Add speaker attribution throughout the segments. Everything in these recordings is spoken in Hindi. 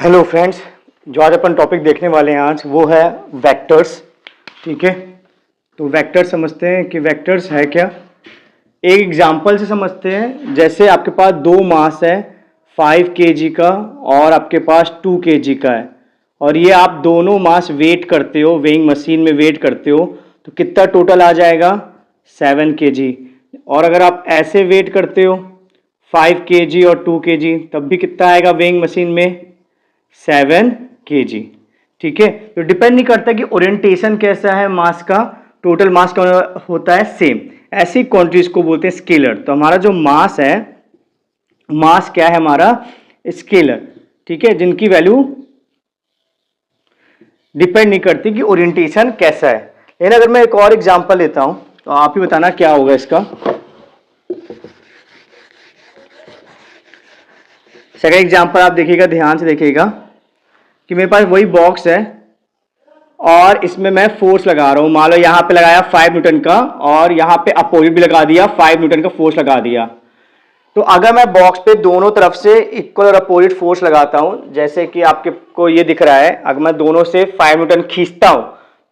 Speaker 1: हेलो फ्रेंड्स, जो आज अपन टॉपिक देखने वाले हैं आज वो है वेक्टर्स। ठीक है, तो वेक्टर समझते हैं कि वेक्टर्स है क्या। एक एग्जांपल से समझते हैं। जैसे आपके पास दो मास है 5 kg का और आपके पास 2 kg का है, और ये आप दोनों मास वेट करते हो, वेइंग मशीन में वेट करते हो, तो कितना टोटल आ जाएगा 7 kg। और अगर आप ऐसे वेट करते हो 5 kg और 2 kg, तब भी कितना आएगा वेइंग मशीन में 7 kg। ठीक है, तो डिपेंड नहीं करता कि ओरिएंटेशन कैसा है मास का, टोटल मास का होता है सेम। ऐसी क्वांटिटीज को बोलते हैं स्केलर। तो हमारा जो मास है, मास क्या है हमारा स्केलर। ठीक है, जिनकी वैल्यू डिपेंड नहीं करती कि ओरिएंटेशन कैसा है। लेकिन अगर मैं एक और एग्जांपल लेता हूं तो आप ही बताना क्या होगा इसका। सेकंड एग्जांपल आप देखिएगा, ध्यान से देखिएगा कि मेरे पास वही बॉक्स है और इसमें मैं फोर्स लगा रहा हूं। मान लो यहां पे लगाया 5 न्यूटन का और यहां पे अपोजिट भी लगा दिया, 5 न्यूटन का फोर्स लगा दिया। तो अगर मैं बॉक्स पे दोनों तरफ से इक्वल और अपोजिट फोर्स लगाता हूं, जैसे कि आपके को ये दिख रहा है, अगर मैं दोनों से 5 न्यूटन खींचता हूं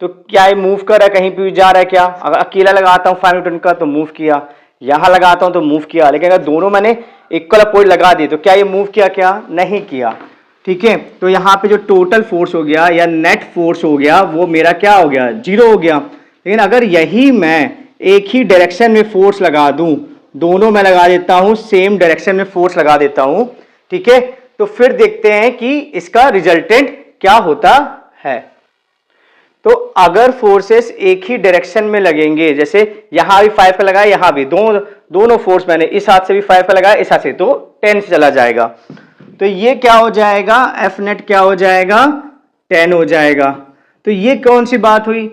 Speaker 1: तो क्या ये मूव कर रहा है, कहीं पे भी जा रहा है क्या। अगर अकेला लगाता हूं 5 न्यूटन का तो मूव किया, यहां लगाता हूं तो मूव किया। लेकिन अगर दोनों मैंने इक्वल अपोजिट लगा दिए तो क्या ये मूव किया, क्या नहीं किया। ठीक है, तो यहां पे जो टोटल फोर्स हो गया या नेट फोर्स हो गया वो मेरा क्या हो गया, 0 हो गया। लेकिन अगर यही मैं एक ही डायरेक्शन में फोर्स लगा दूं, दोनों में लगा देता हूं, सेम डायरेक्शन में फोर्स लगा देता हूं, ठीक है, तो फिर देखते हैं कि इसका रिजल्टेंट क्या होता है। तो अगर फोर्सेस एक ही डायरेक्शन में लगेंगे, जैसे यहां भी 5 का लगाया, यहां भी दोनों फोर्स मैंने इस हाथ से भी 5 का लगाया, इस हाथ से, तो 10 से चला जाएगा। तो ये क्या हो जाएगा, एफ नेट क्या हो जाएगा, 10 हो जाएगा। तो ये कौन सी बात हुई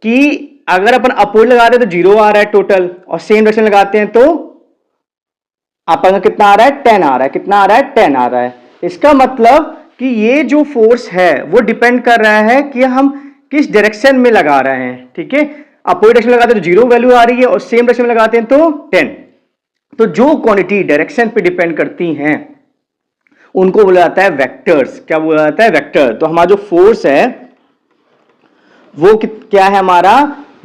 Speaker 1: कि अगर अपन अपोजिट लगाते हैं तो 0 आ रहा है टोटल, और सेम डायरेक्शन लगाते हैं तो अपन कितना आ रहा है, 10 आ रहा है। कितना आ रहा है, 10 आ रहा है। इसका मतलब कि ये जो फोर्स है वो डिपेंड कर रहा है कि हम किस डायरेक्शन में लगा रहे हैं। ठीक है, अपोजिट डायरेक्शन लगाते हैं तो 0 वैल्यू आ रही है, और सेम डायरेक्शन में लगाते हैं तो 10। तो जो क्वांटिटी डायरेक्शन पे डिपेंड करती हैं उनको बोला जाता है वेक्टर्स। क्या बोला जाता है, वेक्टर। तो हमारा जो फोर्स है वो क्या है, हमारा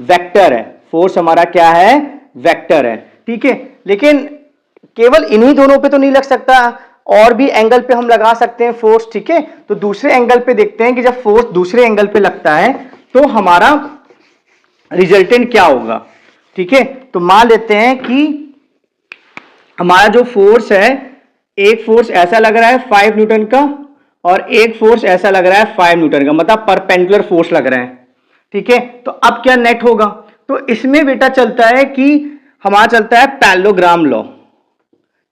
Speaker 1: वेक्टर है। फोर्स हमारा क्या है, वेक्टर है। ठीक है, लेकिन केवल इन्हीं दोनों पे तो नहीं लग सकता, और भी एंगल पे हम लगा सकते हैं फोर्स। ठीक है, तो दूसरे एंगल पे देखते हैं कि जब फोर्स दूसरे एंगल पे लगता है तो हमारा रिजल्टेंट क्या होगा। ठीक है, तो मान लेते हैं कि हमारा जो फोर्स है, एक फोर्स ऐसा लग रहा है 5 न्यूटन का और एक फोर्स ऐसा लग रहा है 5 न्यूटन का, मतलब परपेंडिकुलर फोर्स लग रहे हैं। ठीक है, तो अब क्या नेट होगा, तो इसमें बेटा चलता है कि हमारा चलता है पैरेललोग्राम लॉ।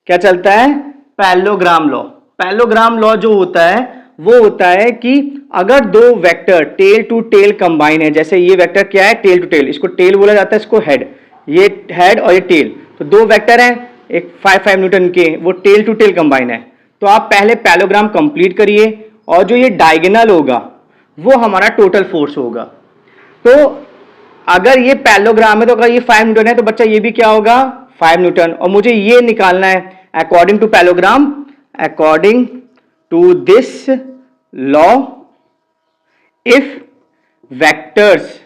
Speaker 1: क्या चलता है, पैरेललोग्राम लॉ। पैरेललोग्राम लॉ जो होता है वो होता है कि अगर दो vector tail to tail combine है, जैसे ये वेक्टर क्या है, टेल टू टेल, इसको टेल बोला जाता है, इसको हेड, ये हेड और ये टेल, तो दो वेक्टर हैं एक 5 न्यूटन के, वो टेल टू टेल कंबाइन है। तो आप पहले पैरेललोग्राम कंप्लीट करिए, और जो ये डायगोनल होगा वो हमारा टोटल फोर्स होगा। तो अगर ये पैरेललोग्राम है तो अगर ये 5 न्यूटन है तो बच्चा ये भी क्या होगा, 5 न्यूटन। और मुझे ये निकालना है according to parallelogram, according to this law, if vectors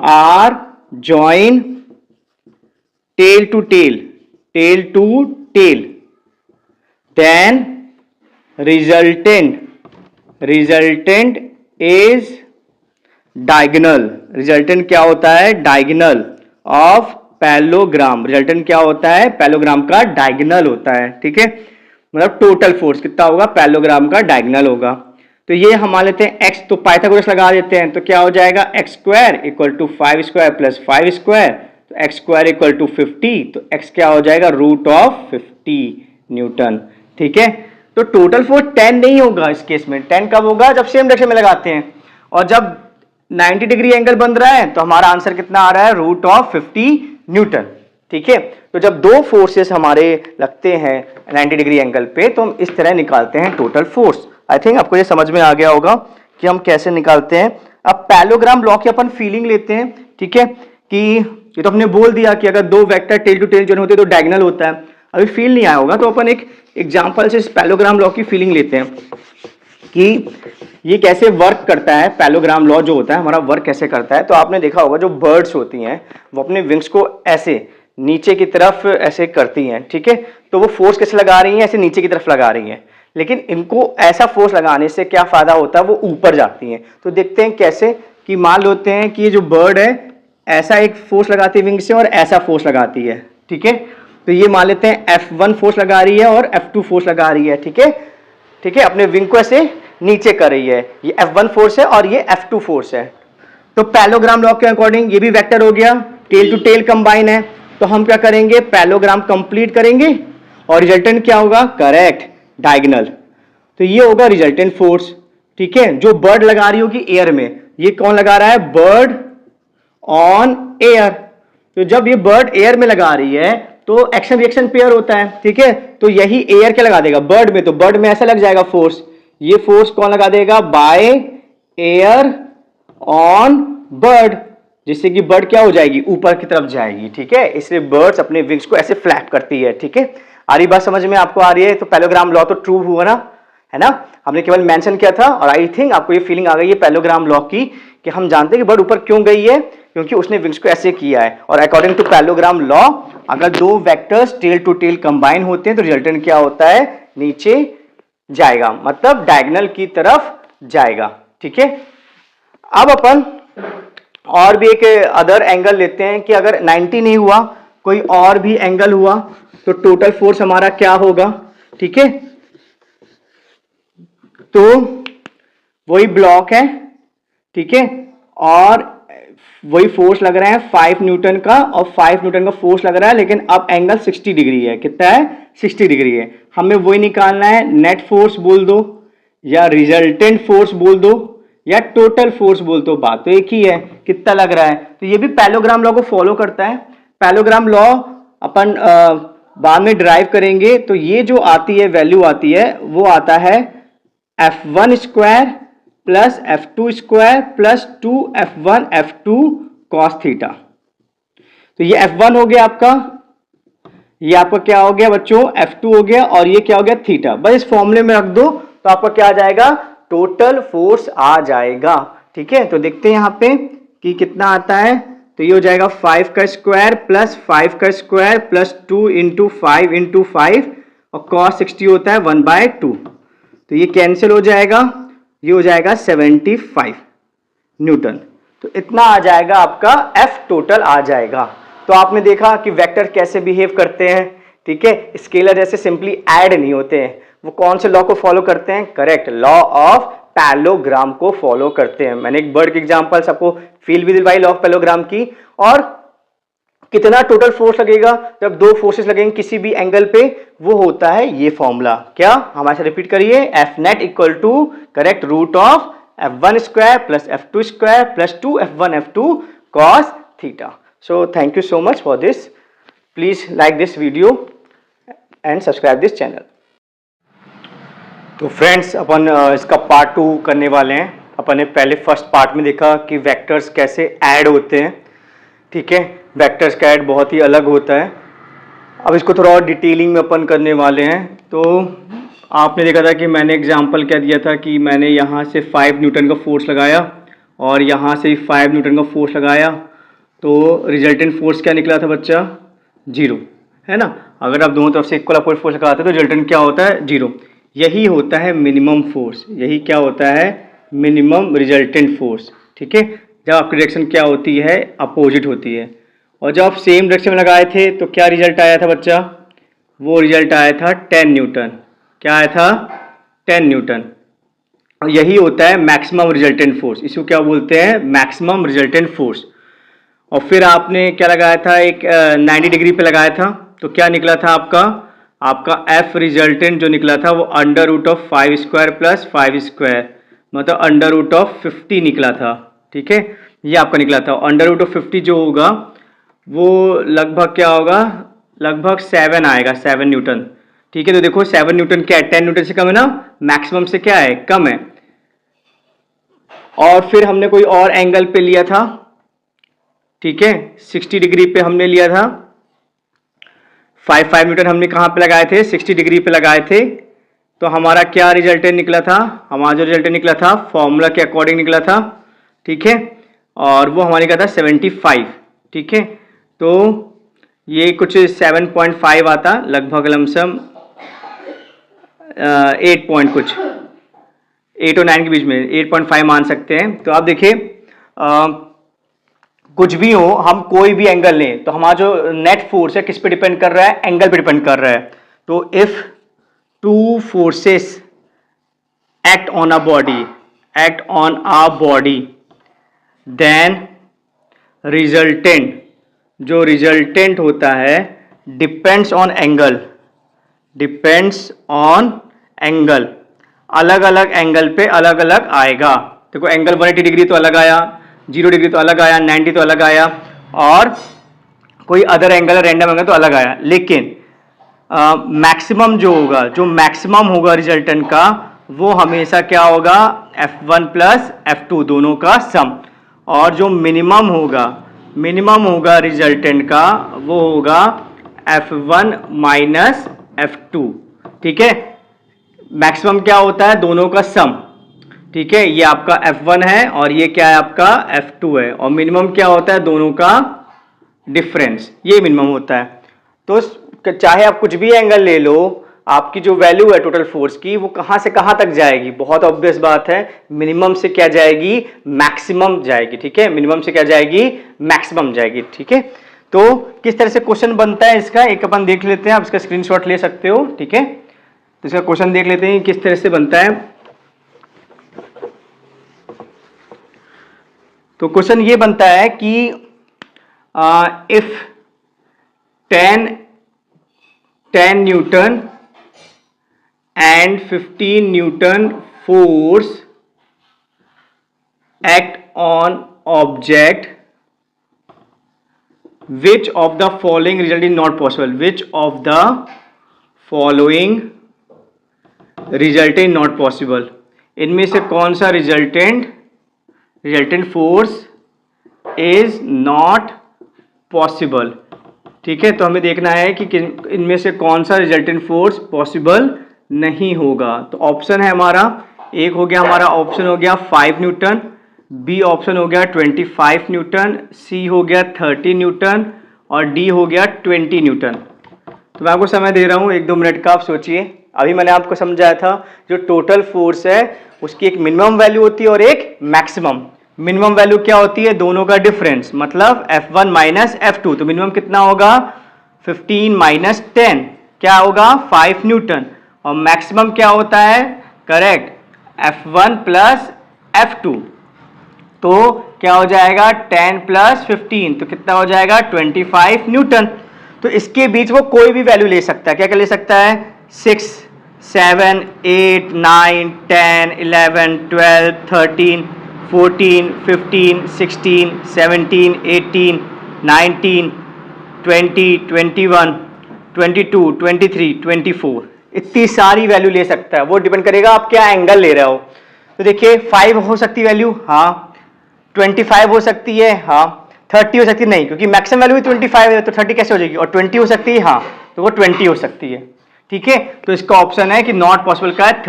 Speaker 1: are join tail to tail, tail to tail, then resultant is diagonal। Resultant क्या होता है, डायगोनल ऑफ पैरेललोग्राम। रिजल्टेंट क्या होता है, पैरेललोग्राम का डायगोनल होता है। ठीक है, मतलब टोटल फोर्स कितना होगा, पैरेललोग्राम का डायगोनल होगा। तो ये हम मान लेते हैं x, तो पाइथागोरस लगा देते हैं, तो क्या हो जाएगा, x square equal to 5 square plus 5 square, तो x स्क्वायर इक्वल टू 50, तो x क्या हो जाएगा, रूट ऑफ 50 न्यूटन। ठीक है, तो टोटल फोर्स 10 नहीं होगा इस केस में। 10 कब होगा, जब सेम डायरेक्शन में लगाते हैं, और जब 90 डिग्री एंगल बन रहा है तो हमारा आंसर कितना आ रहा है, रूट ऑफ 50 न्यूटन। ठीक है, तो जब दो फोर्सेस हमारे लगते हैं 90 डिग्री एंगल पे तो हम इस तरह निकालते हैं टोटल फोर्स। आई थिंक आपको ये समझ में आ गया होगा कि हम कैसे निकालते हैं। अब पैरेललोग्राम लॉ की अपन फीलिंग लेते हैं। ठीक है, कि ये तो हमने बोल दिया कि अगर दो वेक्टर टेल टू टेल जो होते हैं तो डायगोनल होता है। अभी फील नहीं आया होगा, तो अपन एक एग्जांपल से पैरेललोग्राम लॉ की फीलिंग लेते हैं कि ये कैसे वर्क करता है। पैरेललोग्राम लॉ जो होता है हमारा वर्क कैसे करता है। तो आपने देखा होगा जो बर्ड्स होती हैं वो अपने विंग्स को ऐसे नीचे की तरफ ऐसे करती हैं, ठीक है। तो वो फोर्स कैसे लगा रही हैं, ऐसे नीचे की तरफ लगा रही हैं, लेकिन इनको ऐसा फोर्स लगाने से क्या फायदा होता है, वो ऊपर जाती हैं। तो देखते हैं कैसे, कि मान लेते हैं कि ये जो बर्ड है ऐसा एक फोर्स लगाती है विंग से और ऐसा फोर्स लगाती है, ठीक है। तो ये मान लेते हैं F1 फोर्स लगा रही है और F2 फोर्स लगा रही है, ठीक है, ठीक है। अपने विंग को ऐसे नीचे कर रही है, ये F1 फोर्स है और ये F2 फोर्स है। तो पैरेललोग्राम लॉ के अकॉर्डिंग ये भी वेक्टर हो गया, टेल टू टेल कंबाइन है। तो हम क्या करेंगे, पैरेललोग्राम कंप्लीट करेंगे और रिजल्टेंट क्या होगा, करेक्ट, डायगोनल। तो ये होगा रिजल्टेंट फोर्स, ठीक है, जो बर्ड लगा रही होगी एयर में। ये कौन लगा रहा है, बर्ड ऑन एयर। तो जब ये बर्ड एयर में लगा रही है तो एक्शन रिएक्शन पेयर होता है, ठीक है। तो यही एयर क्या लगा देगा, बर्ड में, तो बर्ड में ऐसा लग जाएगा फोर्स। ये फोर्स कौन लगा देगा, बाय एयर ऑन बर्ड, जिससे कि बर्ड क्या हो जाएगी, ऊपर की तरफ जाएगी, ठीक है। इसलिए बर्ड्स अपने विंग्स को ऐसे फ्लैप करती है, ठीक है। आ रही बात समझ में, आपको आ रही है। तो पैरेललोग्राम लॉ तो ट्रू हुआ ना, है ना, हमने केवल मेंशन किया था। और आई थिंक आपको ये फीलिंग आ गई है पैरेललोग्राम लॉ की, कि हम जानते हैं कि बर्ड ऊपर क्यों गई है, क्योंकि उसने विंग्स को ऐसे किया है। और अकॉर्डिंग टू पैरेललोग्राम लॉ अगर दो vectors tail to tail combine होते हैं तो रिजल्टेंट क्या होता है, नीचे जाएगा, मतलब डायगोनल की तरफ जाएगा, ठीक है। अब अपन और भी एक अदर एंगल लेते हैं कि अगर 90 नहीं हुआ, कोई और भी एंगल हुआ, तो टोटल फोर्स हमारा क्या होगा, ठीक है। तो वही ब्लॉक है, ठीक है, और वही फोर्स लग रहा है 5 न्यूटन का, और 5 न्यूटन का फोर्स लग रहा है, लेकिन अब एंगल 60 डिग्री है। कितना है, 60 डिग्री है। हमें वही निकालना है, नेट फोर्स बोल दो या रिजल्टेंट फोर्स बोल दो या टोटल फोर्स बोल दो, बात तो एक ही है, कितना लग रहा है। तो ये भी पैरेललोग्राम लॉ को फॉलो करता है। पैरेललोग्राम लॉ अपन बाद में ड्राइव करेंगे। तो ये जो आती है वैल्यू आती है वो आता है F1 square plus F2 square plus 2F1 F2 cos theta. तो ये F1 हो गया आपका, ये आपका क्या हो गया बच्चों, F2 हो गया, और ये क्या हो गया, थीटा। बस इस फॉर्मूले में रख दो तो आपका क्या आ जाएगा, टोटल फोर्स आ जाएगा, ठीक है। तो देखते हैं यहाँ पे कि कितना आता है। तो ये हो जाएगा 5 का स्क्वायर प्लस 5 का स्क्वायर प्लस 2 इंटू 5 इंटू 5, और कॉस 60 होता है 1/2। तो ये कैंसिल हो जाएगा, ये हो जाएगा 75 न्यूटन। तो इतना आ जाएगा आपका F टोटल आ जाएगा। तो आपने देखा कि वेक्टर कैसे बिहेव करते हैं, ठीक है। स्केलर जैसे सिंपली ऐड नहीं होते हैं, वो कौन से लॉ को फॉलो करते हैं, करेक्ट, लॉ ऑफ पैरेललोग्राम को फॉलो करते हैं। मैंने एक बर्ड की एग्जांपल सबको फील भी दिलवाई लॉ ऑफ पैरेललोग्राम की। और कितना टोटल फोर्स लगेगा, जब दो फोर्सेस लगेंगे किसी भी एंगल पे, वो होता है ये फॉर्मूला। क्या, हमारे साथ रिपीट करिए, f net equal to correct root of F1 square plus F2 square plus 2F1 F2 cos theta. So thank you so much for this. Please like this video and subscribe this channel. तो फ्रेंड्स अपन इसका पार्ट 2 करने वाले हैं। अपन ने पहले फर्स्ट पार्ट में देखा कि वेक्टर्स कैसे ऐड होते हैं, ठीक है। वेक्टर्स का ऐड बहुत ही अलग होता है। अब इसको थोड़ा और डिटेलिंग में अपन करने वाले हैं। तो आपने देखा था कि मैंने एग्जांपल क्या दिया था कि मैंने यहाँ से 5 न्यूटन का फोर्स लगाया और यहाँ से 5 न्यूटन का फोर्स लगाया, तो रिजल्टेंट फोर्स क्या निकला था बच्चा, 0, है ना। अगर आप दोनों तरफ से इक्वल अपोजिट फोर्स लगाते हैं तो रिजल्टेंट क्या होता है, 0। यही होता है मिनिमम फोर्स, यही क्या होता है, मिनिमम रिजल्टेंट फोर्स, ठीक है। जब आपकी डायरेक्शन क्या होती है, अपोजिट होती है। और जब आप सेम डायरेक्शन में लगाए थे तो क्या रिजल्ट आया था बच्चा, वो रिजल्ट आया था 10 न्यूटन। क्या आया था, 10 न्यूटन। और यही होता है मैक्सिमम रिजल्टेंट फोर्स, इसको क्या बोलते हैं, मैक्सिमम रिजल्टेंट फोर्स। और फिर आपने क्या लगाया था, एक 90 डिग्री पे लगाया था, तो क्या निकला था आपका F रिजल्टेंट जो निकला था वो under root of 5 square plus 5 square, मतलब अंडर रूट ऑफ 50 निकला था, ठीक है। ये आपका निकला था। अंडर रूट ऑफ 50 जो होगा वो लगभग क्या होगा, लगभग 7 आएगा, 7 न्यूटन, ठीक है। तो देखो 7 न्यूटन क्या है, 10 न्यूटन से कम है ना, मैक्सिमम से क्या है, कम है। और फिर हमने कोई और एंगल पे लिया था, ठीक है, 60 डिग्री पे हमने लिया था 5 न्यूटन हमने कहाँ पे लगाए थे, 60 डिग्री पे लगाए थे। तो हमारा क्या रिजल्टेंट निकला था, हमारा जो रिजल्टेंट निकला था फॉर्मूला के अकॉर्डिंग निकला था, ठीक है, और वो हमारे क्या था 75, ठीक है। तो ये कुछ 7.5 आता लगभग, लमसम 8 पॉइंट कुछ 8 और 9 के बीच में, 8.5 मान सकते हैं। तो आप देखिए कुछ भी हो, हम कोई भी एंगल लें तो हमारा जो नेट फोर्स है किस पे डिपेंड कर रहा है, एंगल पे डिपेंड कर रहा है। तो if two forces act on a body then resultant, जो रिजल्टेंट होता है डिपेंड्स ऑन एंगल, अलग अलग एंगल पे अलग अलग आएगा। देखो एंगल 180 डिग्री तो अलग आया, 0 डिग्री तो अलग आया, 90 तो अलग आया, और कोई अदर एंगल रैंडम एंगल तो अलग आया। लेकिन मैक्सिमम जो होगा, जो मैक्सिमम होगा रिजल्टेंट का, वो हमेशा क्या होगा, F1 प्लस F2 दोनों का सम। और जो मिनिमम होगा रिजल्टेंट का, वो होगा F1 माइनस F2, ठीक है। मैक्सिमम क्या होता है, दोनों का सम, ठीक है। ये आपका F1 है और ये क्या है, आपका F2 है। और मिनिमम क्या होता है, दोनों का डिफरेंस, ये मिनिमम होता है। तो चाहे आप कुछ भी एंगल ले लो, आपकी जो वैल्यू है टोटल फोर्स की, वो कहां से कहां तक जाएगी, बहुत ऑब्वियस बात है, मिनिमम से क्या जाएगी, मैक्सिमम जाएगी, ठीक है। मिनिमम से क्या जाएगी, मैक्सिमम जाएगी, ठीक है। तो किस तरह से क्वेश्चन बनता है इसका, एक अपन देख लेते हैं, आप इसका स्क्रीनशॉट ले सकते हो, ठीक है। तो इसका क्वेश्चन देख लेते हैं किस तरह से बनता है। तो क्वेश्चन ये बनता है कि if 10 Newton and 15 Newton force act on object, which of the following result is not possible, which of the following result is not possible, इनमें से कौन सा resultant force is not possible, ठीक है। तो हमें देखना है कि इनमें से कौन सा रिजल्टेंट फोर्स पॉसिबल नहीं होगा। तो ऑप्शन है हमारा, एक हो गया हमारा ऑप्शन हो गया 5 न्यूटन, बी ऑप्शन हो गया 25 न्यूटन, सी हो गया 30 न्यूटन और डी हो गया 20 न्यूटन। तो मैं आपको समय दे रहा हूँ 1-2 मिनट का, आप सोचिए। अभी मैंने आपको समझाया था जो टोटल फोर्स है उसकी एक मिनिमम वैल्यू होती है और एक मैक्सिमम। मिनिमम वैल्यू क्या होती है, दोनों का डिफरेंस, मतलब F1 माइनस F2। तो मिनिमम कितना होगा, 15 माइनस 10 क्या होगा, 5 न्यूटन। और मैक्सिमम क्या होता है, करेक्ट, F1 प्लस F2। तो क्या हो जाएगा, 10 प्लस 15, तो कितना हो जाएगा, 25 न्यूटन। तो इसके बीच वो कोई भी वैल्यू ले सकता है, क्या क्या ले सकता है, 6, 7, 8, 9, 10, 11, 12, 13, 14, 15, 16, 17, 18, 19, 20, 21, 22, 23, 24, इतनी सारी वैल्यू ले सकता है। वो डिपेंड करेगा आप क्या एंगल ले रहे हो। तो देखिए 5 हो सकती है वैल्यू, हाँ, 25 हो सकती है, हाँ, 30 हो सकती है, नहीं, क्योंकि मैक्सिमम वैल्यू भी 25 है, तो 30 कैसे हो जाएगी। और 20 हो सकती है, हाँ, तो वो 20 हो सकती है, ठीक है। तो इसका ऑप्शन है कि नॉट पॉसिबल का है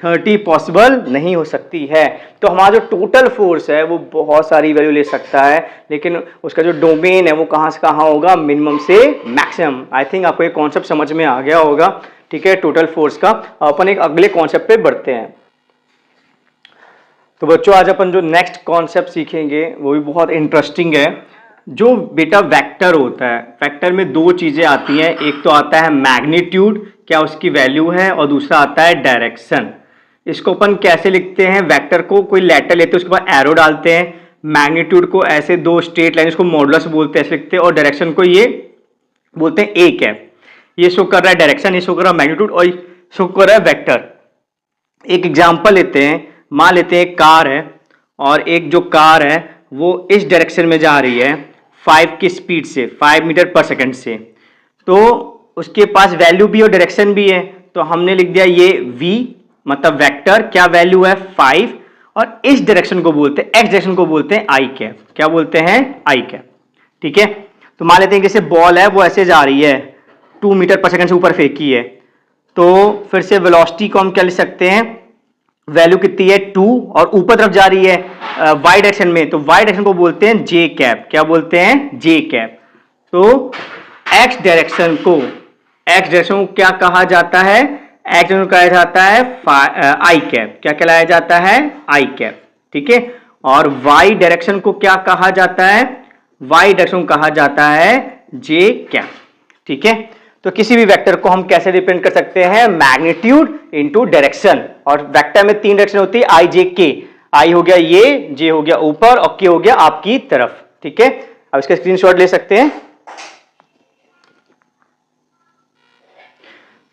Speaker 1: 30 पॉसिबल नहीं हो सकती है। तो हमारा जो टोटल फोर्स है वो बहुत सारी वैल्यू ले सकता है, लेकिन उसका जो डोमेन है वो कहाँ से कहाँ होगा, मिनिमम से मैक्सिमम। आई थिंक आपको ये कॉन्सेप्ट समझ में आ गया होगा, ठीक है, टोटल फोर्स का। अपन एक अगले कॉन्सेप्ट पे बढ़ते हैं। तो बच्चों आज अपन जो नेक्स्ट कॉन्सेप्ट सीखेंगे वो भी बहुत इंटरेस्टिंग है। जो बेटा वेक्टर होता है, वेक्टर में 2 चीजें आती हैं, एक तो आता है मैग्नीट्यूड, क्या उसकी वैल्यू है, और दूसरा आता है डायरेक्शन। इसको अपन कैसे लिखते हैं, वेक्टर को कोई लेटर लेते हैं, उसके बाद एरो डालते हैं, मैग्नीट्यूड को ऐसे 2 स्ट्रेट लाइन, इसको मॉडुलस बोलते हैं, ऐसे लिखते हैं, और डायरेक्शन को ये बोलते हैं एक है, ये शो कर रहा है डायरेक्शन, ये शो कर रहा है मैग्नीट्यूड, और ये शो कर रहा है वेक्टर। एक एग्जांपल लेते हैं, मान लेते हैं एक कार है, और एक जो कार है वो इस डायरेक्शन में जा रही है 5 की स्पीड से, 5 मीटर पर सेकंड से। तो उसके पास वैल्यू भी और डायरेक्शन भी है, तो हमने लिख दिया ये v, मतलब वेक्टर, क्या वैल्यू है 5, और इस डायरेक्शन को बोलते हैं, एक्स डायरेक्शन को बोलते हैं आई कैप, क्या बोलते हैं, आई कैप, ठीक है। तो मान लेते हैं जैसे बॉल है वो ऐसे जा रही है, 2 मीटर पर सेकंड से ऊपर फेंकी है, तो फिर से वेलोसिटी को हम क्या लिख सकते हैं, वैल्यू कितनी है 2 और ऊपर तरफ जा रही है वाई डायरेक्शन में, तो वाई डायरेक्शन को बोलते हैं जे कैप। क्या बोलते हैं, जे कैप। तो एक्स डायरेक्शन को क्या कहा जाता है, एक्स डायरेक्शन को कहा जाता है आई कैप। क्या कहलाया जाता है, आई कैप। ठीक है, और वाई डायरेक्शन को क्या कहा जाता है, वाई डायरेक्शन को कहा जाता है जे कैप। ठीक है, तो किसी भी वेक्टर को हम कैसे रिप्रेजेंट कर सकते हैं, मैग्नीट्यूड इनटू डायरेक्शन। और वेक्टर में 3 डायरेक्शन होती है, आई जे के। आई हो गया ये, जे हो गया ऊपर और के हो गया आपकी तरफ। ठीक है, अब इसका स्क्रीनशॉट ले सकते हैं।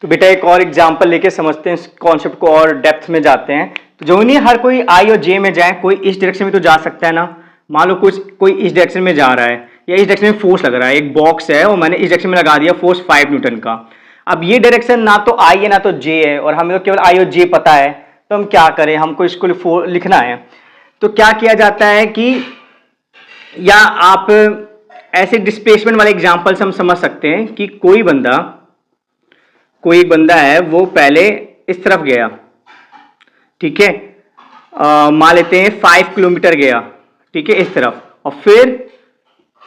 Speaker 1: तो बेटा एक और एग्जांपल लेके समझते हैं इस कॉन्सेप्ट को और डेप्थ में जाते हैं। तो जो नहीं हर कोई आई और जे में जाए, कोई इस डायरेक्शन में तो जा सकता है ना। मान लो कोई इस डायरेक्शन में जा रहा है या इस डायरेक्शन में फोर्स लग रहा है, एक बॉक्स है और मैंने इस डायरेक्शन में लगा दिया फोर्स 5 न्यूटन का। अब ये डायरेक्शन ना तो आई है ना तो जे है और हमें तो केवल आई और जे पता है, तो हम क्या करें, हमको इसको लिखना है। तो क्या किया जाता है कि, या आप ऐसे डिस्प्लेसमेंट वाले एग्जाम्पल से हम समझ सकते हैं कि कोई बंदा है, वो पहले इस तरफ गया। ठीक है, मान लेते हैं 5 किलोमीटर गया। ठीक है, इस तरफ, और फिर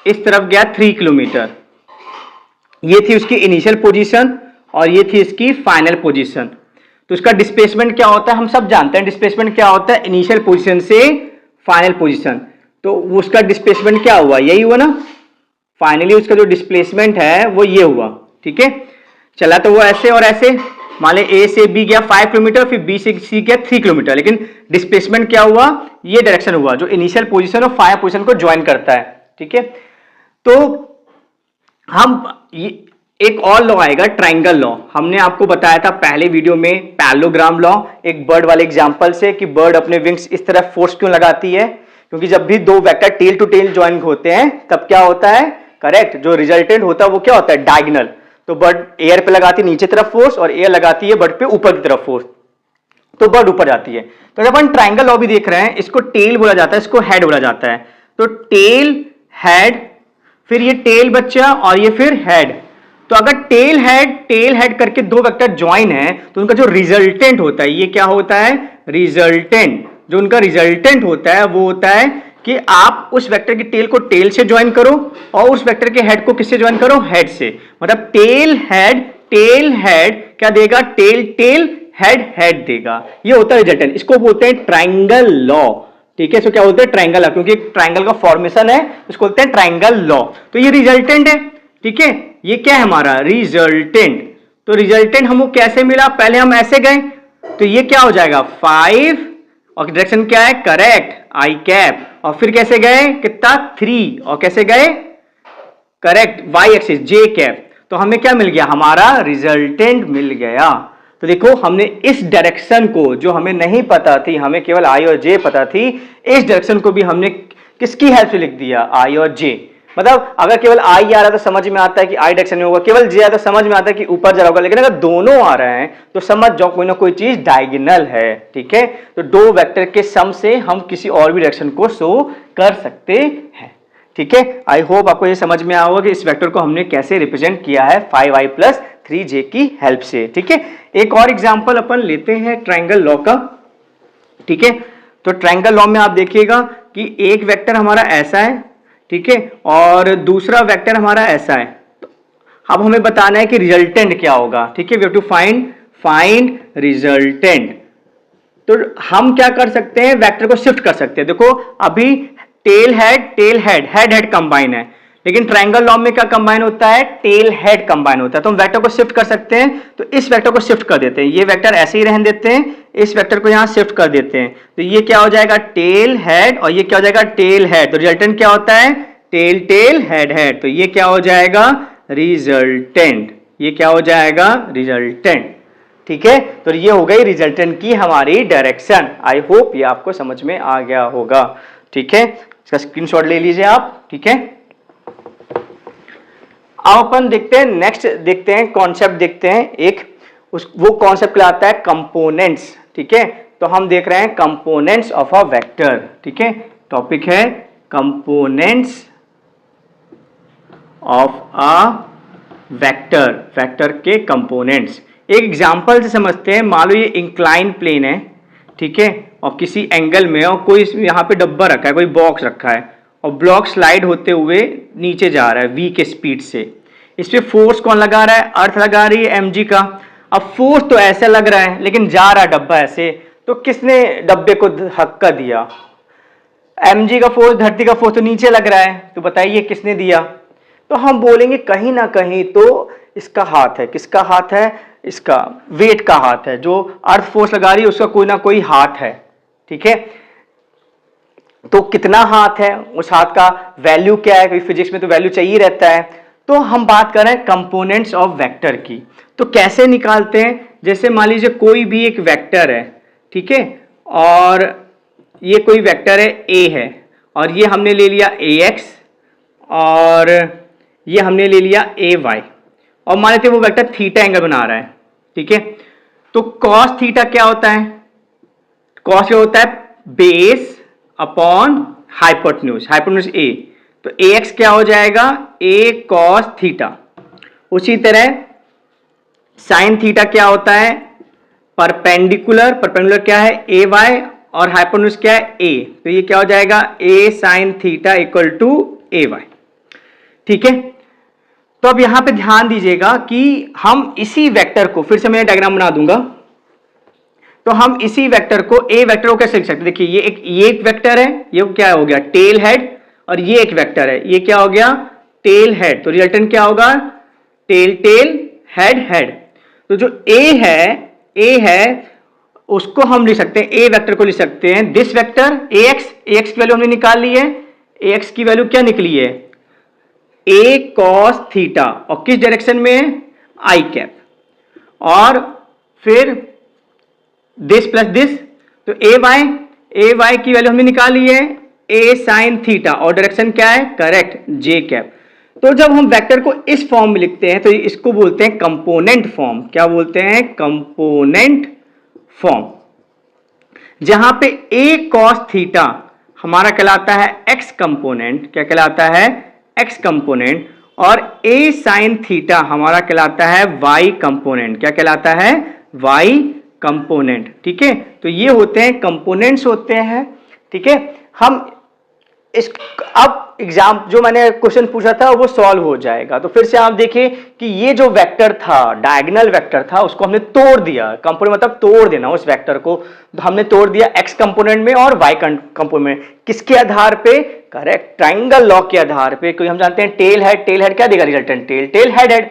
Speaker 1: इस तरफ गया 3 किलोमीटर। ये थी उसकी इनिशियल पोजीशन और ये थी इसकी फाइनल पोजीशन। तो उसका डिस्प्लेसमेंट क्या होता है, हम सब जानते हैं डिस्प्लेसमेंट क्या होता है, इनिशियल पोजीशन से फाइनल पोजीशन। तो उसका डिस्प्लेसमेंट क्या हुआ, यही हुआ ना। फाइनली उसका जो डिस्प्लेसमेंट है वो ये हुआ। ठीक है, चला तो वो ऐसे और ऐसे, मान ले ए से बी गया 5 किलोमीटर, फिर बी से सी गया 3 किलोमीटर, लेकिन डिस्प्लेसमेंट क्या हुआ, ये डायरेक्शन हुआ जो इनिशियल पोजीशन और फाइनल पोजीशन को ज्वाइन करता है। ठीक है, तो हम एक और लॉ आएगा, ट्रायंगल लॉ। हमने आपको बताया था पहले वीडियो में पैरेललोग्राम लॉ, एक बर्ड वाले एग्जांपल से, कि बर्ड अपने विंग्स इस तरफ फोर्स क्यों लगाती है, क्योंकि जब भी दो vector tail to tail join होते हैं तब क्या होता है, करेक्ट, जो रिजल्टेंट होता है वो क्या होता है, डायगोनल। तो बर्ड एयर पे लगाती है नीचे तरफ फोर्स और एयर लगाती है बर्ड पे ऊपर की तरफ फोर्स, तो बर्ड ऊपर जाती है। तो जब हम ट्रायंगल लॉ भी देख रहे हैं, इसको टेल बोला जाता है, इसको हेड बोला जाता है। तो टेल हेड, फिर ये टेल बच्चा और ये फिर हेड। तो अगर टेल हेड करके दो वेक्टर ज्वाइन है तो उनका जो रिजल्टेंट होता है, ये क्या होता है, रिजल्टेंट। जो उनका रिजल्टेंट होता है वो होता है कि आप उस वेक्टर की टेल को टेल से ज्वाइन करो और उस वेक्टर के हेड को किससे ज्वाइन करो, हेड से। मतलब टेल हेड क्या देगा, टेल हेड देगा। ये होता है रिजल्टेंट, इसको बोलते हैं ट्रायंगल लॉ। ठीक है, इसको क्या बोलते हैं, ट्रायंगल लॉ, क्योंकि ट्रायंगल का फॉर्मेशन है, इसको बोलते हैं ट्रायंगल लॉ। तो ये रिजल्टेंट है। ठीक है, ये क्या है हमारा रिजल्टेंट। तो रिजल्टेंट हमको कैसे मिला, पहले हम ऐसे गए तो ये क्या हो जाएगा 5 और डायरेक्शन क्या है, करेक्ट, आई कैप, और फिर कैसे गए कितना 3 और कैसे गए, करेक्ट, वाई एक्सिस जे कैप। तो हमें क्या मिल गया, हमारा रिजल्टेंट मिल गया। तो देखो हमने इस डायरेक्शन को, जो हमें नहीं पता थी, हमें केवल आई और जे पता थी, इस डायरेक्शन को भी हमने किसकी हेल्प से लिख दिया, आई और जे। मतलब अगर केवल आई आ रहा है तो समझ में आता है कि आई डायरेक्शन में होगा, केवल जे आ तो समझ में आता है कि ऊपर जा रहा होगा, लेकिन अगर दोनों आ रहे हैं तो समझ जाओ कोई ना कोई चीज डायगोनल है। ठीक है, तो दो वेक्टर के सम से हम किसी और भी डायरेक्शन को शो कर सकते हैं। ठीक है, आई होप आपको ये समझ में आया होगा कि इस वेक्टर को हमने कैसे रिप्रेजेंट किया है 5i + 3j की हेल्प से। ठीक है, एक और एग्जांपल अपन लेते हैं ट्रायंगल लॉ का। ठीक है, तो ट्रायंगल लॉ में आप देखिएगा कि एक वेक्टर हमारा ऐसा है, ठीक है, और दूसरा वेक्टर हमारा ऐसा है। तो अब हमें बताना है कि रिजल्टेंट क्या होगा। ठीक है, we have to find resultant. तो हम क्या कर सकते हैं, वेक्टर को शिफ्ट कर सकते हैं। देखो अभी टेल हेड कंबाइन है, लेकिन ट्रायंगल लॉ में क्या कंबाइन होता है, टेल हेड कंबाइन होता है। तो हम वेक्टर को शिफ्ट कर सकते हैं। तो इस वेक्टर को शिफ्ट कर देते हैं, ये वेक्टर ऐसे ही रहने देते हैं, इस वेक्टर को यहां शिफ्ट कर देते हैं। तो ये क्या हो जाएगा, टेल हेड, और ये क्या हो जाएगा, टेल हेड। तो रिजल्टेंट क्या होता है, टेल हेड। तो ये क्या हो जाएगा, रिजल्टेंट। ये क्या हो जाएगा, रिजल्टेंट। ठीक है, तो ये हो गई रिजल्टेंट की हमारी डायरेक्शन। आई होप ये आपको समझ में आ गया होगा। ठीक है, इसका स्क्रीनशॉट ले लीजिए आप। ठीक है, अब अपन देखते हैं, नेक्स्ट देखते हैं कॉन्सेप्ट, देखते हैं एक वो कॉन्सेप्ट कहलाता है कंपोनेंट्स। ठीक है, तो हम देख रहे हैं कंपोनेंट्स ऑफ अ वेक्टर। ठीक है, टॉपिक है components of a vector, vector के कंपोनेंट्स। एक एग्जांपल से समझते हैं। मान लो ये इंक्लाइन प्लेन है, ठीक है, और किसी एंगल में, और कोई यहाँ पे डब्बा रखा है, कोई बॉक्स रखा है, और ब्लॉक स्लाइड होते हुए नीचे जा रहा है v के स्पीड से। इस पे फोर्स कौन लगा रहा है? अर्थ लगा रही है mg का। अब फोर्स तो ऐसे लग रहा है, लेकिन जा रहा है डब्बा ऐसे, तो किसने डब्बे को धक्का दिया? mg का फोर्स, धरती का फोर्स तो नीचे लग रहा है, तो बताइए किसने दिया? तो हम बोलेंगे कहीं ना कहीं तो इसका हाथ है। किसका हाथ है? इसका वेट का हाथ है। जो अर्थ फोर्स लगा रही है उसका कोई ना कोई हाथ है, ठीक है। तो कितना हाथ है, उस हाथ का वैल्यू क्या है? क्योंकि फिजिक्स में तो वैल्यू चाहिए रहता है। तो हम बात कर रहे हैं कंपोनेंट्स ऑफ वेक्टर की। तो कैसे निकालते हैं? जैसे मान लीजिए कोई भी एक वेक्टर है, ठीक है, और ये कोई वेक्टर है a है, और ये हमने ले लिया ax, और ये हमने ले लिया ay, और मान लेते हैं वो वेक्टर थीटा एंगल बना रहा है, ठीक है। तो कॉस थीटा क्या होता है? कॉस क्या होता है? Base upon hypotenuse, hypotenuse a। तो ax क्या हो जाएगा? a cos theta. उसी तरह साइन थीटा क्या होता है? परपेंडिकुलर, परपेंडिकुलर क्या है? ay, और हाइपोटेन्यूज क्या है? a। तो ये क्या हो जाएगा? a sine theta equal to ay, ठीक है। तो अब यहां पे ध्यान दीजिएगा कि हम इसी वेक्टर को, फिर से मैं डायग्राम बना दूंगा, तो हम इसी वेक्टर को, ए वेक्टर को कैसे लिख सकते हैं? देखिए ये एक वेक्टर है, ये क्या हो गया? टेल हेड, और ये एक वेक्टर है, ये क्या हो गया? Tail head. तो रिजल्टेंट क्या होगा? Tail tail, head head. तो जो ए है उसको हम लिख सकते हैं, ए वेक्टर को लिख सकते हैं दिस वेक्टर ax, ax की वैल्यू हमने निकाल ली है। ax की वैल्यू क्या निकली है? a cos थीटा, और किस डायरेक्शन में? आई कैप। और फिर दिस प्लस दिस, तो ay की वैल्यू हमने निकाल ली है a साइन थीटा, और डायरेक्शन क्या है? Correct, j cap. तो जब हम वेक्टर को इस फॉर्म में लिखते हैं तो इसको बोलते हैं कंपोनेंट फॉर्म। क्या बोलते हैं? Component form. जहां पे a cos थीटा हमारा कहलाता है x कंपोनेंट। क्या कहलाता है? x component. और a sin थीटा हमारा कहलाता है y कंपोनेंट। क्या कहलाता है? y कंपोनेंट, ठीक है। तो ये होते हैं कंपोनेंट्स होते हैं, ठीक है। हम इस अब एग्जाम जो मैंने क्वेश्चन पूछा था वो सॉल्व हो जाएगा। तो फिर से आप देखिए कि ये जो वेक्टर था, डायगोनल वेक्टर था, उसको हमने तोड़ दिया। कंपोनेंट मतलब तोड़ देना उस वेक्टर को। तो हमने तोड़ दिया x कंपोनेंट में और y कंपोनेंट। किसके आधार पे? करेक्ट, ट्राइंगल लॉ के आधार पे। क्योंकि हम जानते हैं टेल हेड, टेल हेड क्या देगा resultant? Tail tail head head.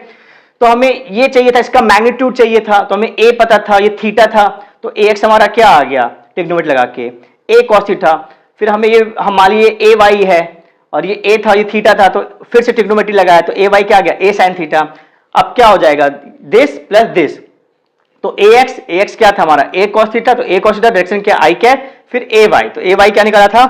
Speaker 1: तो हमें ये चाहिए था, इसका मैग्नीट्यूड चाहिए था, तो हमें a पता था, ये थीटा था, तो ax हमारा क्या आ गया? ट्रिग्नोमेट्री लगा के a cos थीटा। फिर हमें ये, हम मान लीजिए ay है, और ये a था, ये थीटा था, तो फिर से ट्रिग्नोमेट्री लगाया, तो ay क्या आ गया? a sin theta. अब क्या हो जाएगा? दिस प्लस दिस, तो ax क्या था हमारा? a cos थीटा, तो a cos थीटा डायरेक्शन क्या? आई कैप। फिर ay, तो ay क्या निकाला था?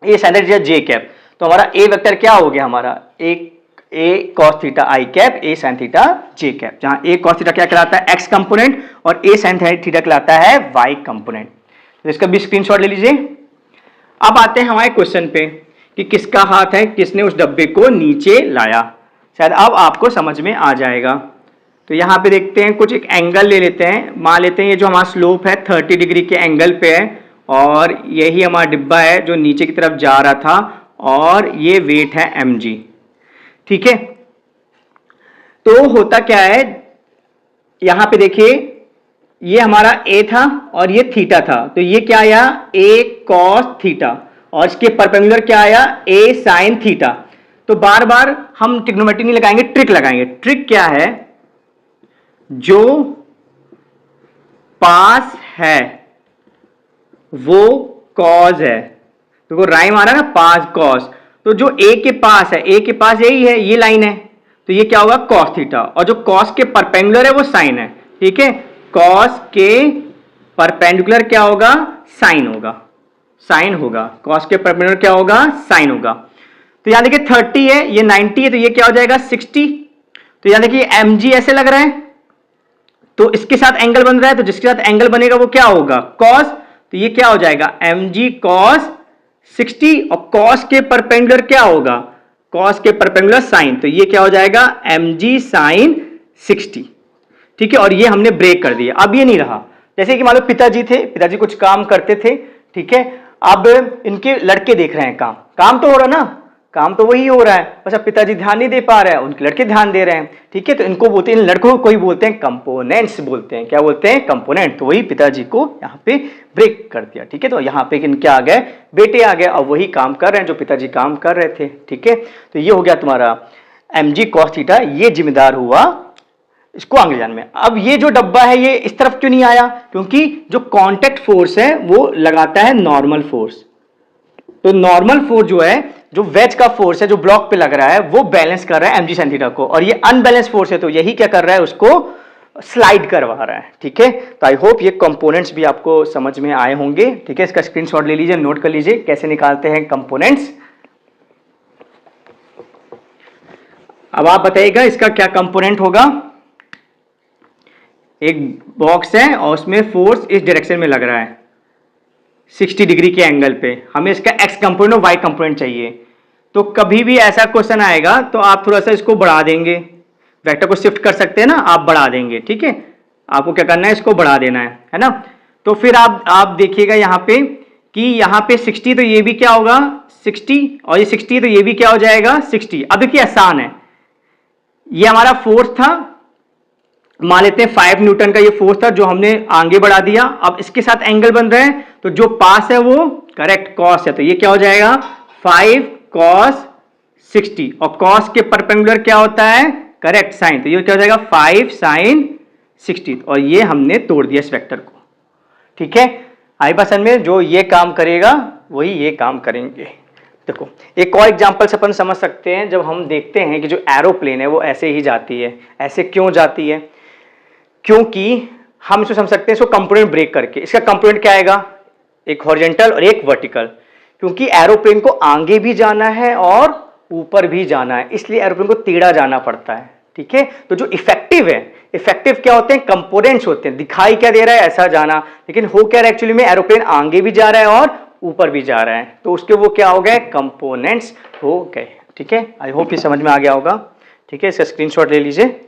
Speaker 1: a sin theta j cap. तो हमारा a वेक्टर क्या हो गया हमारा? a cos theta I cap, a sin theta j cap. जहां a cos थीटा क्या कहलाता है? x कंपोनेंट, और a sin थीटा कहलाता है y कंपोनेंट। तो इसका भी स्क्रीनशॉट ले लीजिए। अब आते हैं हमारे क्वेश्चन पे कि किसका हाथ है, किसने उस डब्बे को नीचे लाया। शायद अब आपको समझ में आ जाएगा। तो यहाँ पे देखते हैं, कुछ एक एंगल ले लेते हैं। मान लेते हैं ये जो हमारा स्लोप है 30 डिग्री के एंगल पे है, और यही हमारा डिब्बा है जो नीचे की तरफ जा रहा था, और ये वेट है mg, ठीक है। तो होता क्या है, यहां पे देखिए ये हमारा a था और ये थीटा था, तो ये क्या आया? a cos थीटा, और इसके परपेंडिकुलर क्या आया? a sin theta. तो बार बार हम ट्रिग्नोमेट्री नहीं लगाएंगे, ट्रिक लगाएंगे। ट्रिक क्या है? जो पास है वो कॉज है। तो वो राइम आ रहा है ना, पास कॉस। तो जो a के पास है, a के पास यही है, ये लाइन है, तो ये क्या होगा? cos theta. और जो cos के परपेंडिकुलर है वो साइन है, ठीक है। cos के परपेंडिकुलर क्या होगा? साइन होगा, साइन होगा। cos के परपेंडिकुलर क्या होगा? साइन होगा। तो यहां देखिए 30 है, ये 90 है, तो ये क्या हो जाएगा? 60। तो यहां देखिए mg ऐसे लग रहा है, तो इसके साथ एंगल बन रहा है, तो जिसके साथ एंगल बनेगा वो क्या होगा? cos। तो ये क्या हो जाएगा? mg cos 60, और cos के परपेंडिकुलर क्या होगा? कॉस के परपेंडिकुलर साइन, तो ये क्या हो जाएगा mg साइन 60, ठीक है। और ये हमने ब्रेक कर दिया, अब ये नहीं रहा। जैसे कि मान लो पिताजी थे, पिताजी कुछ काम करते थे, ठीक है, अब इनके लड़के देख रहे हैं काम, काम तो हो रहा ना, काम तो वही हो रहा है, बस अब पिताजी ध्यान नहीं दे पा रहे हैं, उनके लड़के ध्यान दे रहे हैं, ठीक है। तो इनको बोलते हैं, इन लड़कों को कोई बोलते हैं कंपोनेंट्स बोलते हैं, क्या बोलते हैं, कंपोनेंट। तो वही पिताजी को यहाँ पे ब्रेक कर दिया, ठीक है। तो यहाँ पे इनके आ गए, बेटे आ गए, अब वही काम कर रहे हैं जो पिताजी काम कर रहे थे, ठीक है। तो ये हो गया तुम्हारा mg cos थीटा, ये जिम्मेदार हुआ इसको आगे जाने में। अब ये जो डब्बा है ये इस तरफ क्यों नहीं आया, क्योंकि जो कांटेक्ट फोर्स है वो लगाता है नॉर्मल फोर्स। तो नॉर्मल फोर्स जो है, जो वेज का फोर्स है जो ब्लॉक पे लग रहा है, वो बैलेंस कर रहा है mg sin थीटा को, और ये अनबैलेंस फोर्स है तो यही क्या कर रहा है, उसको स्लाइड करवा रहा है, ठीक है। तो आई होप ये कंपोनेंट्स भी आपको समझ में आए होंगे, ठीक है। इसका स्क्रीनशॉट ले लीजिए, नोट कर लीजिए कैसे निकालते हैं कंपोनेंट्स। अब आप बताइएगा इसका क्या कंपोनेंट होगा। एक बॉक्स है और उसमें फोर्स इस डायरेक्शन में लग रहा है 60 डिग्री के एंगल पे, हमें इसका एक्स कंपोनेंट और वाई कंपोनेंट चाहिए। तो कभी भी ऐसा क्वेश्चन आएगा तो आप थोड़ा सा इसको बढ़ा देंगे, वेक्टर को शिफ्ट कर सकते हैं ना, आप बढ़ा देंगे, ठीक है। आपको क्या करना है, इसको बढ़ा देना है ना। तो फिर आप देखिएगा यहाँ पे कि यहाँ पे 60, तो ये भी क्या होगा 60, और ये 60 तो ये भी क्या हो जाएगा 60। अब देखिए आसान है, ये हमारा फोर्स था, मान लेते हैं 5 न्यूटन का ये फोर्स था जो हमने आगे बढ़ा दिया। अब इसके साथ एंगल बन रहे हैं, तो जो पास है वो करेक्ट कॉस है, तो ये क्या हो जाएगा 5 cos 60, और कॉस के परपेंडिकुलर क्या होता है, करेक्ट साइन, तो ये क्या हो जाएगा 5 sin 60, और ये हमने तोड़ दिया इस वेक्टर को, ठीक है। हाइपरसन में जो ये काम करेगा वही ये काम करेंगे। देखो एक और एग्जांपल से अपन समझ सकते हैं, जब हम देखते हैं कि जो एरोप्लेन है वो ऐसे ही जाती है, ऐसे क्यों जाती है, क्योंकि हम इसको समझ सकते हैं इसको कंपोनेंट ब्रेक करके। इसका कंपोनेंट क्या आएगा, एक हॉरिजॉन्टल और एक वर्टिकल, क्योंकि एरोप्लेन को आगे भी जाना है और ऊपर भी जाना है, इसलिए एरोप्लेन को टेढ़ा जाना पड़ता है, ठीक है। तो जो इफेक्टिव है, इफेक्टिव क्या होते हैं, कंपोनेंट्स होते हैं, दिखाई क्या दे रहा है ऐसा जाना, लेकिन हो क्या रहा है एक्चुअली में, एरोप्लेन आगे भी जा रहा है और ऊपर भी जा रहा है, तो उसके वो क्या हो गए, कंपोनेंट्स हो गए, ठीक है। आई होप ये समझ में आ गया होगा, ठीक है। इसका स्क्रीनशॉट ले लीजिए।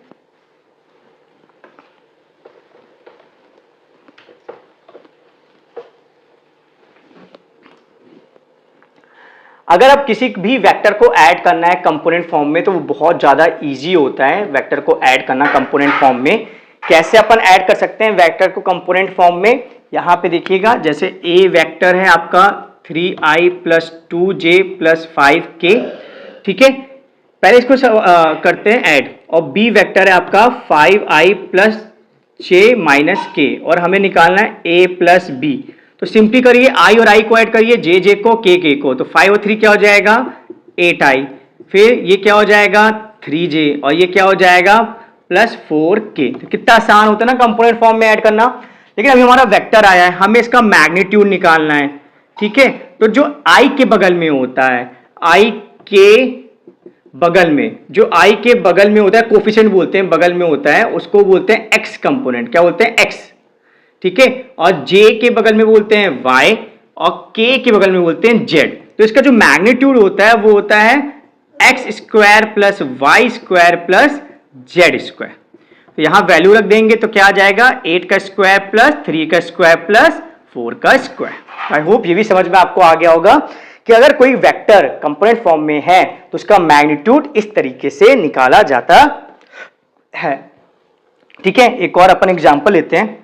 Speaker 1: अगर आप किसी भी वेक्टर को ऐड करना है कंपोनेंट फॉर्म में तो वो बहुत ज़्यादा इजी होता है वेक्टर को ऐड करना कंपोनेंट फॉर्म में। कैसे अपन ऐड कर सकते हैं वेक्टर को कंपोनेंट फॉर्म में, यहाँ पे देखिएगा, जैसे ए वेक्टर है आपका 3i + 2j + 5k, ठीक है। पहले इसको करते हैं ऐड, और बी वेक्टर है आपका 5i + j - k, और हमें निकालना है a + b। तो सिंपली करिए, i और i को ऐड करिए, j को, k को, तो 5 और 3 क्या हो जाएगा 8i, फिर ये क्या हो जाएगा 3j, और ये क्या हो जाएगा +4k। तो कितना आसान होता है ना कंपोनेंट फॉर्म में ऐड करना। लेकिन अभी हमारा वेक्टर आया है, हमें इसका मैग्नीट्यूड निकालना है, ठीक है। तो जो i के बगल में होता है, i के बगल में, जो i के बगल में होता है, कोफिशिएंट बोलते हैं, बगल में होता है, उसको बोलते हैं x कंपोनेंट, क्या बोलते हैं x, ठीक है। और j के बगल में बोलते हैं y, और k के बगल में बोलते हैं z। तो इसका जो मैग्नीट्यूड होता है वो होता है x² + y² + z²। तो यहां वैल्यू रख देंगे तो क्या आ जाएगा 8 का स्क्वायर + 3 का स्क्वायर + 4 का स्क्वायर। आई होप ये भी समझ में आपको आ गया होगा कि अगर कोई वेक्टर कंपोनेंट फॉर्म में है तो उसका मैग्नीट्यूड इस तरीके से निकाला जाता है, ठीक है। एक और अपन एग्जांपल लेते हैं।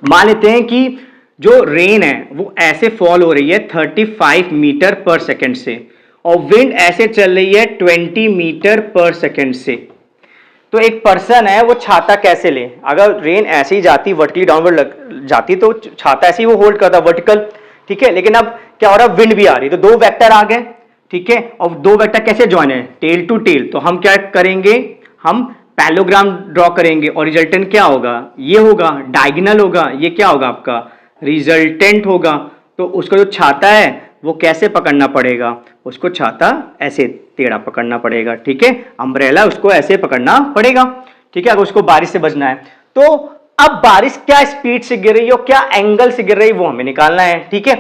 Speaker 1: मान लेते हैं कि जो रेन है वो ऐसे फॉल हो रही है 35 मीटर पर सेकेंड से, और विंड ऐसे चल रही है 20 मीटर पर सेकेंड से। तो एक पर्सन है वो छाता कैसे ले, अगर रेन ऐसे ही जाती वर्टिकली डाउनवर्ड जाती तो छाता ऐसे ही वो होल्ड करता वर्टिकल, ठीक है। लेकिन अब क्या हो रहा है, विंड भी आ रही, तो दो वेक्टर आ गए, ठीक है। और दो वेक्टर कैसे ज्वाइन है, टेल टू टेल, तो हम क्या करेंगे, हम पैरेललोग्राम ड्रॉ करेंगे, और रिजल्टेंट क्या होगा, ये होगा डायगोनल होगा, ये क्या होगा आपका रिजल्टेंट होगा। तो उसका जो छाता है वो कैसे पकड़ना पड़ेगा, उसको छाता ऐसे टेढ़ा पकड़ना पड़ेगा, ठीक है। अम्ब्रेला उसको ऐसे पकड़ना पड़ेगा, ठीक है, अगर उसको बारिश से बचना है। तो अब बारिश क्या स्पीड से गिर रही है और क्या एंगल से गिर रही है वो हमें निकालना है, ठीक है।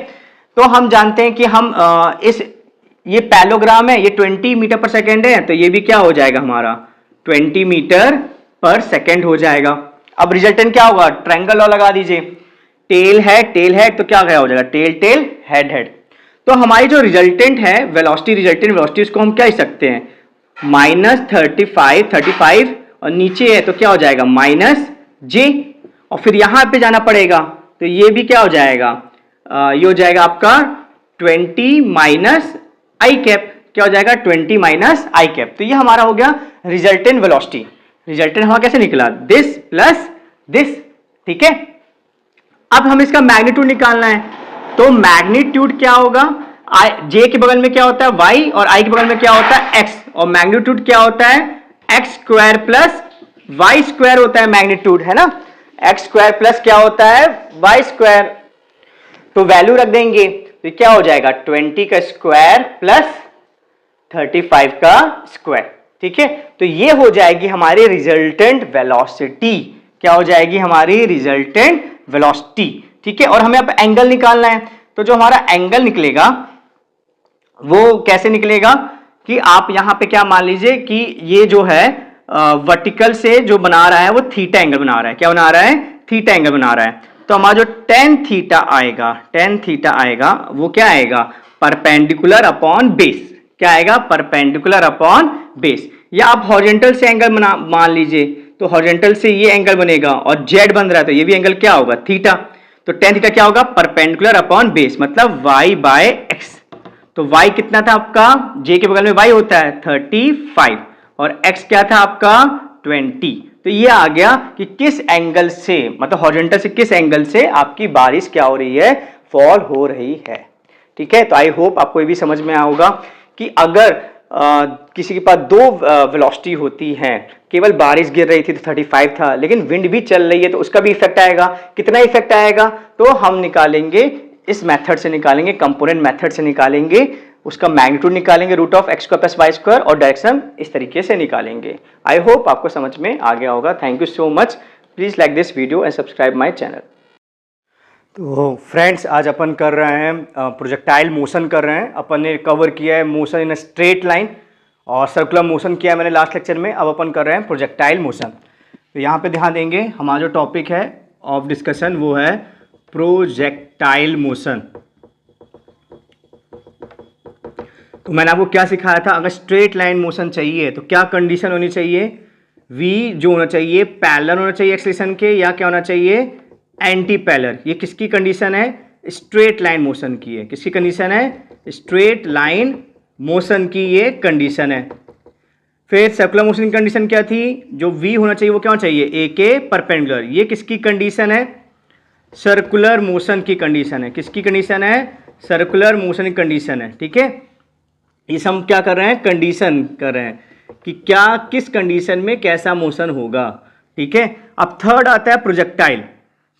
Speaker 1: तो हम जानते हैं कि हम ये पैलोग्राम है, ये 20 मीटर पर सेकेंड है, तो ये भी क्या हो जाएगा हमारा 20 मीटर पर सेकेंड हो जाएगा। अब रिजल्टेंट क्या होगा, ट्रायंगल और लगा दीजिए, टेल है तो क्या हो जाएगा टेल टेल हेड हेड। तो हमारी जो रिजल्टेंट है वेलोसिटी, रिजल्टेंट वेलोसिटी, उसको हम क्या लिख सकते हैं -35 और नीचे है तो क्या हो जाएगा -j, और फिर यहां पे जाना पड़ेगा तो ये भी क्या हो जाएगा, ये हो जाएगा आपका 20 माइनस आई कैप, क्या हो जाएगा 20 माइनस आई कैप। तो ये हमारा हो गया रिजल्टेंट वेलोसिटी। रिजल्टेंट हमारा कैसे निकला, दिस प्लस दिस, ठीक है। अब हम इसका मैग्नीट्यूड निकालना है, तो मैग्नीट्यूड क्या होगा, जे के बगल में क्या होता है y और i के बगल में क्या होता है x, और मैग्नीट्यूड क्या होता है x square plus y square होता है मैग्नीट्यूड, है ना, x स्क्वायर प्लस क्या होता है y स्क्वायर। तो वैल्यू रख देंगे तो क्या हो जाएगा 20 का स्क्वायर प्लस 35 का स्क्वायर, ठीक है। तो ये हो जाएगी हमारी रिजल्टेंट वेलोसिटी, क्या हो जाएगी हमारी रिजल्टेंट वेलोसिटी, ठीक है। और हमें अब एंगल निकालना है, तो जो हमारा एंगल निकलेगा वो कैसे निकलेगा कि आप यहां पे क्या मान लीजिए कि ये जो है वर्टिकल से जो बना रहा है वो थीटा एंगल बना रहा है, क्या बना रहा है थीटा एंगल बना रहा है। तो हमारा जो टेन थीटा आएगा वो क्या आएगा परपेंडिकुलर अपॉन बेस, क्या आएगा परपेंडिकुलर अपॉन बेस। या आप हॉरिजॉन्टल से एंगल मान लीजिए, तो हॉरिजॉन्टल से ये एंगल बनेगा और जेड बन रहा है तो ये भी एंगल क्या होगा थीटा, तो टेन थीटा क्या होगा परपेंडिकुलर अपॉन बेस, मतलब y बाय एक्स। तो y कितना था आपका, j के बगल में y होता है 35 और x क्या था आपका 20। तो ये आ गया कि किस एंगल से, मतलब हॉरिजॉन्टल से किस एंगल से आपकी बारिश क्या हो रही है, फॉल हो रही है, ठीक है। तो आई होप आपको ये भी समझ में आया होगा कि अगर किसी के पास दो वेलोसिटी होती है, केवल बारिश गिर रही थी तो 35 था, लेकिन विंड भी चल रही है तो उसका भी इफेक्ट आएगा। कितना इफेक्ट आएगा, तो हम निकालेंगे इस मेथड से, निकालेंगे कंपोनेंट मेथड से, निकालेंगे उसका मैग्नीट्यूड, निकालेंगे root of x square plus y square, और डायरेक्शन इस तरीके से निकालेंगे। आई होप आपको समझ में आ गया होगा। Thank you so much, please like this video and subscribe my channel. तो फ्रेंड्स आज अपन कर रहे हैं प्रोजेक्टाइल मोशन कर रहे हैं। अपन ने कवर किया है मोशन इन स्ट्रेट लाइन और सर्कुलर मोशन किया है मैंने लास्ट लेक्चर में। अब अपन कर रहे हैं प्रोजेक्टाइल मोशन। तो यहाँ पे ध्यान देंगे, हमारा जो टॉपिक है ऑफ डिस्कशन वो है प्रोजेक्टाइल मोशन। तो मैंने आपको क्या सिखाया था, अगर स्ट्रेट लाइन मोशन चाहिए तो क्या कंडीशन होनी चाहिए, v जो होना चाहिए पैरेलल होना चाहिए एक्सेलरेशन के, या क्या होना चाहिए एंटी पैरेलल। ये किसकी कंडीशन है, स्ट्रेट लाइन मोशन की है। किसकी कंडीशन है, स्ट्रेट लाइन मोशन की ये कंडीशन है। फिर सर्कुलर मोशन की कंडीशन क्या थी, जो v होना चाहिए वो क्या होना चाहिए a के परपेंडिकुलर। ये किसकी कंडीशन है, सर्कुलर मोशन की कंडीशन है। किसकी कंडीशन है, सर्कुलर मोशन की कंडीशन है, ठीक है। इस हम क्या कर रहे हैं, कंडीशन कर रहे हैं कि क्या किस कंडीशन में कैसा मोशन होगा, ठीक है। अब थर्ड आता है प्रोजेक्टाइल,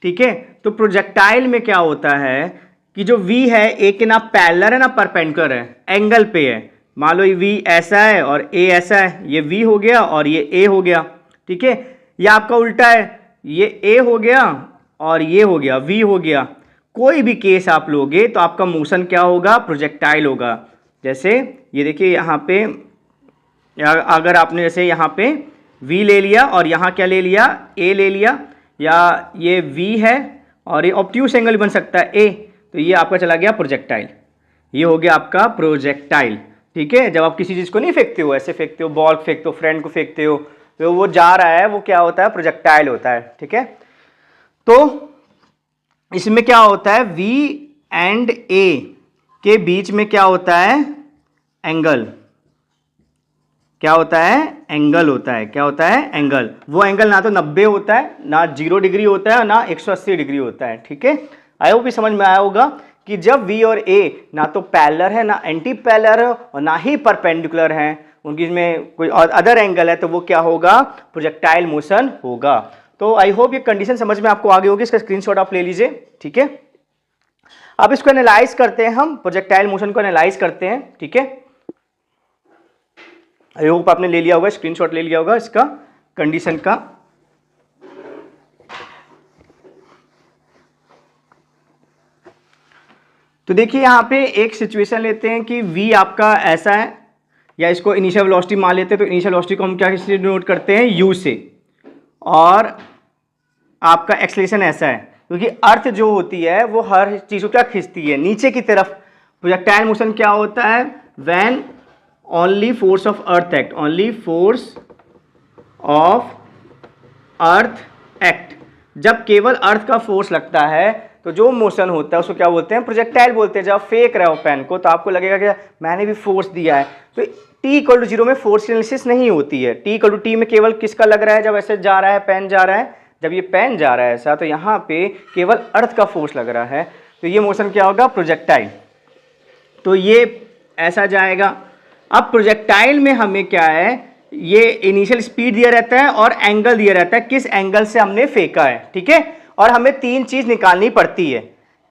Speaker 1: ठीक है। तो प्रोजेक्टाइल में क्या होता है कि जो v है एक के ना पैरेलल है ना परपेंडिकुलर है, एंगल पे है। मान लो ये v ऐसा है और a ऐसा है, ये v हो गया और ये a हो गया, ठीक है। या आपका उल्टा है, ये a हो गया और ये हो गया v हो गया। कोई भी केस आप लोगे तो आपका मोशन क्या होगा, प्रोजेक्टाइल होगा। जैसे ये देखिए यहाँ पे, अगर आपने जैसे यहाँ पे v ले लिया और यहाँ क्या ले लिया a ले लिया, या ये v है और ये ऑब्ट्यूस एंगल बन सकता है a, तो ये आपका चला गया प्रोजेक्टाइल। ये हो गया आपका प्रोजेक्टाइल, ठीक है। जब आप किसी चीज़ को नहीं फेंकते हो, ऐसे फेंकते हो, बॉल फेंकते हो, फ्रेंड को फेंकते हो, तो वो जा रहा है, वो क्या होता है प्रोजेक्टाइल होता है, ठीक है। तो इसमें क्या होता है v एंड a के बीच में क्या होता है एंगल, क्या होता है एंगल होता है, क्या होता है एंगल। वो एंगल ना तो 90 होता है, ना 0 डिग्री होता है, ना 180 डिग्री होता है, ठीक है। आई होप भी समझ में आया होगा कि जब v और a ना तो पैरेलल है, ना एंटी पैरेलल है, और ना ही परपेंडिकुलर है, उनकी में कोई अदर एंगल है, तो वो क्या होगा प्रोजेक्टाइल मोशन होगा। तो आई होप ये कंडीशन समझ में आपको आ गई होगी। इसका स्क्रीनशॉट आप ले लीजिए, ठीक है। अब इसको एनालाइज करते हैं, हम प्रोजेक्टाइल मोशन को एनालाइज करते हैं, ठीक है। आई होप आपने ले लिया होगा, स्क्रीनशॉट ले लिया होगा इसका कंडीशन का। तो देखिए यहाँ पे एक सिचुएशन लेते हैं कि v आपका ऐसा है, या इसको इनिशियल वेलोसिटी मान लेते हैं। तो इनिशियल वेलोसिटी को हम क्या किससे डिनोट करते हैं, u से, और आपका एक्सेलरेशन ऐसा है, क्योंकि अर्थ जो होती है वो हर चीज़ को क्या खींचती है, नीचे की तरफ। प्रोजेक्टाइल मोशन क्या होता है, when only force of earth act, only force of earth act, जब केवल अर्थ का फोर्स लगता है तो जो मोशन होता है उसको क्या बोलते हैं, प्रोजेक्टाइल बोलते हैं। जब आप फेंक रहे हो पेन को तो आपको लगेगा कि मैंने भी फोर्स दिया है। तो t=0 में फोर्स की एनालिसिस नहीं होती है। t में केवल किसका लग रहा है, जब ऐसे जा रहा है पेन जा रहा है, जब ये पेन जा रहा है ऐसा, तो यहाँ पे केवल अर्थ का फोर्स लग रहा है, तो ये मोशन क्या होगा, प्रोजेक्टाइल। तो ये ऐसा जाएगा। अब प्रोजेक्टाइल में हमें क्या है, ये इनिशियल स्पीड दिया रहता है और एंगल दिया रहता है, किस एंगल से हमने फेंका है, ठीक है। और हमें 3 चीज निकालनी पड़ती है।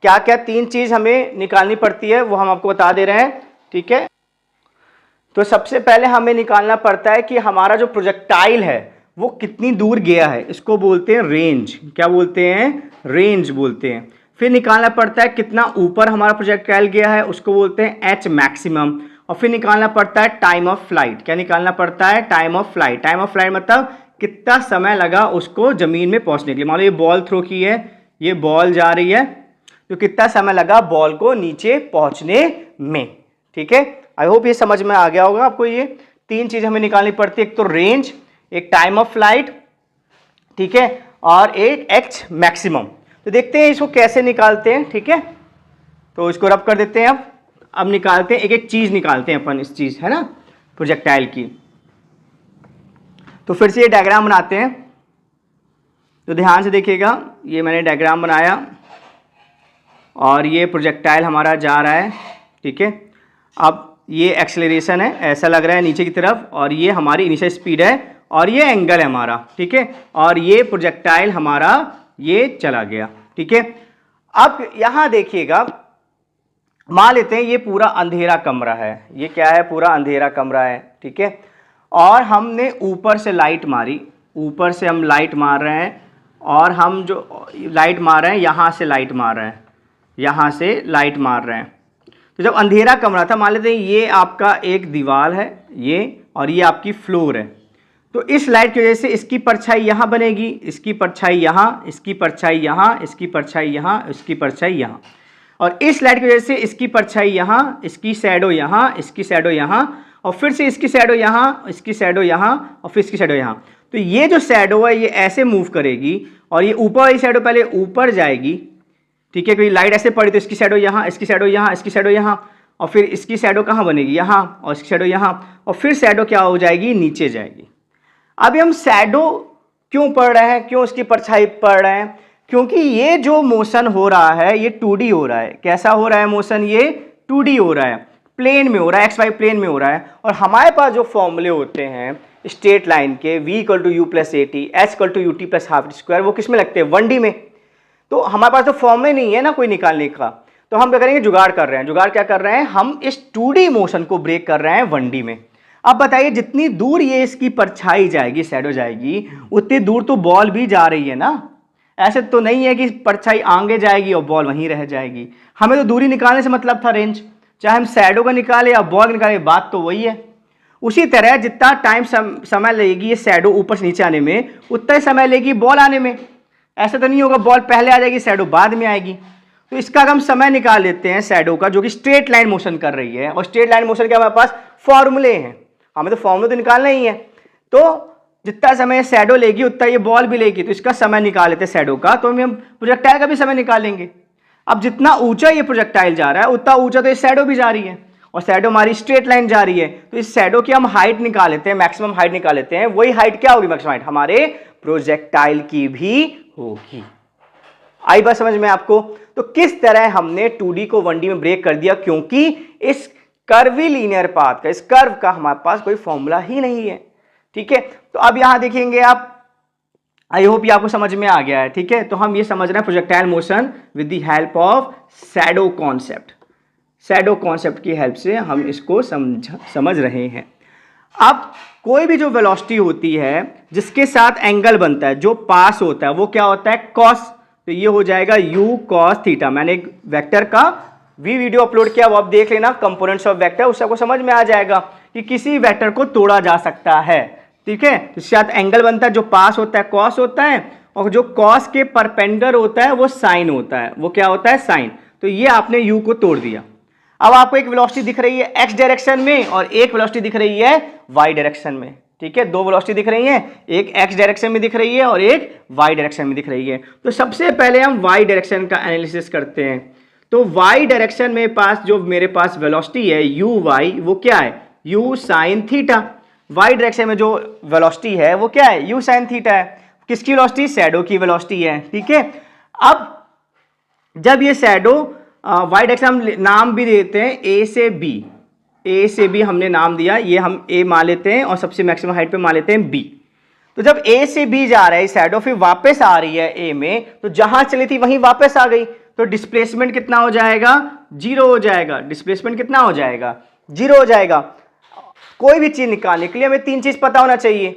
Speaker 1: क्या क्या 3 चीज हमें निकालनी पड़ती है वो हम आपको बता दे रहे हैं, ठीक है। तो सबसे पहले हमें निकालना पड़ता है कि हमारा जो प्रोजेक्टाइल है वो कितनी दूर गया है, इसको बोलते हैं रेंज। क्या बोलते हैं, रेंज बोलते हैं। फिर निकालना पड़ता है कितना ऊपर हमारा प्रोजेक्टाइल गया है, उसको बोलते हैं एच मैक्सिमम। और फिर निकालना पड़ता है टाइम ऑफ फ्लाइट। क्या निकालना पड़ता है, time of flight. Time of flight मतलब कितना समय लगा उसको जमीन में पहुंचने के लिए। मान लो ये बॉल थ्रो की है, ये बॉल जा रही है, तो कितना समय लगा बॉल को नीचे पहुंचने में, ठीक है। आई होप ये समझ में आ गया होगा आपको। ये 3 चीज हमें निकालनी पड़ती है, एक तो रेंज, एक टाइम ऑफ फ्लाइट, ठीक है, और एक एच मैक्सिमम। तो देखते हैं इसको कैसे निकालते हैं, ठीक है। तो इसको रब कर देते हैं। अब निकालते हैं, एक एक चीज निकालते हैं अपन, इस चीज है ना प्रोजेक्टाइल की। तो फिर से ये डायग्राम बनाते हैं, तो ध्यान से देखिएगा। ये मैंने डायग्राम बनाया और ये प्रोजेक्टाइल हमारा जा रहा है, ठीक है। अब ये एक्सेलरेशन है, ऐसा लग रहा है नीचे की तरफ, और ये हमारी इनिशियल स्पीड है, और ये एंगल है हमारा, ठीक है। और ये प्रोजेक्टाइल हमारा ये चला गया, ठीक है। अब यहां देखिएगा, मान लेते हैं ये पूरा अंधेरा कमरा है, ये क्या है, पूरा अंधेरा कमरा है, ठीक है। और हमने ऊपर से लाइट मारी, ऊपर से हम लाइट मार रहे हैं, और हम जो लाइट मार रहे हैं यहाँ से लाइट मार रहे हैं, यहाँ से लाइट मार रहे हैं। तो जब अंधेरा कमरा था, मान लेते हैं ये आपका एक दीवार है ये, और ये आपकी फ्लोर है। तो इस लाइट की वजह से इसकी परछाई यहाँ बनेगी, इसकी परछाई यहाँ, इसकी परछाई यहाँ, इसकी परछाई यहाँ, इसकी परछाई यहाँ। और इस लाइट की वजह से इसकी परछाई यहाँ, इसकी शैडो यहाँ, इसकी शैडो यहाँ, और फिर से इसकी शैडो यहाँ, इसकी शैडो यहाँ, और फिर इसकी शैडो यहाँ। तो ये जो शैडो है ये ऐसे मूव करेगी, और ये ऊपर वाली शैडो पहले ऊपर जाएगी, ठीक है, क्योंकि लाइट ऐसे पड़ी तो इसकी शैडो यहाँ, इसकी शैडो यहाँ, इसकी शैडो यहाँ, और फिर इसकी शैडो कहाँ बनेगी, यहाँ, और इसकी शैडो यहाँ, और फिर शैडो क्या हो जाएगी, नीचे जाएगी। अभी हम शैडो क्यों पढ़ रहे हैं, क्यों इसकी परछाई पढ़ रहे हैं, क्योंकि ये जो मोशन हो रहा है ये 2D हो रहा है। कैसा हो रहा है मोशन, ये 2D हो रहा है, प्लेन में हो रहा है, XY प्लेन में हो रहा है। और हमारे पास जो फॉर्मूले होते हैं स्ट्रेट लाइन के, v = u + at, h = ut + ½ square, वो किस में लगते हैं, 1D में। तो हमारे पास तो फॉर्मूले नहीं है ना कोई निकालने का, तो हम क्या करेंगे, जुगाड़ कर रहे हैं। जुगाड़ क्या कर रहे हैं, हम इस 2D मोशन को ब्रेक कर रहे हैं 1D में। अब बताइए, जितनी दूर ये इसकी परछाई जाएगी, शैडो जाएगी, उतनी दूर तो बॉल भी जा रही है ना। ऐसे तो नहीं है कि परछाई आगे जाएगी और बॉल वहीं रह जाएगी। हमें तो दूरी निकालने से मतलब था, रेंज, चाहे हम शैडो का निकाले या बॉल निकाले, बात तो वही है। उसी तरह जितना टाइम समय लगेगी ये शैडो ऊपर से नीचे आने में, उतना ही समय लेगी बॉल आने में। ऐसा तो नहीं होगा बॉल पहले आ जाएगी शैडो बाद में आएगी। तो इसका हम समय निकाल लेते हैं शैडो का, जो कि स्ट्रेट लाइन मोशन कर रही है। और स्ट्रेट लाइन मोशन के हमारे पास फॉर्मूले हैं, हमें तो फॉर्मूले तो निकालना ही है। तो जितना समय शैडो लेगी उतना ये बॉल भी लेगी, तो इसका समय निकाल लेते हैं शैडो का। तो हम प्रोजेक्टाइल का भी समय निकालेंगे। अब जितना ऊंचा ये प्रोजेक्टाइल जा रहा है उतना ऊंचा तो ये शैडो भी जा रही है, और शैडो हमारी स्ट्रेट लाइन जा रही है। तो इस शैडो की हम हाइट निकाल लेते हैं, मैक्सिमम हाइट निकाल लेते हैं। वही हाइट क्या होगी, मैक्सिमम हाइट हमारे प्रोजेक्टाइल की भी होगी। आई बात समझ में आपको। तो किस तरह हमने 2D को 1D में ब्रेक कर दिया, क्योंकि इस कर्वी लीनियर पाथ का, इस कर्व का हमारे पास कोई फॉर्मूला ही नहीं है, ठीक है। तो अब यहां देखेंगे आप, आई होप ये आपको समझ में आ गया है, ठीक है। तो हम ये समझ रहे हैं projectile motion with the help of shadow concept. Shadow concept की हेल्प से हम इसको समझ रहे हैं। अब कोई भी जो वेलोसिटी होती है जिसके साथ एंगल बनता है, जो पास होता है, वो क्या होता है, कॉस। तो ये हो जाएगा u cos थीटा। मैंने एक वेक्टर का भी वीडियो अपलोड किया, वो आप देख लेना, कंपोनेंट्स ऑफ वेक्टर, उससे आपको समझ में आ जाएगा कि किसी वेक्टर को तोड़ा जा सकता है। ठीक है, इसके साथ एंगल बनता है, जो पास होता है कॉस होता है, और जो कॉस के परपेंडिकुलर होता है वो साइन होता है, वो क्या होता है, साइन। तो ये आपने u को तोड़ दिया। अब आपको एक वेलोसिटी दिख रही है x डायरेक्शन में और एक वेलोसिटी दिख रही है y डायरेक्शन में। ठीक है, दो वेलोसिटी दिख रही हैं, एक x डायरेक्शन में दिख रही है और एक y डायरेक्शन में दिख रही है। तो सबसे पहले हम y डायरेक्शन का एनालिसिस करते हैं। तो y डायरेक्शन में पास जो मेरे पास वेलोसिटी है uy, वो क्या है, u sine theta. y direction में जो वेलोसिटी है वो क्या है, u साइन थीटा है। किसकी वेलोसिटी, शैडो की वेलोसिटी है। ठीक है, अब जब ये शैडो y डायरेक्शन हम नाम भी देते हैं a से b, a से b हमने नाम दिया, ये हम a मान लेते हैं और सबसे मैक्सिमम हाइट पे मान लेते हैं b। तो जब a से b जा रहा है शैडो, फिर वापस आ रही है a में, तो जहां चली थी वहीं वापस आ गई, तो डिस्प्लेसमेंट कितना हो जाएगा, 0 हो जाएगा। डिस्प्लेसमेंट कितना हो जाएगा, 0 हो जाएगा। कोई भी चीज निकालने के लिए हमें तीन चीज पता होना चाहिए।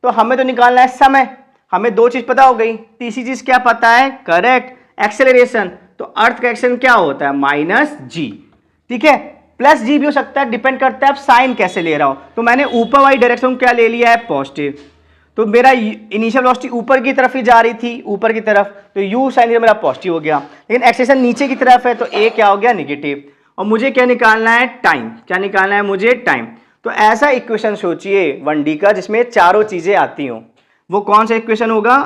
Speaker 1: तो हमें तो निकालना है समय, हमें दो चीज पता हो गई, तीसरी चीज क्या पता है, करेक्ट, एक्सेलरेशन। तो अर्थ का एक्शन क्या होता है, माइनस जी। ठीक है, प्लस जी भी हो सकता है, डिपेंड करता है आप साइन कैसे ले रहा हो। तो मैंने ऊपर वाली डायरेक्शन क्या ले लिया है, पॉजिटिव। तो मेरा इनिशियल वेलोसिटी ऊपर की तरफ ही जा रही थी, ऊपर की तरफ, तो यू साइन मेरा पॉजिटिव हो गया। लेकिन एक्सेलेरेशन नीचे की तरफ है, तो ए क्या हो गया, निगेटिव। और मुझे क्या निकालना है, टाइम। क्या निकालना है मुझे, टाइम। तो ऐसा इक्वेशन सोचिए 1D का जिसमें चारों चीजें आती हो। वो कौन सा इक्वेशन होगा,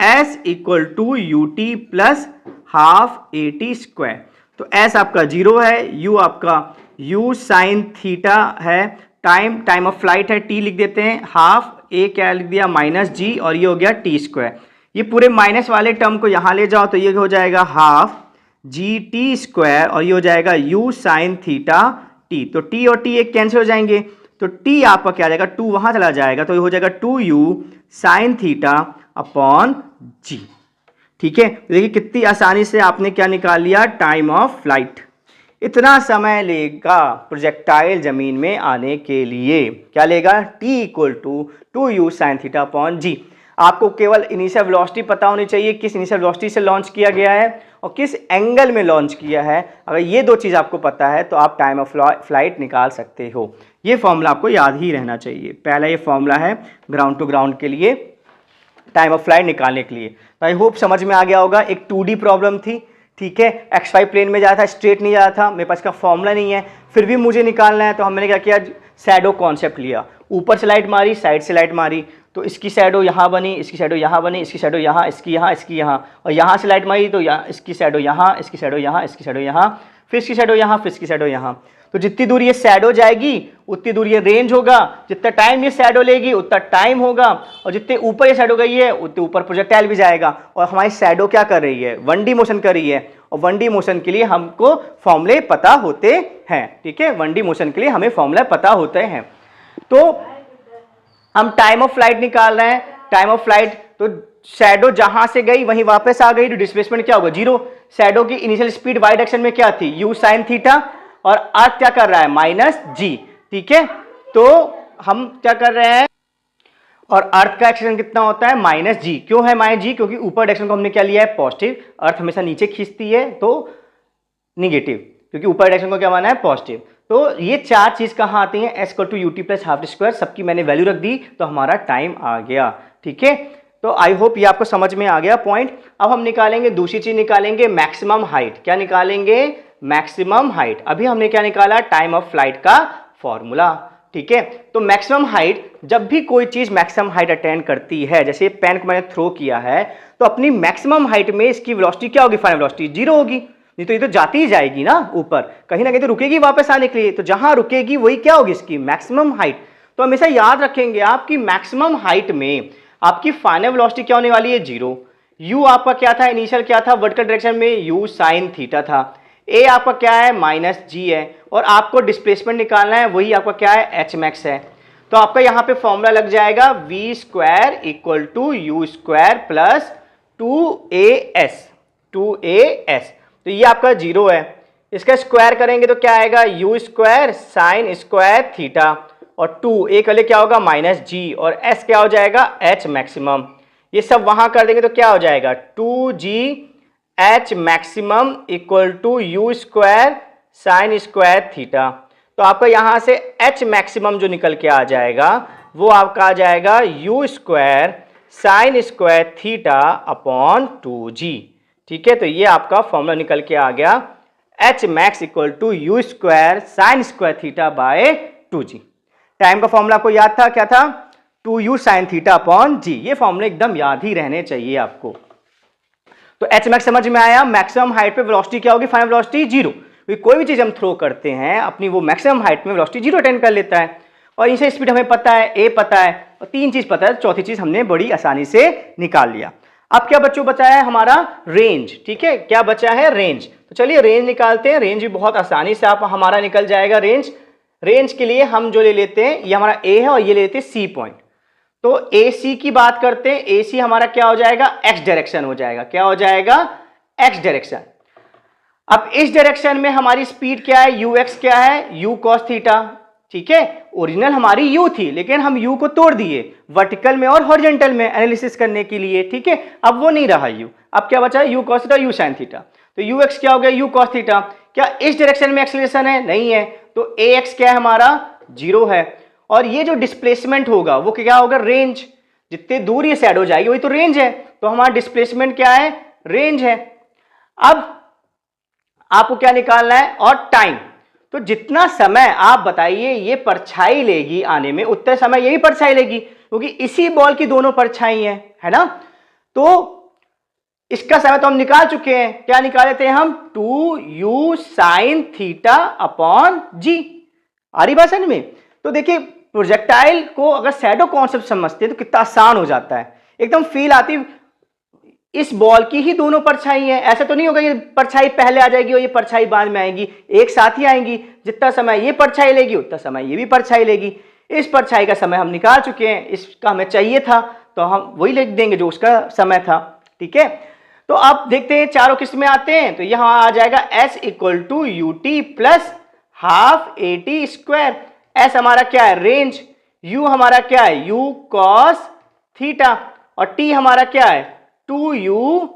Speaker 1: S equal to U T plus half A T square. तो S आपका 0 है, U आपका U साइन थीटा है, टाइम ऑफ फ्लाइट है T लिख देते हैं, हाफ A क्या लिख दिया, माइनस जी, और ये हो गया टी स्क्वायर। ये पूरे माइनस वाले टर्म को यहां ले जाओ तो ये हो जाएगा हाफ जी टी स्क्वायर, और ये हो जाएगा U साइन थीटा T। तो T और T एक कैंसिल हो जाएंगे, तो T आपका क्या आ जाएगा, 2 वहां चला जाएगा, तो ये हो जाएगा 2u साइन थीटा अपॉन जी। ठीक है, देखिए कितनी आसानी से आपने क्या निकाल लिया, टाइम ऑफ फ्लाइट। इतना समय लेगा प्रोजेक्टाइल जमीन में आने के लिए, क्या लेगा, t equal to 2u sine theta upon G. आपको केवल इनिशियल वेलोसिटी पता होनी चाहिए, किस इनिशियल वेलोसिटी से लॉन्च किया गया है और किस एंगल में लॉन्च किया है। अगर ये दो चीज़ आपको पता है तो आप टाइम ऑफ फ्लाइट निकाल सकते हो। ये फॉर्मूला आपको याद ही रहना चाहिए। पहला ये फॉर्मूला है ग्राउंड टू ग्राउंड के लिए, टाइम ऑफ फ्लाइट निकालने के लिए। तो आई होप समझ में आ गया होगा। एक 2D प्रॉब्लम थी, ठीक है, XY प्लेन में जा रहा था, स्ट्रेट नहीं जा रहा था, मेरे पास का फॉर्मूला नहीं है, फिर भी मुझे निकालना है। तो हमने क्या किया, शैडो कॉन्सेप्ट लिया, ऊपर से लाइट मारी, साइड से लाइट मारी, तो इसकी शैडो यहाँ बनी, इसकी शैडो यहाँ बनी, इसकी शैडो यहाँ, इसकी यहाँ, इसकी यहाँ, और यहाँ से लाइट मारी तो यहाँ इसकी शैडो यहाँ, इसकी शैडो यहाँ, इसकी शैडो यहाँ, फिर इसकी शैडो यहाँ, फिर इसकी शैडो यहाँ। तो जितनी दूर ये शैडो जाएगी उतनी दूर ये रेंज होगा, जितना टाइम ये शैडो लेगी उतना टाइम होगा, और जितने ऊपर ये शैडो गई है उतने ऊपर प्रोजेक्टाइल भी जाएगा। और हमारी शैडो क्या कर रही है, 1D मोशन कर रही है, और 1D मोशन के लिए हमको फॉर्मूले पता होते हैं। ठीक है, 1D मोशन के लिए हमें फॉर्मूले पता होते हैं। तो हम टाइम ऑफ फ्लाइट निकाल रहे हैं। टाइम ऑफ फ्लाइट, तो शैडो जहां से गई वहीं वापस आ गई, तो डिस्प्लेसमेंट क्या होगा, 0। शैडो की इनिशियल स्पीड वाई डायरेक्शन में क्या थी, u साइन थीटा, और अर्थ क्या कर रहा है, माइनस जी। ठीक है, तो हम क्या कर रहे हैं, और अर्थ का एक्सेलरेशन कितना होता है, माइनस जी। क्यों है माइनस जी, क्योंकि ऊपर डायरेक्शन को हमने क्या लिया है, पॉजिटिव। अर्थ हमेशा नीचे खींचती है तो निगेटिव, क्योंकि ऊपर डायरेक्शन को क्या माना है, पॉजिटिव। तो ये चार चीज कहाँ आती हैं, s equal to U T plus half square, सबकी मैंने वैल्यू रख दी तो हमारा टाइम आ गया। ठीक है, तो आई होप ये आपको समझ में आ गया पॉइंट। अब हम निकालेंगे दूसरी चीज, निकालेंगे मैक्सिमम हाइट। क्या निकालेंगे, मैक्सिमम हाइट। अभी हमने क्या निकाला, टाइम ऑफ फ्लाइट का फॉर्मूला। ठीक है, तो मैक्सिमम हाइट, जब भी कोई चीज मैक्सिमम हाइट अटेंड करती है, जैसे पेन को मैंने थ्रो किया है, तो अपनी मैक्सिमम हाइट में इसकी वेलोसिटी क्या होगी, फाइनल वेलोसिटी 0 होगी। नहीं तो ये तो जाती ही जाएगी ना ऊपर, कहीं ना कहीं तो रुकेगी वापस आने के लिए, तो जहां रुकेगी वही क्या होगी, इसकी मैक्सिमम हाइट। तो हमेशा याद रखेंगे आपकी मैक्सिमम हाइट में आपकी फाइनल वेलोसिटी क्या होने वाली है, 0। u आपका क्या था, इनिशियल क्या था, वर्टिकल डायरेक्शन में u साइन थीटा था, a आपका क्या है, माइनस जी है, और आपको डिस्प्लेसमेंट निकालना है, वही आपका क्या है, h मैक्स है। तो आपका यहां पे फॉर्मूला लग जाएगा v square equal to u square plus 2as। तो ये आपका 0 है, इसका स्क्वायर करेंगे तो क्या आएगा, u square sine square theta, और 2 एक वाले क्या होगा, माइनस जी, और s क्या हो जाएगा, h मैक्सिमम। ये सब वहां कर देंगे तो क्या हो जाएगा, 2g h maximum equal to u square sine square theta. तो आपका यहां से एच मैक्सिमम जो निकल के आ जाएगा वो आपका आ जाएगा you square sine square theta upon 2g। ठीक है, तो ये आपका फॉर्मूला निकल के आ गया, h max equal to u square sine square theta by 2g। Time का फॉर्मूला आपको याद था, क्या था? 2u sine theta upon g। ये फॉर्मूले एकदम याद ही रहने चाहिए आपको। तो एच मैक्स समझ में आया। मैक्सिमम हाइट पे वेलोसिटी क्या होगी? Final velocity zero. कोई भी चीज हम थ्रो करते हैं अपनी वो मैक्सिमम हाइट में वेलोसिटी जीरो अटेंड कर लेता है। और इनसे स्पीड हमें पता है, ए पता है, और तीन चीज पता है, चौथी चीज हमने बड़ी आसानी से निकाल लिया। अब क्या बच्चों बचा है? हमारा रेंज। ठीक है, क्या बचा है? रेंज। तो चलिए रेंज निकालते हैं। रेंज भी बहुत आसानी से आप हमारा निकल जाएगा रेंज। रेंज के लिए हम जो ले लेते हैं, ये हमारा ए है और ये ले लेते हैं सी पॉइंट। तो ए सी की बात करते हैं। ए सी हमारा क्या हो जाएगा? एक्स डायरेक्शन हो जाएगा। क्या हो जाएगा? X direction. अब इस डायरेक्शन में हमारी स्पीड क्या है? यू एक्स क्या है? You cos theta. ठीक है, ओरिजिनल हमारी यू थी लेकिन हम यू को तोड़ दिए वर्टिकल में और हॉरिजॉन्टल में एनालिसिस करने के लिए। ठीक है, अब वो नहीं रहा यू, अब क्या बचा? You cos theta, you sine theta. तो यू एक्स क्या हो गया? You cos theta. क्या इस डायरेक्शन में एक्सेलरेशन है? नहीं है। तो ए एक्स क्या है हमारा? जीरो है। और ये जो डिस्प्लेसमेंट होगा वो क्या होगा? रेंज। जितने दूर ये शैडो जाएगी वही तो रेंज है। तो हमारा डिस्प्लेसमेंट क्या है? रेंज है। अब आपको क्या निकालना है? और टाइम। तो जितना समय आप बताइए ये परछाई लेगी आने में, उतना समय यही परछाई लेगी, क्योंकि इसी बॉल की दोनों परछाई है ना। तो इसका समय तो हम निकाल चुके हैं। क्या निकाले थे हम? 2u sine theta upon g। आ रही बात समझ में? तो देखिए प्रोजेक्टाइल को अगर शैडो कॉन्सेप्ट समझते हैं तो कितना आसान हो जाता है, एकदम फील आती। इस बॉल की ही दोनों परछाई है। ऐसा तो नहीं होगा ये परछाई पहले आ जाएगी और ये परछाई बाद में आएंगी, एक साथ ही आएंगी। जितना समय ये परछाई लेगी उतना समय ये भी परछाई लेगी। इस परछाई का समय हम निकाल चुके हैं, इसका हमें चाहिए था तो हम वही लिख देंगे जो उसका समय था। ठीक है, तो अब देखते हैं चारों किस में आते हैं। तो यहां आ जाएगा s equal to U T plus half A T square. S हमारा क्या है? रेंज। u हमारा क्या है? u cos theta. और t हमारा क्या है? 2u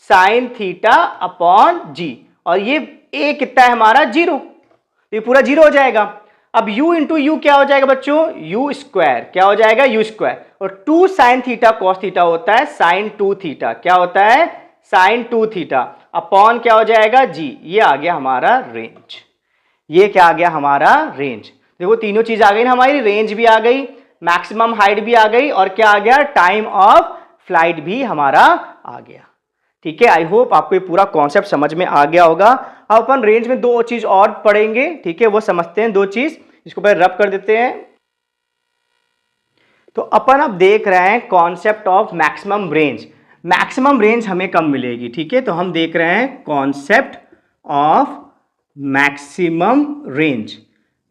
Speaker 1: sine theta upon g। और ये a कितना है हमारा? जीरो। ये पूरा जीरो हो जाएगा। अब u इंटू यू क्या हो जाएगा बच्चों? u square. क्या हो जाएगा? u square. और 2 साइन थीटा कॉस थीटा होता है साइन 2 थीटा। क्या होता है? साइन 2 थीटा अपॉन क्या हो जाएगा? g। ये आ गया हमारा रेंज। ये क्या आ गया? हमारा रेंज। देखो तीनों चीज आ गई ना हमारी, रेंज भी आ गई, मैक्सिमम हाइट भी आ गई, और क्या आ गया? टाइम ऑफ फ्लाइट भी हमारा आ गया। ठीक है, आई होप आपको ये पूरा कॉन्सेप्ट समझ में आ गया होगा। अब अपन रेंज में दो चीज और पढ़ेंगे। ठीक है, वो समझते हैं दो चीज, इसको पहले रब कर देते हैं। तो अपन अब देख रहे हैं concept of maximum range. Maximum range हमें कब मिलेगी? ठीक है, तो हम देख रहे हैं concept of maximum range.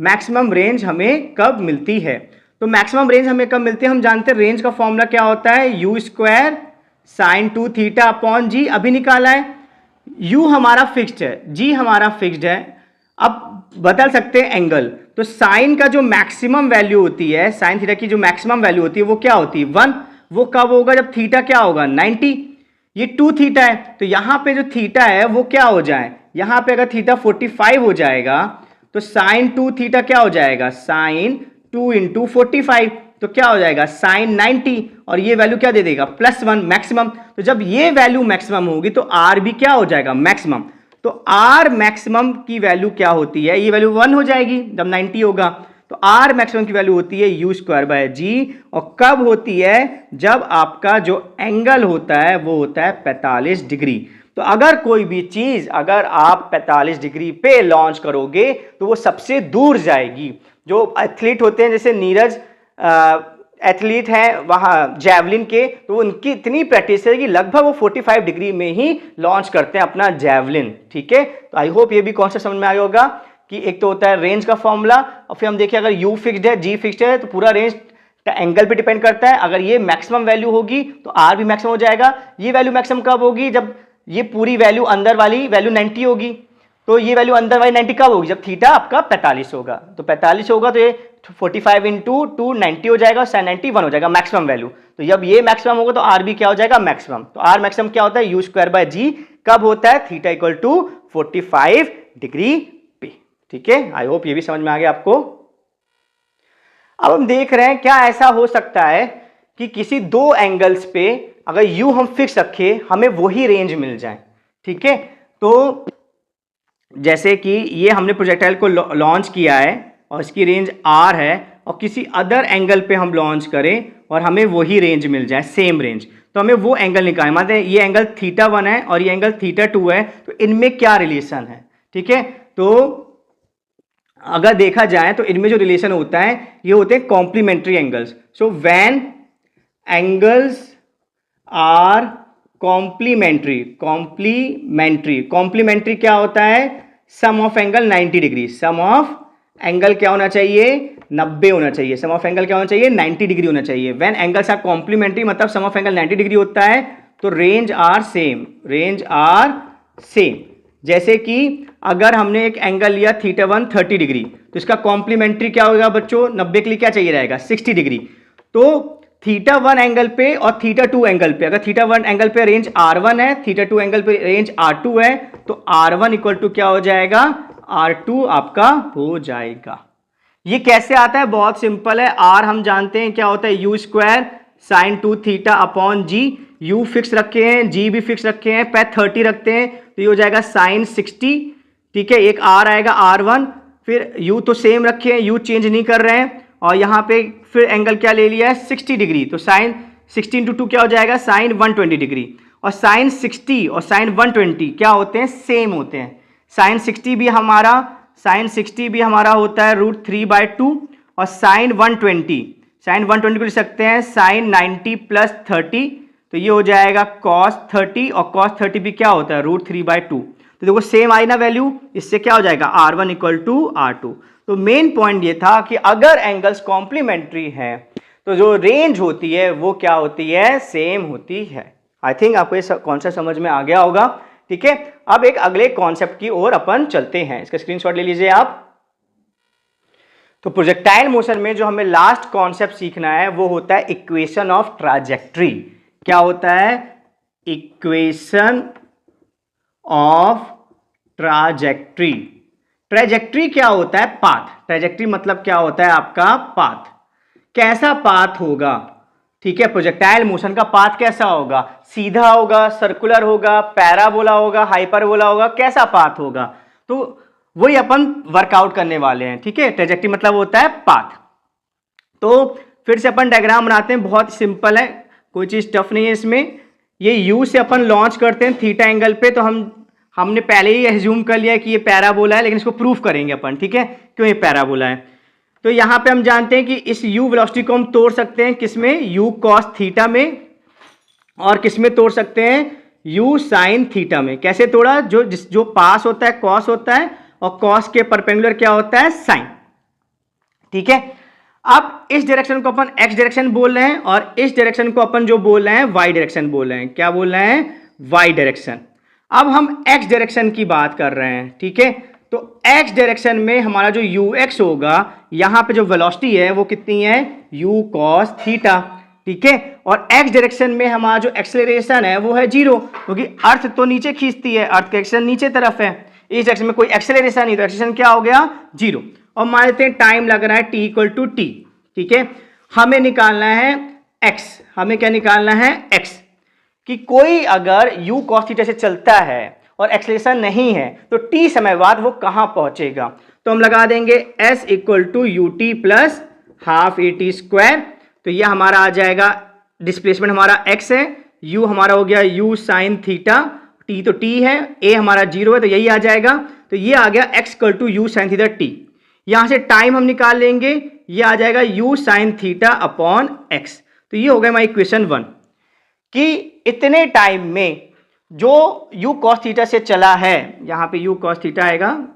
Speaker 1: Maximum range हमें कब मिलती है? तो मैक्सिमम रेंज हमें कब मिलती है? हम जानते हैं रेंज का फॉर्मूला क्या होता है? U square sine 2 theta upon G. अभी निकाला है। u हमारा फिक्स्ड है, g हमारा फिक्स्ड है। अब बदल सकते हैं एंगल। तो साइन का जो मैक्सिमम वैल्यू होती है, साइन थीटा की जो मैक्सिमम वैल्यू होती है वो क्या होती है? 1। वो कब होगा? जब थीटा क्या होगा? 90। ये 2 थीटा है, तो यहां पे जो थीटा है वो क्या हो जाए? यहां पे अगर थीटा 45 हो जाएगा तो साइन 2 थीटा क्या हो जाएगा? साइन 2 इंटू 45, तो क्या हो जाएगा? साइन 90। और ये वैल्यू क्या दे देगा? +1 मैक्सिमम। तो जब ये वैल्यू मैक्सिमम होगी तो आर भी क्या हो जाएगा? मैक्सिमम। तो आर मैक्सिमम की वैल्यू क्या होती है? ये वैल्यू 1 हो जाएगी जब 90 होगा। तो आर मैक्सिमम की वैल्यू होती है यू स्क्वायर बाय जी। और कब होती है? जब आपका जो एंगल होता है वो होता है 45 डिग्री। तो अगर कोई भी चीज अगर आप 45 डिग्री पे लॉन्च करोगे तो वो सबसे दूर जाएगी। जो एथलीट होते हैं जैसे नीरज एथलीट हैं वहाँ जैवलिन के, तो उनकी इतनी प्रैक्टिस है कि लगभग वो 45 डिग्री में ही लॉन्च करते हैं अपना जैवलिन। ठीक है, तो आई होप ये भी कॉन्सेप्ट समझ में आ गया होगा कि एक तो होता है रेंज का फॉर्मूला, और फिर हम देखिए अगर u फिक्स्ड है, g फिक्स्ड है, तो पूरा रेंज एंगल पे डिपेंड करता है। अगर ये मैक्सिमम वैल्यू होगी तो r भी मैक्सिमम हो जाएगा। ये वैल्यू मैक्सिमम कब होगी? जब ये पूरी वैल्यू अंदर वाली वैल्यू 90 होगी। तो ये वैल्यू अंदर वाली 90 कब होगी? जब थीटा आपका 45 होगा। तो 45 होगा तो ये 45 इंटू 2 90 हो जाएगा, साइन 90 1 हो जाएगा मैक्सिमम वैल्यू। तो जब ये मैक्सिमम होगा तो आर भी क्या हो जाएगा? मैक्सिमम। तो आर मैक्सिमम क्या होता है? u² बाय जी। कब होता है? थीटा इक्वल टू 45 डिग्री पे। ठीक है, आई होप ये भी समझ में आ गया आपको। अब हम देख रहे हैं क्या ऐसा हो सकता है कि किसी दो एंगल्स पे अगर यू हम फिक्स रखें हमें वही रेंज मिल जाए। ठीक है, तो जैसे कि ये हमने प्रोजेक्टाइल को लॉन्च किया है और इसकी रेंज आर है, और किसी अदर एंगल पे हम लॉन्च करें और हमें वही रेंज मिल जाए, सेम रेंज, तो हमें वो एंगल निकालना है। मान लें ये एंगल θ1 है और ये एंगल θ2 है, तो इनमें क्या रिलेशन है। ठीक है, तो अगर देखा जाए तो इनमें जो रिलेशन होता है ये होते हैं complementary angles. So when angles are complementary, complementary क्या होता है, sum of angle 90 degree, sum of angle क्या होना चाहिए, 90 होना चाहिए, सम ऑफ एंगल क्या होना चाहिए, 90 डिग्री होना चाहिए। व्हेन एंगल्स आर कॉम्प्लीमेंट्री मतलब सम ऑफ एंगल 90 डिग्री होता है, तो range are same, range are same. जैसे कि अगर हमने एक एंगल लिया θ1 30 डिग्री, तो इसका कॉम्प्लीमेंट्री क्या होगा बच्चों, 90 के लिए क्या चाहिए रहेगा, 60 डिग्री। तो θ1 एंगल पे और θ2 एंगल पे, अगर θ1 एंगल पे रेंज R1 है, θ2 एंगल पे रेंज R2 है, तो R1 इक्वल टू क्या हो जाएगा, R2 आपका हो जाएगा। ये कैसे आता है, बहुत सिंपल है। R हम जानते हैं क्या होता है, U square sine 2θ upon G, U fix रखे हैं, G भी फिक्स रखे हैं, पे 30 रखते हैं, तो ये हो जाएगा साइन 60। ठीक है, एक R आएगा R1, फिर U तो सेम रखे हैं, U चेंज नहीं कर रहे हैं, और यहाँ पे फिर एंगल क्या ले लिया है, 60 डिग्री, तो साइन 60 इंटू 2 क्या हो जाएगा, साइन 120 डिग्री। और साइन 60 और साइन 120 क्या होते हैं, सेम होते हैं। साइन 60 भी हमारा होता है √3/2, और साइन 120 को लिख सकते हैं साइन 90 प्लस 30, तो ये हो जाएगा cos 30, और cos 30 भी क्या होता है, √3/2। तो देखो सेम आई ना वैल्यू, इससे क्या हो जाएगा, R1 इक्वल टू R2। तो मेन पॉइंट ये था कि अगर एंगल्स कॉम्प्लीमेंट्री है तो जो रेंज होती है वो क्या होती है, सेम होती है। आई थिंक आपको ये कॉन्सेप्ट समझ में आ गया होगा। ठीक है, अब एक अगले कॉन्सेप्ट की ओर अपन चलते हैं, इसका स्क्रीनशॉट ले लीजिए आप। तो प्रोजेक्टाइल मोशन में जो हमें लास्ट कॉन्सेप्ट सीखना है वो होता है इक्वेशन ऑफ ट्राजेक्ट्री। क्या होता है, इक्वेशन ऑफ ट्राजेक्ट्री। ट्राजेक्ट्री क्या होता है, पाथ। ट्राजेक्ट्री मतलब क्या होता है आपका, पाथ। कैसा पाथ होगा, ठीक है, प्रोजेक्टाइल मोशन का पाथ कैसा होगा, सीधा होगा, सर्कुलर होगा, पैराबोला होगा, हाइपरबोला होगा, कैसा पाथ होगा, तो वही अपन वर्कआउट करने वाले हैं। ठीक है, ट्रेजेक्ट्री मतलब होता है पाथ। तो फिर से अपन डायग्राम बनाते हैं, बहुत सिंपल है, कोई चीज टफ नहीं है इसमें। ये यू से अपन लॉन्च करते हैं थीटा एंगल पे, तो हमने पहले ही एज्यूम कर लिया कि ये पैराबोला है, लेकिन इसको प्रूफ करेंगे अपन। ठीक है, क्यों ये पैराबोला है। तो यहां पे हम जानते हैं कि इस u वेलोसिटी को हम तोड़ सकते हैं किसमें, u cos थीटा में, और किसमें तोड़ सकते हैं, u sin थीटा में। कैसे तोड़ा, जो पास होता है cos होता है, और cos के परपेंडिकुलर क्या होता है, sin। ठीक है, अब इस डायरेक्शन को अपन x डायरेक्शन बोल रहे हैं, और इस डायरेक्शन को अपन जो बोल रहे हैं y डायरेक्शन बोल रहे हैं। क्या बोल रहे हैं, y डायरेक्शन। अब हम x डायरेक्शन की बात कर रहे हैं। ठीक है, तो x डायरेक्शन में हमारा जो ux होगा, यहां पे जो वेलोसिटी है वो कितनी है, u cos थीटा। ठीक है, और x डायरेक्शन में हमारा जो एक्सेलरेशन है वो है 0, क्योंकि अर्थ तो नीचे खींचती है, अर्थ का एक्सेलरेशन नीचे तरफ है, इस डायरेक्शन में कोई एक्सेलरेशन नहीं, तो एक्सेलरेशन क्या हो गया, 0। और मान लेते हैं टाइम लग रहा है t इक्वल टू टी। ठीक है, हमें निकालना है x, हमें क्या निकालना है, x, कि कोई अगर u cos थीटा से चलता है और एक्सेलरेशन नहीं है तो t समय बाद वो कहां पहुंचेगा। तो हम लगा देंगे s equal to U T plus half A T square. तो ये हमारा आ जाएगा, डिस्प्लेसमेंट हमारा x है, u हमारा हो गया u साइन थीटा, t तो t है, a हमारा 0 है, तो यही आ जाएगा। तो ये आ गया x equal to u sine theta t। यहां से टाइम हम निकाल लेंगे, ये आ जाएगा u sine theta upon x। तो ये हो गया हमारी इक्वेशन 1, कि इतने टाइम में जो u cos थीटा से चला है, यहां पे u cos थीटा आएगा,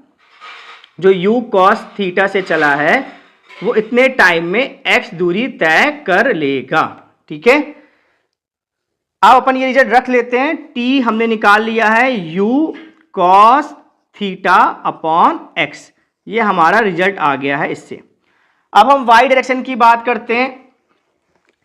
Speaker 1: जो u cos थीटा से चला है वो इतने टाइम में x दूरी तय कर लेगा। ठीक है, अब अपन ये रिजल्ट रख लेते हैं, t हमने निकाल लिया है u cos theta upon x, ये हमारा रिजल्ट आ गया है इससे। अब हम y डायरेक्शन की बात करते हैं,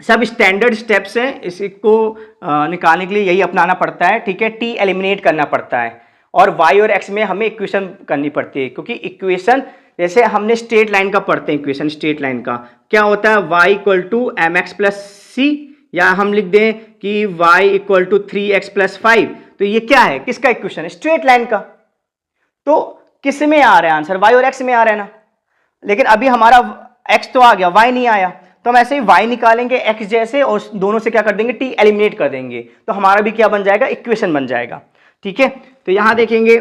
Speaker 1: सब स्टैंडर्ड स्टेप्स हैं, इसको निकालने के लिए यही अपनाना पड़ता है। ठीक है, t एलिमिनेट करना पड़ता है, और वाई और एक्स में हमें इक्वेशन करनी पड़ती है, क्योंकि इक्वेशन जैसे हमने स्ट्रेट लाइन का पढ़ते हैं, इक्वेशन स्ट्रेट लाइन का क्या होता है, y equal to M X plus C, या हम लिख दें कि y equal to 3x plus 5। तो ये क्या है, किसका इक्वेशन है, स्ट्रेट लाइन का। तो किस में आ रहा है आंसर, y और x में आ रहा है ना, लेकिन अभी हमारा x तो आ गया, y नहीं आया, तो हम ऐसे ही y निकालेंगे x जैसे और दोनों से क्या कर देंगे, t एलिमिनेट कर देंगे, तो हमारा भी क्या बन जाएगा, इक्वेशन बन जाएगा। ठीक है, तो यहां देखेंगे,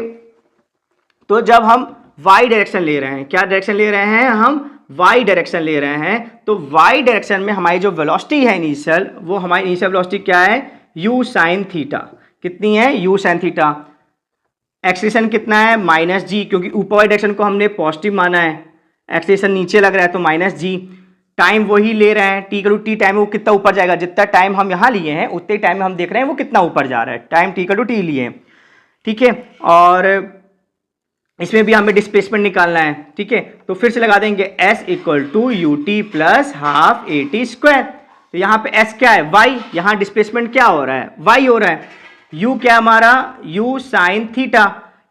Speaker 1: तो जब हम y डायरेक्शन ले रहे हैं, क्या डायरेक्शन ले रहे हैं, हम y डायरेक्शन ले रहे हैं, तो y डायरेक्शन में हमारी जो वेलोसिटी है इनिशियल, वो हमारी इनिशियल वेलोसिटी क्या है, u साइन थीटा। कितनी है, u साइन थीटा। एक्सेलेरेशन कितना है, माइनस जी, क्योंकि ऊपर वाली डायरेक्शन को हमने पॉजिटिव माना है, एक्सेलेरेशन नीचे लग रहा है तो माइनस जी। टाइम वही ले रहे हैं, टी टू टी टाइम, वो कितना ऊपर जाएगा, जितना टाइम हम यहाँ लिए हैं उतने टाइम में हम देख रहे हैं वो कितना ऊपर जा रहा है, टाइम टी टू टी लिए। ठीक है, और इसमें भी हमें डिस्प्लेसमेंट निकालना है। ठीक है, तो फिर से लगा देंगे s equal to U T plus half A T square. तो यहाँ पे s क्या है, y, यहाँ डिस्प्लेसमेंट क्या हो रहा है, y हो रहा है। u क्या हमारा, u साइन थीटा,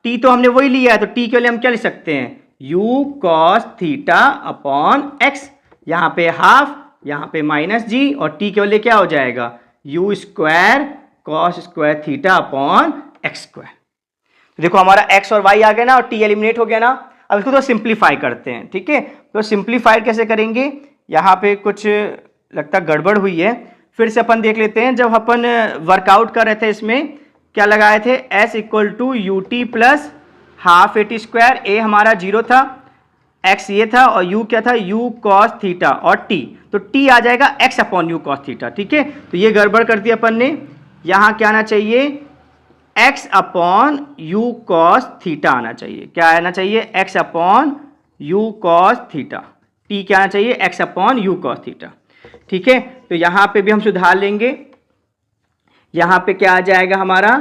Speaker 1: t तो हमने वही लिया है, तो t के लिए हम क्या लिख सकते हैं, u cos theta upon x, यहाँ पे हाफ, यहाँ पे माइनस जी, और t के लिए क्या हो जाएगा, u square cos square theta upon x square. तो देखो हमारा x और y आ गया ना, और t एलिमिनेट हो गया ना। अब इसको तो सिंप्लीफाई करते हैं। ठीक है, तो सिंप्लीफाई कैसे करेंगे, यहाँ पे कुछ लगता गड़बड़ हुई है, फिर से अपन देख लेते हैं। जब अपन वर्कआउट कर रहे थे इसमें क्या लगाए थे, s equal to U T plus half A T square, A हमारा 0 था, x ये था, और u क्या था, u कॉस थीटा, और t, तो t आ जाएगा x upon you cos theta. ठीक है, तो ये गड़बड़ कर दी अपन ने, यहाँ क्या आना चाहिए, x upon you cos theta आना चाहिए। क्या आना चाहिए, x upon you cos theta, t क्या आना चाहिए, x upon you cos theta. ठीक है, तो यहाँ पे भी हम सुधार लेंगे, यहाँ पे क्या आ जाएगा हमारा,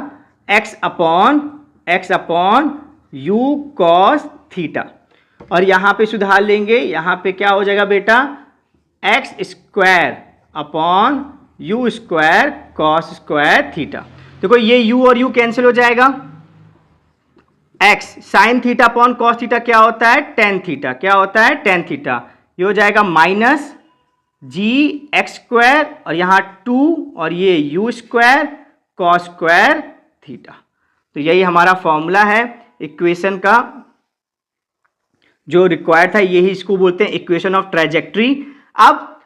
Speaker 1: x upon you cos theta, और यहाँ पे सुधार लेंगे, यहाँ पे क्या हो जाएगा बेटा, x square upon you square cos square theta. देखो ये u और u कैंसिल हो जाएगा, x sign theta upon cos theta क्या होता है, टेन थीटा, क्या होता है, टेन थीटा। ये हो जाएगा माइनस जी एक्स स्क्वायर, और यहाँ 2, और ये u square cos square theta. तो यही हमारा फॉर्मूला है इक्वेशन का जो रिक्वायर्ड था, यही इसको बोलते हैं इक्वेशन ऑफ ट्रेजेक्ट्री। अब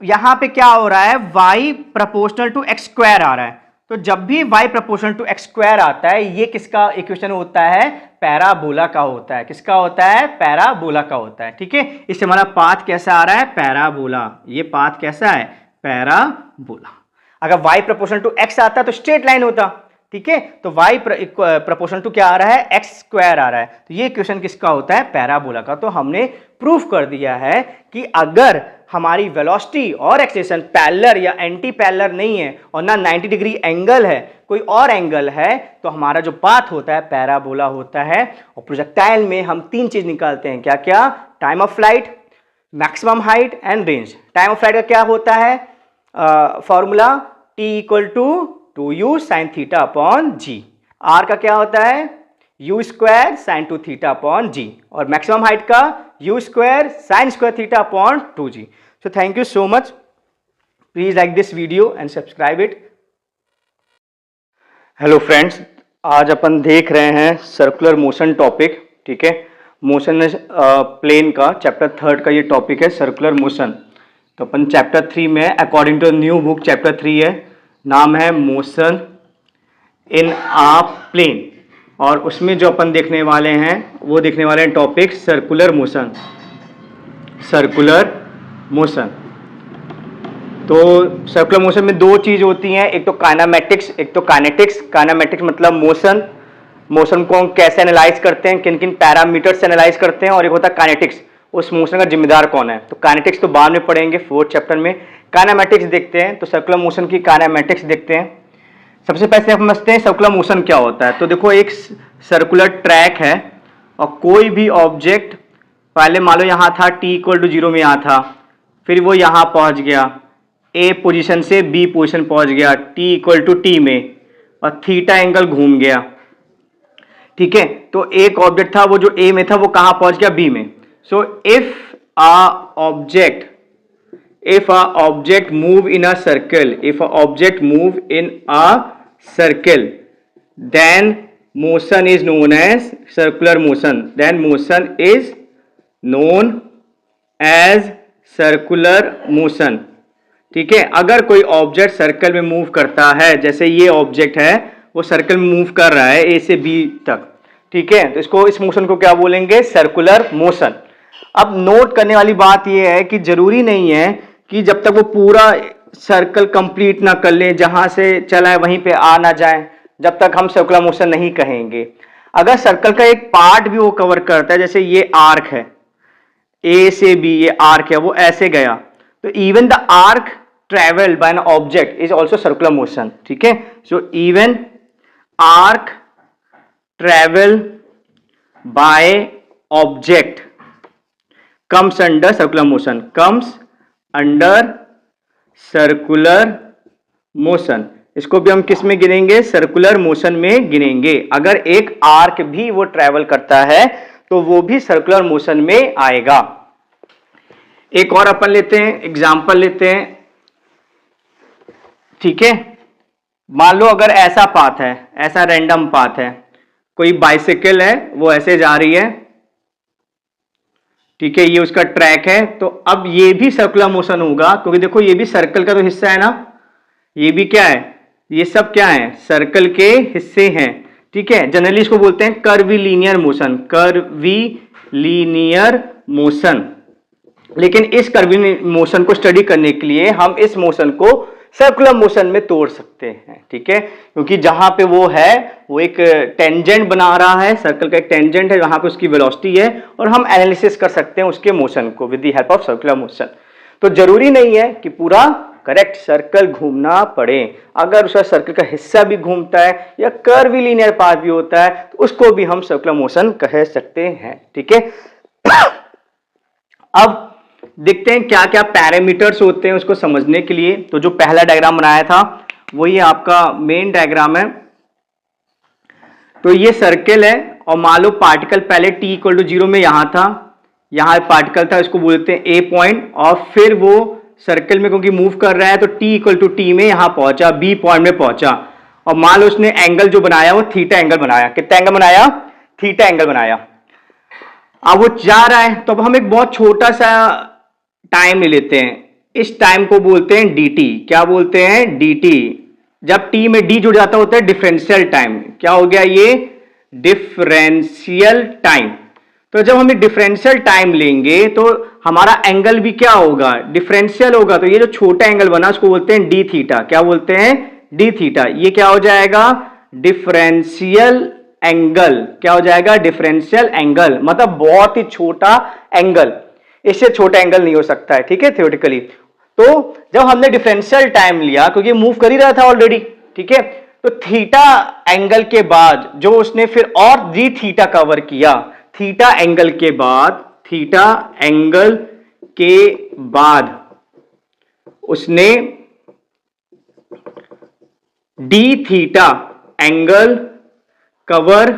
Speaker 1: यहाँ पे क्या हो रहा है, y proportional to X square आ रहा है, तो जब भी y proportional to X square आता है, ये किसका इक्वेशन होता है, पैराबोला का होता है। किसका होता है, पैराबोला का होता है। ठीक है, इससे हमारा पाथ कैसा आ रहा है, पैराबोला। ये पाथ कैसा है, पैराबोला। अगर y प्रोपोर्शनल टू x आता तो स्ट्रेट लाइन होता। ठीक है, तो y प्रोपोर्शनल टू क्या आ रहा है, एक्स स्क्वायर आ रहा है, तो ये इक्वेशन किसका होता है, पैराबोला का। तो हमने प्रूफ कर दिया है कि अगर हमारी वेलोसिटी और एक्सेलेरेशन पैरेलल या एंटी पैरेलल नहीं है, और ना 90 डिग्री एंगल है, कोई और एंगल है, तो हमारा जो पाथ होता है पैराबोला होता है। और प्रोजेक्टाइल में हम 3 चीज निकालते हैं, क्या क्या, time of flight, maximum height and range. Time of flight का क्या होता है formula, t equal to 2u sine theta upon G. r का क्या होता है, u square sine 2 theta upon G, और मैक्सिमम हाइट का u square sine square theta upon 2g। So thank you so much, please like this video and subscribe it. Hello friends, आज अपन देख रहे हैं सर्कुलर मोशन टॉपिक। ठीक है, मोशन प्लेन का चैप्टर 3 का ये टॉपिक है, सर्कुलर मोशन। तो अपन चैप्टर 3 में according to new book chapter 3 है, नाम है मोशन इन आ प्लेन, और उसमें जो अपन देखने वाले हैं वो देखने वाले हैं topic circular motion. Circular motion, तो सर्कुलर मोशन में 2 चीज होती हैं, एक तो काइनेमैटिक्स, एक तो काइनेटिक्स। काइनेमैटिक्स मतलब मोशन, मोशन को हम कैसे एनालाइज करते हैं, किन किन पैरामीटर से एनालाइज करते हैं, और एक होता है काइनेटिक्स, उस मोशन का जिम्मेदार कौन है। तो काइनेटिक्स तो बाद में पढ़ेंगे 4th चैप्टर में, काइनेमैटिक्स देखते हैं। तो सर्कुलर मोशन की काइनेमैटिक्स देखते हैं। सबसे पहले समझते हैं सर्कुलर मोशन क्या होता है। तो देखो एक सर्कुलर ट्रैक है, और कोई भी ऑब्जेक्ट पहले मान लो यहाँ था, t इक्वल टू 0 में यहाँ था, फिर वो यहाँ पहुँच गया, a पोजीशन से b पोजीशन पहुँच गया t इक्वल टू t में, और थीटा एंगल घूम गया। ठीक है, तो एक ऑब्जेक्ट था वो जो ए में था वो कहां पहुंच गया, बी में. So if a object move in a circle, if a object move in a circle, then motion is known as circular motion, then motion is known as circular motion. ठीक है, अगर कोई ऑब्जेक्ट सर्कल में मूव करता है, जैसे ये ऑब्जेक्ट है वो सर्कल में मूव कर रहा है ए से बी तक, ठीक है, तो इसको, इस मोशन को क्या बोलेंगे, सर्कुलर मोशन. अब नोट करने वाली बात यह है कि जरूरी नहीं है कि जब तक वो पूरा सर्कल कंप्लीट ना कर ले, जहां से चला है वहीं पे आ ना जाए, जब तक हम सर्कुलर मोशन नहीं कहेंगे. अगर सर्कल का एक पार्ट भी वो कवर करता है, जैसे ये आर्क है, ए से बी ये आर्क है, वो ऐसे गया, तो even the arc travelled by an object is also circular motion. ठीक है, so even arc travel by object comes under circular motion, comes under circular motion. इसको भी हम किस में गिनेंगे, सर्कुलर मोशन में गिनेंगे. अगर एक आर्क भी वो ट्रेवल करता है तो वो भी सर्कुलर मोशन में आएगा. एक और अपन लेते हैं, एग्जांपल लेते हैं. ठीक है, मान लो अगर ऐसा पाथ है, ऐसा रैंडम पाथ है, कोई बाइसिकल है वो ऐसे जा रही है, ठीक है, ये उसका ट्रैक है, तो अब ये भी सर्कुलर मोशन होगा, क्योंकि देखो ये भी सर्कल का तो हिस्सा है ना, ये भी क्या है, ये सब क्या है, सर्कल के हिस्से हैं. ठीक है, जनरली इसको बोलते हैं कर्वीलिनियर मोशन, कर्वीलिनियर मोशन. लेकिन इस कर्वीलिनियर मोशन को स्टडी करने के लिए हम इस मोशन को सर्कुलर मोशन में तोड़ सकते हैं. ठीक है, क्योंकि जहां पे वो है वो एक टेंजेंट बना रहा है, सर्कल का एक टेंजेंट है, वहां पे उसकी वेलोसिटी है, और हम एनालिसिस कर सकते हैं उसके मोशन को with the help of circular motion. तो जरूरी नहीं है कि पूरा करेक्ट सर्कल घूमना पड़े. अगर उसका सर्कल का हिस्सा भी घूमता है या कर्वीलिनियर पाथ भी होता है तो उसको भी हम सर्कुलर मोशन कह सकते हैं. ठीक है, अब देखते हैं क्या क्या पैरामीटर्स होते हैं उसको समझने के लिए. तो जो पहला डायग्राम बनाया था वही आपका मेन डायग्राम है. तो ये सर्कल है और मान लो पार्टिकल पहले t इक्वल टू 0 में यहां था, यहां पार्टिकल था, इसको बोलते हैं a पॉइंट, और फिर वो सर्कल में क्योंकि मूव कर रहा है तो t इक्वल टू t में यहां पहुंचा, b पॉइंट में पहुंचा, और मान लो उसने एंगल जो बनाया वो थीटा एंगल बनाया. कितना एंगल बनाया, थीटा एंगल बनाया. अब वो जा रहा है, तो अब हम एक बहुत छोटा सा टाइम ले लेते हैं. इस टाइम को बोलते हैं dt. क्या बोलते हैं, dt. जब t में d जुड़ जाता होता है डिफरेंशियल टाइम. क्या हो गया ये, डिफरेंशियल टाइम. तो जब हम एक डिफरेंशियल टाइम लेंगे तो हमारा एंगल भी क्या होगा, डिफरेंशियल होगा. तो ये जो छोटा एंगल बना उसको बोलते हैं d थीटा. क्या बोलते हैं, d थीटा. ये क्या हो जाएगा, डिफरेंशियल एंगल. क्या हो जाएगा, डिफरेंशियल एंगल. मतलब बहुत ही छोटा एंगल, इससे छोटा एंगल नहीं हो सकता है. ठीक है, थ्योरेटिकली. तो जब हमने डिफरेंशियल टाइम लिया, क्योंकि मूव कर ही रहा था ऑलरेडी, ठीक है, तो थीटा एंगल के बाद जो उसने फिर और डी थीटा कवर किया, थीटा एंगल के बाद, थीटा एंगल के बाद उसने डी थीटा एंगल कवर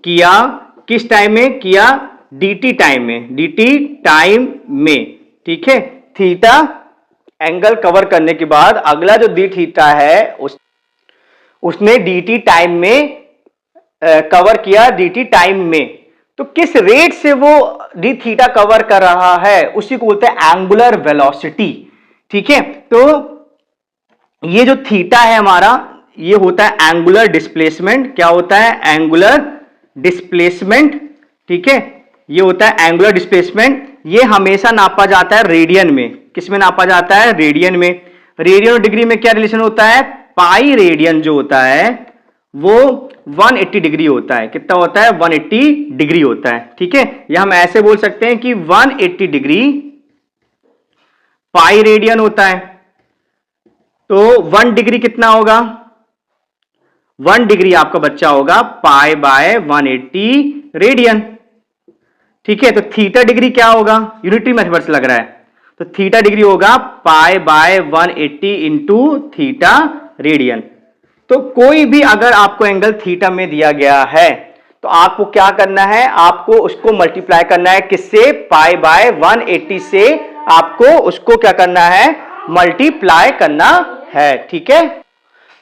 Speaker 1: किया. किस टाइम में किया, dt टाइम में, dt टाइम में. ठीक है, थीटा एंगल कवर करने के बाद अगला जो डी थीटा है उसने dt टाइम में कवर किया, dt टाइम में. तो किस रेट से वो डी थीटा कवर कर रहा है उसी को बोलते हैं एंगुलर वेलोसिटी. ठीक है, तो ये जो थीटा है हमारा, ये होता है एंगुलर डिस्प्लेसमेंट. क्या होता है, एंगुलर डिस्प्लेसमेंट. ठीक है, ये होता है एंगुलर डिस्प्लेसमेंट. ये हमेशा नापा जाता है रेडियन में. किस में नापा जाता है, रेडियन में. रेडियन और डिग्री में क्या रिलेशन होता है, पाई रेडियन जो होता है वो 180 डिग्री होता है. कितना होता है, 180 डिग्री होता है. ठीक है, या हम ऐसे बोल सकते हैं कि 180 डिग्री पाई रेडियन होता है. तो 1 डिग्री कितना होगा, 1 डिग्री आपका बच्चा होगा पाई बाय 180 रेडियन. ठीक है, तो थीटा डिग्री क्या होगा, यूनिटरी मेथड से लग रहा है, तो थीटा डिग्री होगा pi by 180 into theta radian. तो कोई भी अगर आपको एंगल थीटा में दिया गया है तो आपको क्या करना है, आपको उसको मल्टीप्लाई करना है किससे, पाई बाय 180 से आपको उसको क्या करना है, मल्टीप्लाई करना है। ठीक है,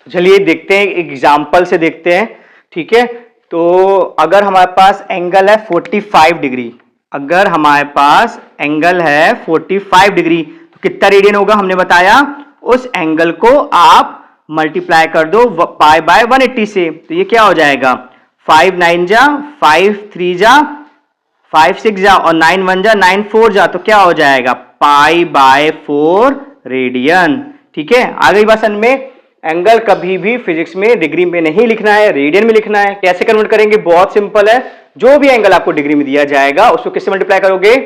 Speaker 1: चलिए देखते हैं, एग्जाम्पल से देखते हैं। ठीक है, तो अगर हमारे पास एंगल है 45 डिग्री, अगर हमारे पास एंगल है 45 डिग्री तो कितना रेडियन होगा, हमने बताया उस एंगल को आप मल्टीप्लाई कर दो पाई बाय 180 से, तो ये क्या हो जाएगा, 5 9 जा, 5 3 जा, 5 6 जा और 9 1 जा, 9 4 जा, तो क्या हो जाएगा, पाई बाय 4 रेडियन। ठीक है, आगे बात में एंगल कभी भी फिजिक्स में डिग्री में नहीं लिखना है, रेडियन में लिखना है। कैसे कन्वर्ट करेंगे, बहुत सिंपल है, जो भी एंगल आपको डिग्री में दिया जाएगा उसको किससे मल्टीप्लाई करोगे,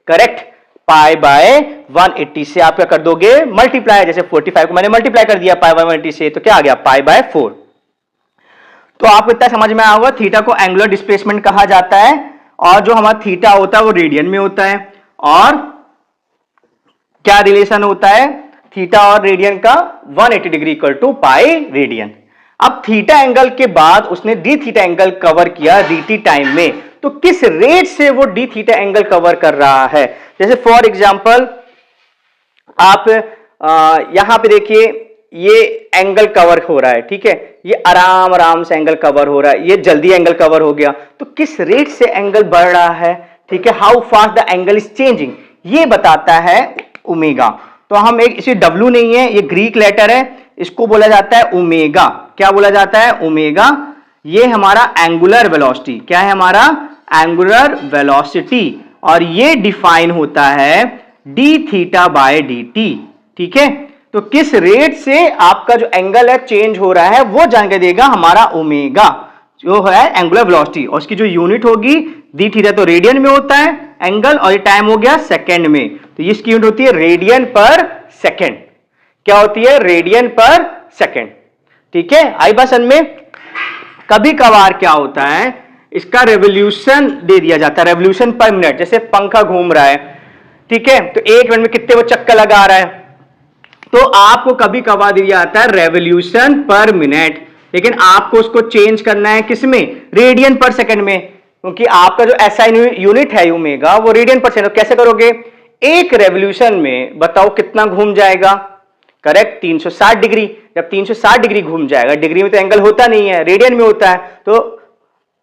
Speaker 1: करेक्ट, पाई बाय 180 से आप क्या कर दोगे, मल्टीप्लाई। जैसे 45 को मैंने मल्टीप्लाई कर दिया पाई बाय 180 से, तो क्या आ गया, पाई बाय 4। तो आपको इतना समझ में आया होगा, थीटा को एंगुलर डिस्प्लेसमेंट कहा जाता है, और जो हमारा थीटा होता है वो रेडियन में होता है। और क्या रिलेशन होता है थीटा और रेडियन का, 180 degree equal to pi radian. अब थीटा एंगल के बाद उसने डी थीटा एंगल कवर किया dt टाइम में, तो किस रेट से वो डी थीटा एंगल कवर कर रहा है। जैसे फॉर एग्जांपल आप यहां पे देखिए, ये एंगल कवर हो रहा है, ठीक है, ये आराम आराम से एंगल कवर हो रहा है, ये जल्दी एंगल कवर हो गया, तो किस रेट से एंगल बढ़ रहा है, ठीक है, how fast the angle is changing, ये बताता है ओमेगा। तो हम एक, इसे W नहीं है, ये ग्रीक लेटर है, इसको बोला जाता है ओमेगा। क्या बोला जाता है, ओमेगा। ये हमारा एंगुलर वेलोसिटी, क्या है हमारा एंगुलर वेलोसिटी, और ये डिफाइन होता है D theta by D T. ठीक है, तो किस रेट से आपका जो एंगल है चेंज हो रहा है वो जान के देगा हमारा ओमेगा, जो है एंगुलर वेलोसिटी, और उसकी जो यूनिट होगी डी थीटा, तो रेडियन में होता है एंगल, और ये टाइम हो गया सेकंड में, तो इसकी यूनिट होती है रेडियन पर सेकंड। क्या होती है, रेडियन पर सेकंड। ठीक है, आई बात समझ में। कभी कभार क्या होता है, इसका रेवोल्यूशन दे दिया जाता है, रेवोल्यूशन पर मिनट, जैसे पंखा घूम रहा है, ठीक है, तो एक मिनट में कितने वो चक्कर लगा रहा है, तो आपको कभी कभार दिया जाता है रेवोल्यूशन पर मिनट, लेकिन आपको उसको चेंज करना है किसमें, रेडियन पर सेकंड में, क्योंकि आपका जो एसआई यूनिट है ओमेगा वो रेडियन पर सेकंड। कैसे करोगे, एक रेवोल्यूशन में बताओ कितना घूम जाएगा, करेक्ट 360 डिग्री। जब 360 डिग्री घूम जाएगा, डिग्री में तो एंगल होता नहीं है, रेडियन में होता है, तो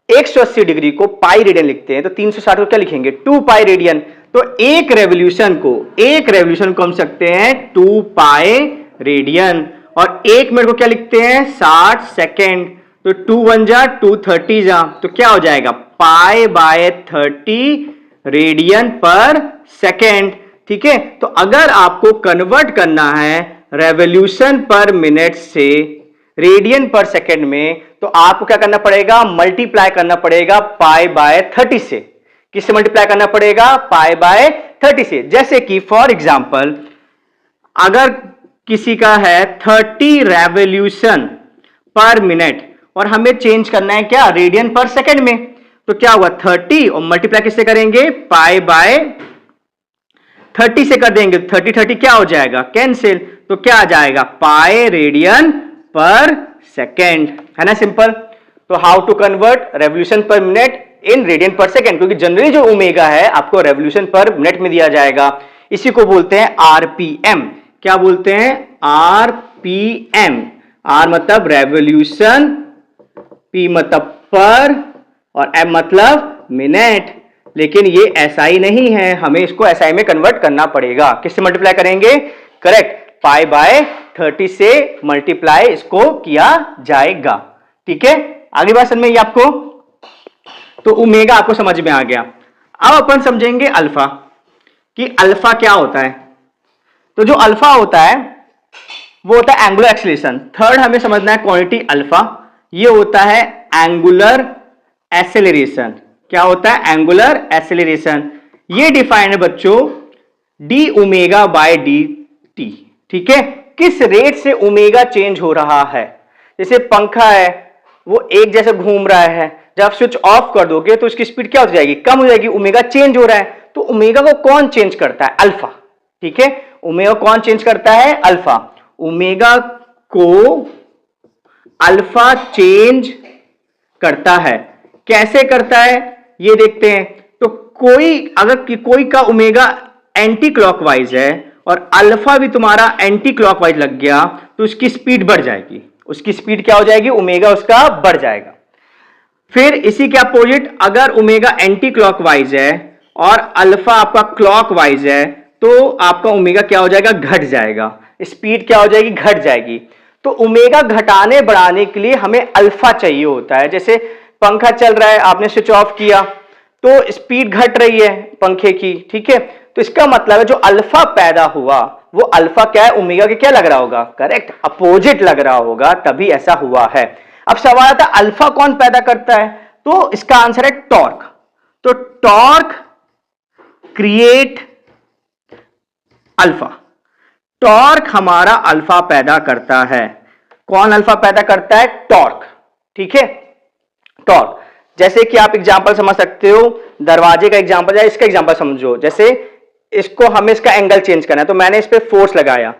Speaker 1: 180 डिग्री को पाई रेडियन लिखते हैं, तो 360 को क्या लिखेंगे, 2 पाई रेडियन। तो एक रेवोल्यूशन को हम सकते हैं 2 पाई रेडियन, और एक मिनट को क्या लिखते हैं, 60 सेकेंड, तो 2 1 जा 2 30 जा, तो क्या हो जाएगा, pi by 30 radian per second. ठीक है, तो अगर आपको कन्वर्ट करना है रेवोल्यूशन पर मिनट से रेडियन पर सेकेंड में, तो आपको क्या करना पड़ेगा, मल्टीप्लाई करना पड़ेगा पाई बाय 30 से। किससे मल्टीप्लाई करना पड़ेगा, पाई बाय 30 से। जैसे कि फॉर एग्जांपल अगर किसी का है 30 रेवोल्यूशन पर मिनट, और हमें चेंज करना है क्या, रेडियन पर सेकेंड में, तो क्या हुआ 30 और मल्टीप्लाई किससे करेंगे, पाई बाय 30 से कर देंगे, 30 30 क्या हो जाएगा, कैंसिल, तो क्या आ जाएगा, पाई रेडियन पर सेकेंड, है ना, सिंपल। तो how to convert revolution per minute in radian per second, क्योंकि जनरली जो ओमेगा है आपको रेवोल्यूशन पर मिनट में दिया जाएगा, इसी को बोलते हैं आरपीएम। क्या बोलते हैं, आरपीएम। आर मतलब रेवोल्यूशन, पी मतलब पर, और एम मतलब मिनट। लेकिन ये एसआई नहीं है, हमें इसको एसआई में कन्वर्ट करना पड़ेगा। किससे मल्टीप्लाई करेंगे, करेक्ट, पाई बाय 30 से मल्टीप्लाई इसको किया जाएगा। ठीक है, आगे बात समझ में आपको, तो ओमेगा आपको समझ में आ गया। अब अपन समझेंगे अल्फा, कि अल्फा क्या होता है। तो जो अल्फा होता है वो होता है एंगुलर एक्सीलरेशन। थर्ड हमें समझना है क्वांटिटी अल्फा, ये होता है एंगुलर एक्सेलरेशन। क्या होता है, एंगुलर एक्सेलरेशन। ये डिफाइन है बच्चों D omega by D T. ठीक है, किस रेट से ओमेगा चेंज हो रहा है। जैसे पंखा है वो एक जैसे घूम रहा है, जब स्विच ऑफ कर दोगे तो उसकी स्पीड क्या हो जाएगी, कम हो जाएगी, ओमेगा चेंज हो रहा है। तो ओमेगा को कौन चेंज करता है, अल्फा। ठीक है, ओमेगा कौन चेंज करता है, अल्फा। ओमेगा को अल्फा चेंज करता है। कैसे करता है ये देखते हैं। तो कोई का ओमेगा एंटी क्लॉकवाइज है और अल्फा भी तुम्हारा एंटी क्लॉकवाइज लग गया तो उसकी स्पीड बढ़ जाएगी। उसकी स्पीड क्या हो जाएगी, ओमेगा उसका बढ़ जाएगा। फिर इसी के अपोजिट अगर ओमेगा एंटी क्लॉकवाइज है और अल्फा आपका क्लॉकवाइज है तो आपका ओमेगा क्या हो जाएगा, घट जाएगा। स्पीड क्या हो जाएगी, घट जाएगी। तो ओमेगा घटाने बढ़ाने के लिए हमें अल्फा चाहिए होता है। जैसे पंखा चल रहा है, आपने स्विच ऑफ किया तो स्पीड घट रही है पंखे की, ठीक है। तो इसका मतलब है जो अल्फा पैदा हुआ वो अल्फा क्या है, ओमेगा के क्या लग रहा होगा, करेक्ट, अपोजिट लग रहा होगा, तभी ऐसा हुआ है। अब सवाल आता है अल्फा कौन पैदा करता है, तो इसका आंसर है टॉर्क। तो टॉर्क क्रिएट अल्फा, टॉर्क हमारा अल्फा पैदा करता है। कौन अल्फा पैदा करता है, टॉर्क, ठीक है, टॉर्क। जैसे कि आप एग्जांपल समझ सकते हो, दरवाजे का एग्जांपल या इसका एग्जांपल समझो। जैसे इसको हमें इसका एंगल चेंज करना है तो मैंने इस पे फोर्स लगाया,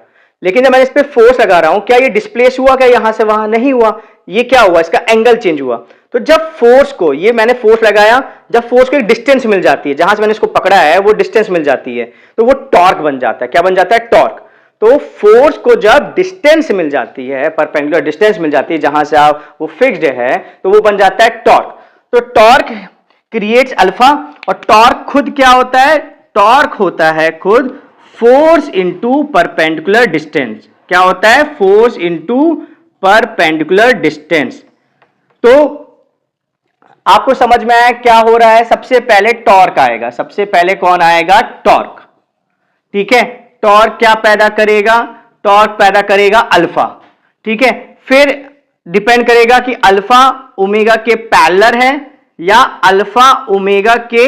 Speaker 1: लेकिन जब मैंने इस पे फोर्स लगा रहा हूं क्या ये डिस्प्लेस हुआ, क्या यहां से वहां नहीं हुआ, ये क्या हुआ, इसका एंगल चेंज हुआ। तो जब फोर्स को, ये मैंने फोर्स लगाया, जब फोर्स को एक डिस्टेंस मिल जाती है, जहां से मैंने इसको पकड़ा है वो डिस्टेंस मिल जाती है तो वो टॉर्क बन जाता है। क्या बन जाता है, टॉर्क। तो फोर्स को जब डिस्टेंस मिल जाती है, परपेंडिकुलर डिस्टेंस मिल जाती है जहां से आप वो फिक्स्ड है, तो वो बन जाता है टॉर्क। तो टॉर्क क्रिएट्स अल्फा। और टॉर्क खुद क्या होता है, टॉर्क होता है खुद फोर्स इंटू परपेंडिकुलर डिस्टेंस। क्या होता है, फोर्स इंटू परपेंडिकुलर डिस्टेंस। तो आपको समझ में आया क्या हो रहा है, सबसे पहले टॉर्क आएगा, सबसे पहले कौन आएगा, टॉर्क, ठीक है। टॉर्क क्या पैदा करेगा, टॉर्क पैदा करेगा अल्फा, ठीक है। फिर डिपेंड करेगा कि अल्फा ओमेगा के पैरेलल है या अल्फा ओमेगा के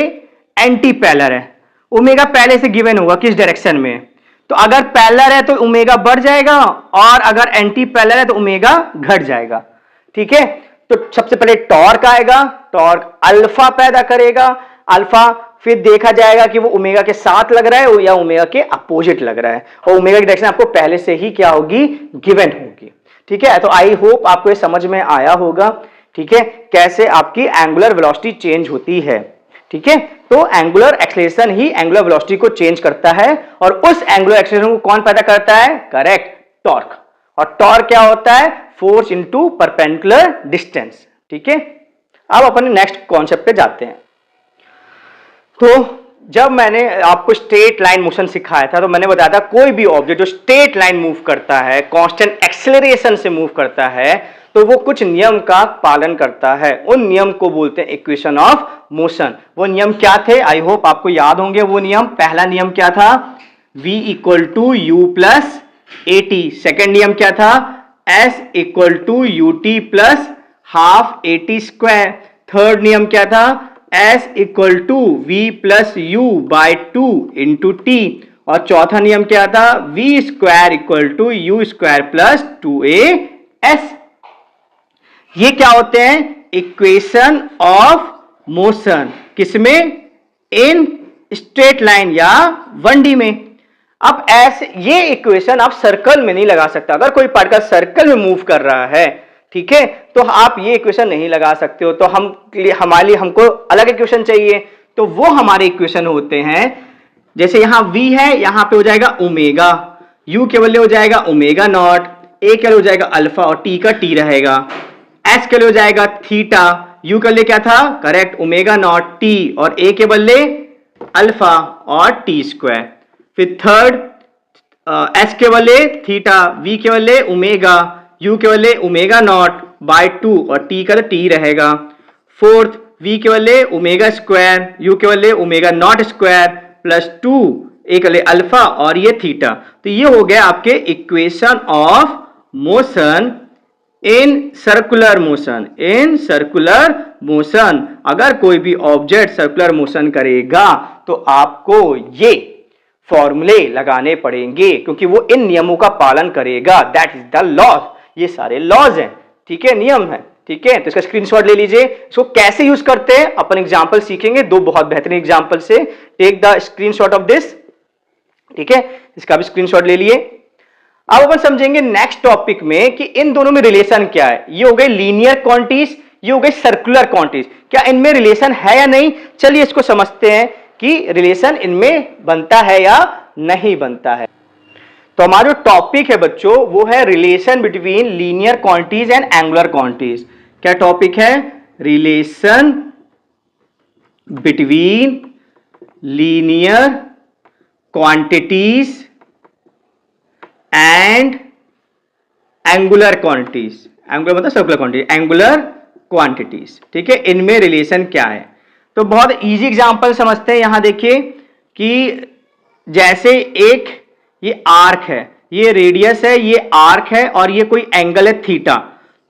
Speaker 1: एंटी पैरेलल है। ओमेगा पहले से गिवन होगा किस डायरेक्शन में, तो अगर पैरेलल है तो ओमेगा बढ़ जाएगा और अगर एंटी पैरेलल है तो ओमेगा घट जाएगा, ठीक है। तो सबसे पहले टॉर्क आएगा, टॉर्क अल्फा पैदा करेगा, अल्फा फिर देखा जाएगा कि वो ओमेगा के साथ लग रहा है या ओमेगा के अपोजिट लग रहा है, और ओमेगा की डायरेक्शन आपको पहले से ही क्या होगी, गिवन होगी, ठीक है। तो आई होप आपको ये समझ में आया होगा, ठीक है, कैसे आपकी एंगुलर वेलोसिटी चेंज होती है, ठीक है। तो एंगुलर एक्सेलरेशन ही एंगुलर वेलोसिटी को चेंज करता है और उस एंगुलर एक्सेलरेशन को कौन पैदा करता है, करेक्ट, टॉर्क। और टॉर्क क्या होता है, फोर्स इंटू परपेंडिकुलर डिस्टेंस, ठीक है। अब अपन नेक्स्ट कॉन्सेप्ट पे जाते हैं। तो जब मैंने आपको स्ट्रेट लाइन मोशन सिखाया था तो मैंने बताया था कोई भी ऑब्जेक्ट जो स्ट्रेट लाइन मूव करता है, कांस्टेंट एक्सेलरेशन से मूव करता है, तो वो कुछ नियम का पालन करता है। उन नियम को बोलते हैं इक्वेशन ऑफ मोशन। वो नियम क्या थे, आई होप आपको याद होंगे वो नियम। पहला नियम क्या था, v equal to u plus a t. Second नियम क्या था, s equal to U T plus half A T square. Third नियम क्या था, s equal to v plus u by two into t. और चौथा नियम क्या था, v square equal to u square plus two a s. ये क्या होते हैं, इक्वेशन ऑफ मोशन, किसमें, इन स्ट्रेट लाइन या 1D में। अब ऐसे ये इक्वेशन आप सर्कल में नहीं लगा सकते। अगर कोई पार्टिकल सर्कल में मूव कर रहा है, ठीक है, तो आप ये इक्वेशन नहीं लगा सकते हो। तो हमारे लिए हमको अलग इक्वेशन चाहिए, तो वो हमारे इक्वेशन होते हैं। जैसे यहां v है, यहां पे हो जाएगा ओमेगा, u के बदले हो जाएगा ओमेगा नॉट, a के लिए हो जाएगा अल्फा और t का t रहेगा, s के लिए हो जाएगा थीटा, u के लिए क्या था, करेक्ट, ओमेगा नॉट t, और a के बदले अल्फा और t स्क्वायर। फिर थर्ड s के बदले थीटा, v के बदले ओमेगा, u के बदले ओमेगा नॉट बाय 2 और t का t रहेगा। फोर्थ v के बदले ओमेगा स्क्वायर, u के बदले omega naught square plus 2, a के बदले अल्फा और ये थीटा। तो ये हो गया आपके equation of motion in circular motion. In circular motion अगर कोई भी ऑब्जेक्ट सर्कुलर मोशन करेगा तो आपको ये फॉर्मूले लगाने पड़ेंगे क्योंकि वो इन नियमों का पालन करेगा। That is the laws. ये सारे लॉज हैं, ठीक है, नियम है, ठीक है। तो इसका स्क्रीनशॉट ले लीजिए। इसको कैसे यूज करते हैं अपन एग्जांपल सीखेंगे, दो बहुत बेहतरीन एग्जांपल से। Take the screenshot of this, ठीक है, इसका भी स्क्रीनशॉट ले लिए। अब अपन समझेंगे नेक्स्ट टॉपिक में कि इन दोनों में रिलेशन क्या है। ये हो गए लीनियर क्वांटिटीज, ये हो गई सर्कुलर क्वांटिटीज। क्या इनमें रिलेशन है या नहीं, चलिए इसको समझते हैं कि रिलेशन इनमें बनता है या नहीं बनता है। तो हमारा जो टॉपिक है बच्चों वो है relation between linear quantities and angular quantities. क्या टॉपिक है? Relation between linear quantities and angular quantities. Angular मतलब सर्कुलर क्वांटिटी, एंगुलर क्वांटिटीज। ठीक है, इनमें रिलेशन क्या है? तो बहुत इजी एग्जांपल समझते हैं। यहां देखिए कि जैसे एक ये आर्क है, ये रेडियस है, ये आर्क है और ये कोई एंगल है थीटा।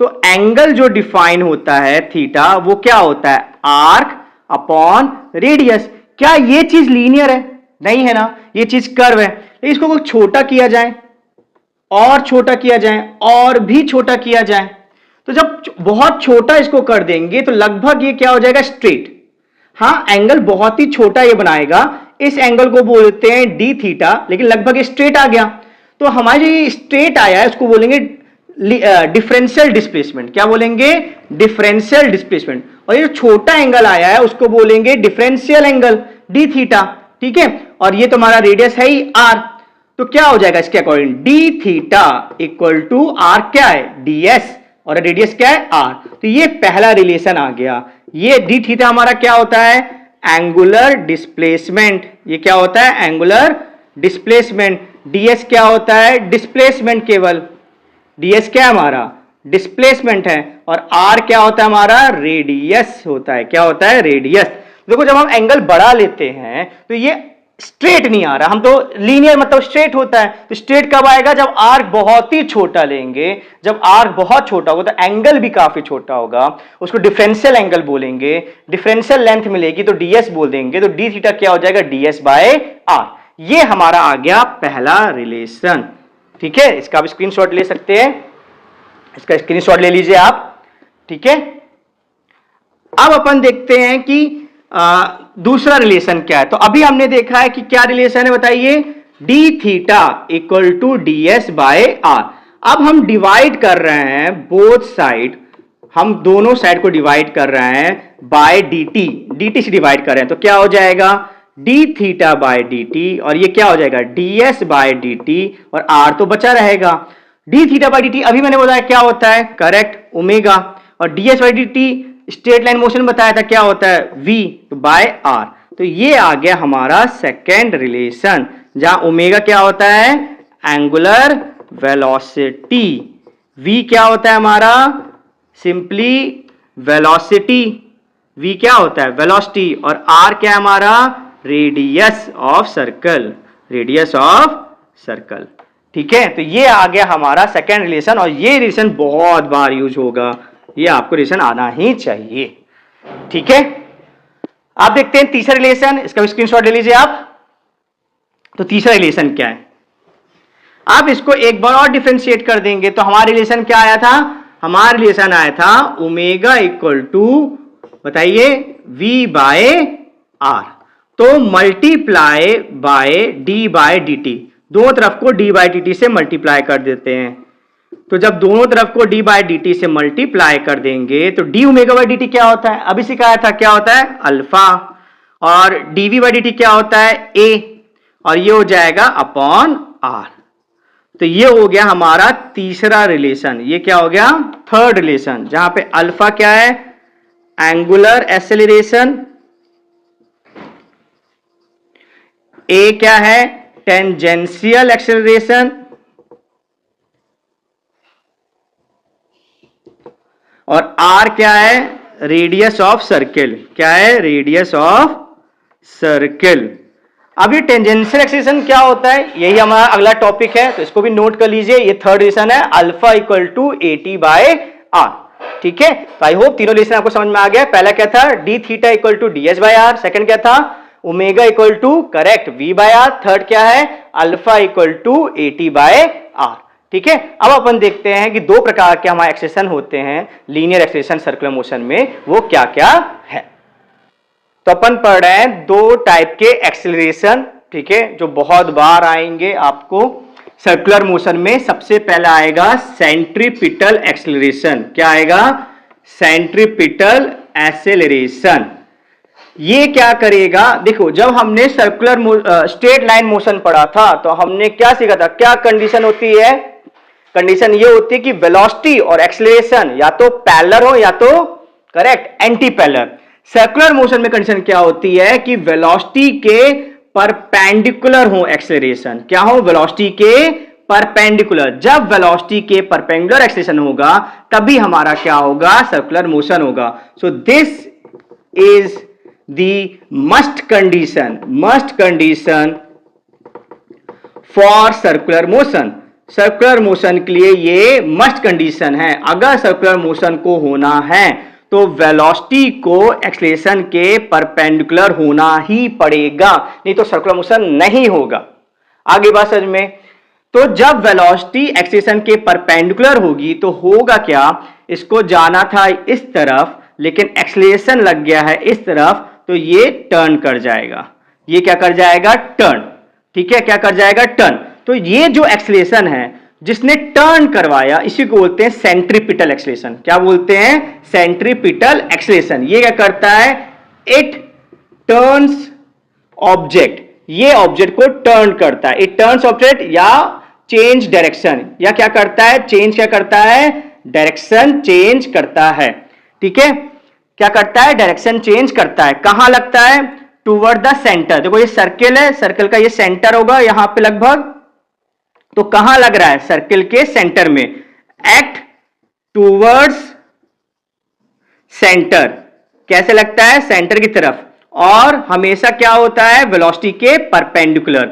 Speaker 1: तो एंगल जो डिफाइन होता है थीटा वो क्या होता है? Arc upon radius. क्या ये चीज लीनियर है? नहीं है ना, ये चीज कर्व है। इसको कुछ छोटा किया जाए और छोटा किया जाए और भी छोटा किया जाए, तो जब बहुत छोटा इसको कर देंगे तो लगभग ये क्या हो जाएगा? स्ट्रेट। हाँ, एंगल बहुत ही छोटा ये बनाएगा, इस एंगल को बोलते हैं डी थीटा, लेकिन लगभग ये स्ट्रेट आ गया। तो हमारे जो ये स्ट्रेट आया है उसको बोलेंगे डिफरेंशियल डिस्प्लेसमेंट। क्या बोलेंगे? Differential displacement. और ये जो छोटा एंगल आया है उसको बोलेंगे डिफरेंशियल एंगल डी थीटा। ठीक है, और ये तुम्हारा रेडियस है ही आर, तो क्या हो जाएगा इसके according? D theta equal to r क्या है? डीएस, और रेडियस क्या है? आर। तो ये पहला रिलेशन आ गया। ये डी थीटा हमारा क्या होता है? Angular displacement. ये क्या होता है? Angular displacement. डीएस क्या होता है? डिस्प्लेसमेंट। केवल डीएस क्या है हमारा? डिस्प्लेसमेंट है। और आर क्या होता है हमारा? रेडियस होता है। क्या होता है? रेडियस। देखो जब हम एंगल बढ़ा लेते हैं तो ये स्ट्रेट नहीं आ रहा, हम तो लीनियर मतलब स्ट्रेट होता है। तो स्ट्रेट कब आएगा? जब आर्क बहुत ही छोटा लेंगे। जब आर्क बहुत छोटा होगा तो एंगल भी काफी छोटा होगा, उसको डिफरेंशियल एंगल बोलेंगे। डिफरेंशियल लेंथ मिलेगी तो डीएस बोल देंगे, तो डी थीटा क्या हो जाएगा? D s by r. ये हमारा आ गया पहला रिलेशन। ठीक है, इसका आप स्क्रीनशॉट ले सकते हैं, इसका स्क्रीनशॉट ले लीजिए आप। ठीक है, अब अपन देखते हैं कि दूसरा रिलेशन क्या है। तो अभी हमने देखा है कि क्या रिलेशन है, बताइए? D theta equal to d S by r. अब हम डिवाइड कर रहे हैं बोथ साइड, हम दोनों साइड को डिवाइड कर रहे हैं by D T. D T से डिवाइड कर रहे हैं तो क्या हो जाएगा? D theta by D T, और ये क्या हो जाएगा? D S by D T, और आर तो बचा रहेगा। D theta by D T अभी मैंने बताया क्या होता है? Correct, omega. और D S by D T straight line motion बताया था, क्या होता है? v by are. तो ये आ गया हमारा सेकेंड रिलेशन, जहां ओमेगा क्या होता है? Angular velocity. v क्या होता है हमारा? Simply velocity. v क्या होता है? वेलोसिटी। और r क्या है हमारा? Radius of circle. Radius of circle. ठीक है, तो ये आ गया हमारा सेकेंड रिलेशन, और ये रिलेशन बहुत बार यूज होगा, ये आपको रिलेशन आना ही चाहिए। ठीक है, आप देखते हैं तीसरा रिलेशन, इसका भी स्क्रीनशॉट ले लीजिए आप। तो तीसरा रिलेशन क्या है? आप इसको एक बार और डिफरेंशिएट कर देंगे तो हमारा रिलेशन क्या आया था? हमारा रिलेशन आया था ओमेगा इक्वल टू, बताइए, v बाय आर। तो multiply by d by D t, दोनों तरफ को डी बाय डी टी से मल्टीप्लाई कर देते हैं। तो जब दोनों तरफ को d बाय डी टी से मल्टीप्लाई कर देंगे तो d omega by D t क्या होता है? अभी सिखाया था, क्या होता है? अल्फा। और dv बाय डी टी क्या होता है? a। और ये हो जाएगा अपॉन r। तो ये हो गया हमारा तीसरा रिलेशन। ये क्या हो गया? थर्ड रिलेशन, जहां पे अल्फा क्या है? Angular acceleration. a क्या है? Tangential acceleration. और r क्या है? Radius of circle. क्या है? Radius of circle. अब ये टेंजेंशियल एक्सेलरेशन क्या होता है, यही हमारा अगला टॉपिक है, तो इसको भी नोट कर लीजिए। ये थर्ड रिलेशन है, alpha equal to a t by r. ठीक है, तो आई होप तीनों रिलेशन आपको समझ में आ गया। पहला क्या था? D theta equal to d S by r. Second क्या था? Omega equal to, correct, v by r. Third क्या है? Alpha equal to a t by r. ठीक है, अब अपन देखते हैं कि दो प्रकार के हमारे एक्सेलरेशन होते हैं लीनियर एक्सेलरेशन सर्कुलर मोशन में, वो क्या क्या है। तो अपन पढ़ रहे हैं दो टाइप के एक्सेलरेशन, ठीक है, जो बहुत बार आएंगे आपको सर्कुलर मोशन में। सबसे पहला आएगा सेंट्रीपिटल एक्सेलरेशन। क्या आएगा? Centripetal acceleration. ये क्या करेगा, देखो जब हमने सर्कुलर स्ट्रेट लाइन मोशन पढ़ा था तो हमने क्या सीखा था, क्या कंडीशन होती है, कंडीशन ये होती है कि वेलोसिटी और एक्सेलरेशन या तो पैरेलल हो या तो correct anti parallel. Circular motion में कंडीशन क्या होती है कि वेलोसिटी के परपेंडिकुलर हो एक्सेलरेशन, क्या हो, वेलोसिटी के परपेंडिकुलर। जब वेलोसिटी के परपेंडिकुलर एक्सेलरेशन होगा तभी हमारा क्या होगा, सर्कुलर मोशन होगा। So this is the must condition for circular motion. Circular motion के लिए ये मस्ट कंडीशन है। अगर सर्कुलर मोशन को होना है तो वेलोसिटी को एक्सेलरेशन के परपेंडिकुलर होना ही पड़ेगा, नहीं तो सर्कुलर मोशन नहीं होगा। आगे बात समझ में। तो जब वेलोसिटी एक्सेलरेशन के परपेंडिकुलर होगी तो होगा क्या, इसको जाना था इस तरफ लेकिन एक्सेलरेशन लग गया है इस तरफ, तो ये टर्न कर जाएगा। ये क्या कर जाएगा, टर्न। ठीक है, क्या कर जाएगा, टर्न। तो ये जो एक्सेलरेशन है जिसने टर्न करवाया इसी को बोलते हैं सेंट्रीपिटल एक्सेलरेशन। क्या बोलते हैं, सेंट्रीपिटल एक्सेलरेशन। ये क्या करता है, इट टर्न्स ऑब्जेक्ट, ये ऑब्जेक्ट को टर्न करता है। इट टर्न्स ऑब्जेक्ट या चेंज डायरेक्शन, या क्या करता है, चेंज, क्या करता है, डायरेक्शन चेंज करता है। ठीक है, क्या करता है, डायरेक्शन चेंज करता है। कहां लगता है, टूवर्ड द सेंटर। देखो ये सर्किल है, सर्कल का ये सेंटर होगा यहां पे लगभग, तो कहां लग रहा है, सर्किल के सेंटर में। एक्ट टूवर्ड्स सेंटर, कैसे लगता है, सेंटर की तरफ, और हमेशा क्या होता है, वेलोसिटी के परपेंडिकुलर।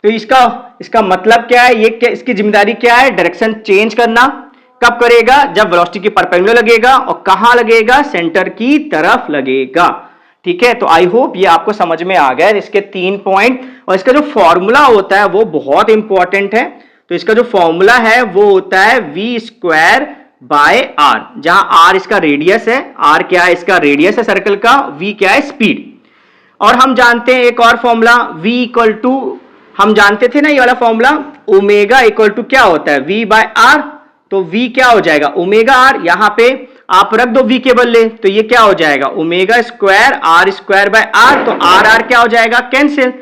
Speaker 1: तो इसका मतलब क्या है, ये क्या, इसकी जिम्मेदारी क्या है, डायरेक्शन चेंज करना। कब करेगा, जब वेलोसिटी के परपेंडिकुलर लगेगा, और कहां लगेगा, सेंटर की तरफ लगेगा। ठीक है, तो आई होप ये आपको समझ में आ गया। इसके 3 पॉइंट, और इसका जो फॉर्मूला होता है वो बहुत इंपॉर्टेंट है। तो इसका जो फॉर्मूला है वो होता है v²/r, जहां r इसका रेडियस है, r क्या है, इसका रेडियस है सर्कल का, v क्या है, स्पीड। और हम जानते हैं एक और फॉर्मूला, v हम जानते थे ना ये वाला फॉर्मूला, ओमेगा इक्वल टू क्या होता है, v/r। तो v क्या हो जाएगा, ओमेगा r, यहां पे आप रख दो v के बदले, तो ये क्या हो जाएगा, ओमेगा स्क्वायर r²/r। तो r क्या हो जाएगा, कैंसिल।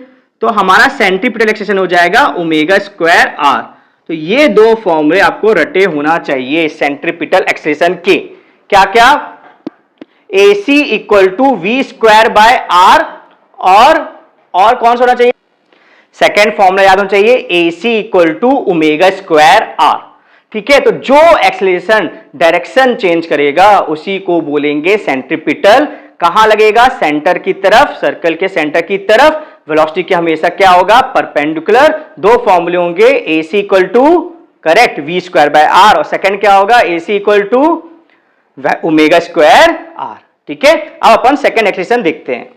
Speaker 1: तो हमारा सेंट्रीपिटल एक्सेलरेशन हो जाएगा ओमेगा²r। तो ये 2 फॉर्मूले आपको रटे होना चाहिए सेंट्रीपिटल एक्सेलरेशन के। क्या क्या, AC इक्वल टू v²/r, और कौन सा होना चाहिए, सेकेंड फॉर्मूला याद होना चाहिए, AC इक्वल टू ओमेगा²r। ठीक है, तो जो एक्सेलरेशन डायरेक्शन चेंज करेगा उसी को बोलेंगे सेंट्रीपिटल। कहां लगेगा, सेंटर की तरफ, सर्कल के सेंटर की तरफ। वेलोसिटी के हमेशा क्या होगा, परपेंडिकुलर। 2 फॉर्मूले होंगे, AC equal to correct v²/r, और सेकंड क्या होगा, AC इक्वल टू ओमेगा²r। ठीक है, अब अपन सेकंड एक्सेलरेशन देखते हैं।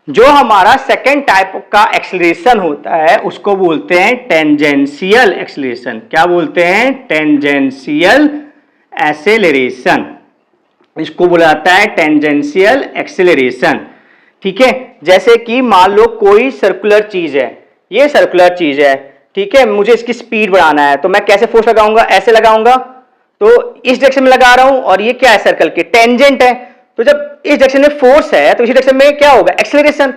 Speaker 1: जो हमारा सेकेंड टाइप का एक्सेलरेशन होता है उसको बोलते हैं टेंजेंशियल एक्सेलरेशन। क्या बोलते हैं, टेंजेंशियल एक्सेलरेशन, इसको बोला जाता है टेंजेंशियल एक्सेलरेशन। ठीक है, जैसे कि मान लो कोई सर्कुलर चीज है, ये सर्कुलर चीज है, ठीक है, मुझे इसकी स्पीड बढ़ाना है, तो मैं कैसे फोर्स लगाऊंगा, ऐसे लगाऊंगा। तो इस डायरेक्शन में लगा रहा हूं, और ये क्या है, सर्कल के टेंजेंट है। तो जब इस डायरेक्शन में फोर्स है तो इसी डायरेक्शन में क्या होगा, एक्सेलरेशन।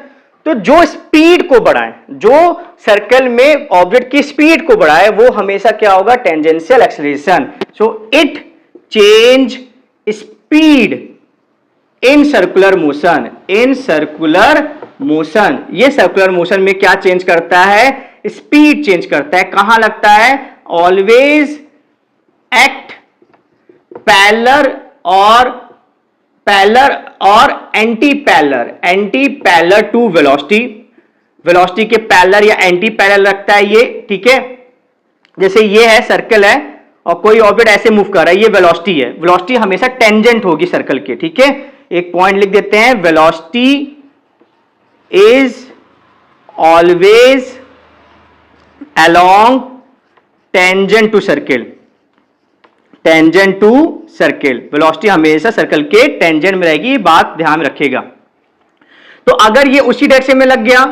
Speaker 1: तो जो स्पीड को बढ़ाए, जो सर्कल में ऑब्जेक्ट की स्पीड को बढ़ाए, वो हमेशा क्या होगा, tangential acceleration. So it change speed in circular motion, in circular motion. ये सर्कुलर मोशन में क्या चेंज करता है, स्पीड चेंज करता है। कहां लगता है, ऑलवेज एक्ट पैरेलल और anti parallel to velocity. Velocity के पैरेलल या एंटी पैरेलल रखता है ये। ठीक है, जैसे ये है, सर्कल है और कोई ऑब्जेक्ट ऐसे मूव कर रहा है, ये वेलोसिटी है। वेलोसिटी हमेशा टेंजेंट होगी सर्कल के। ठीक है, एक पॉइंट लिख देते हैं, velocity is always along tangent to circle, tangent to circle. Velocity हमेशा सर्कल के टेंजेंट में रहेगी, बात ध्यान में रखिएगा। तो अगर ये उसी डायरेक्शन में लग गया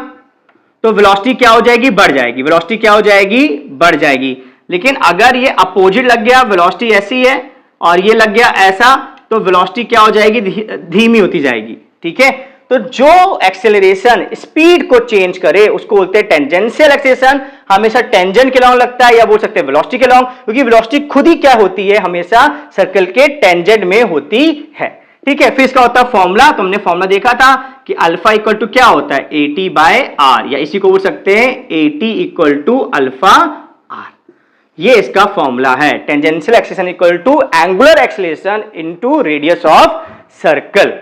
Speaker 1: तो वेलोसिटी क्या हो जाएगी, बढ़ जाएगी। वेलोसिटी क्या हो जाएगी, बढ़ जाएगी। लेकिन अगर ये अपोजिट लग गया, वेलोसिटी ऐसी है और ये लग गया ऐसा, तो वेलोसिटी क्या हो जाएगी, धीमी होती जाएगी। ठीक है, तो जो एक्सेलरेशन स्पीड को चेंज करे उसको बोलते हैं टेंजेंशियल एक्सेलरेशन। हमेशा टेंजेंट के लॉन्ग लगता है, या बोल सकते हैं वेलोसिटी के लॉन्ग, क्योंकि वेलोसिटी खुद ही क्या होती है, हमेशा सर्कल के टेंजेंट में होती है। ठीक है, फिर इसका होता है फॉर्मूला, तो हमने फॉर्मूला देखा था कि अल्फा इक्वल टू क्या होता है, AT बाय आर, या इसी को बोल सकते हैं AT equal to alpha r. ये इसका फॉर्मूला है, tangential acceleration equal to angular acceleration into radius of circle.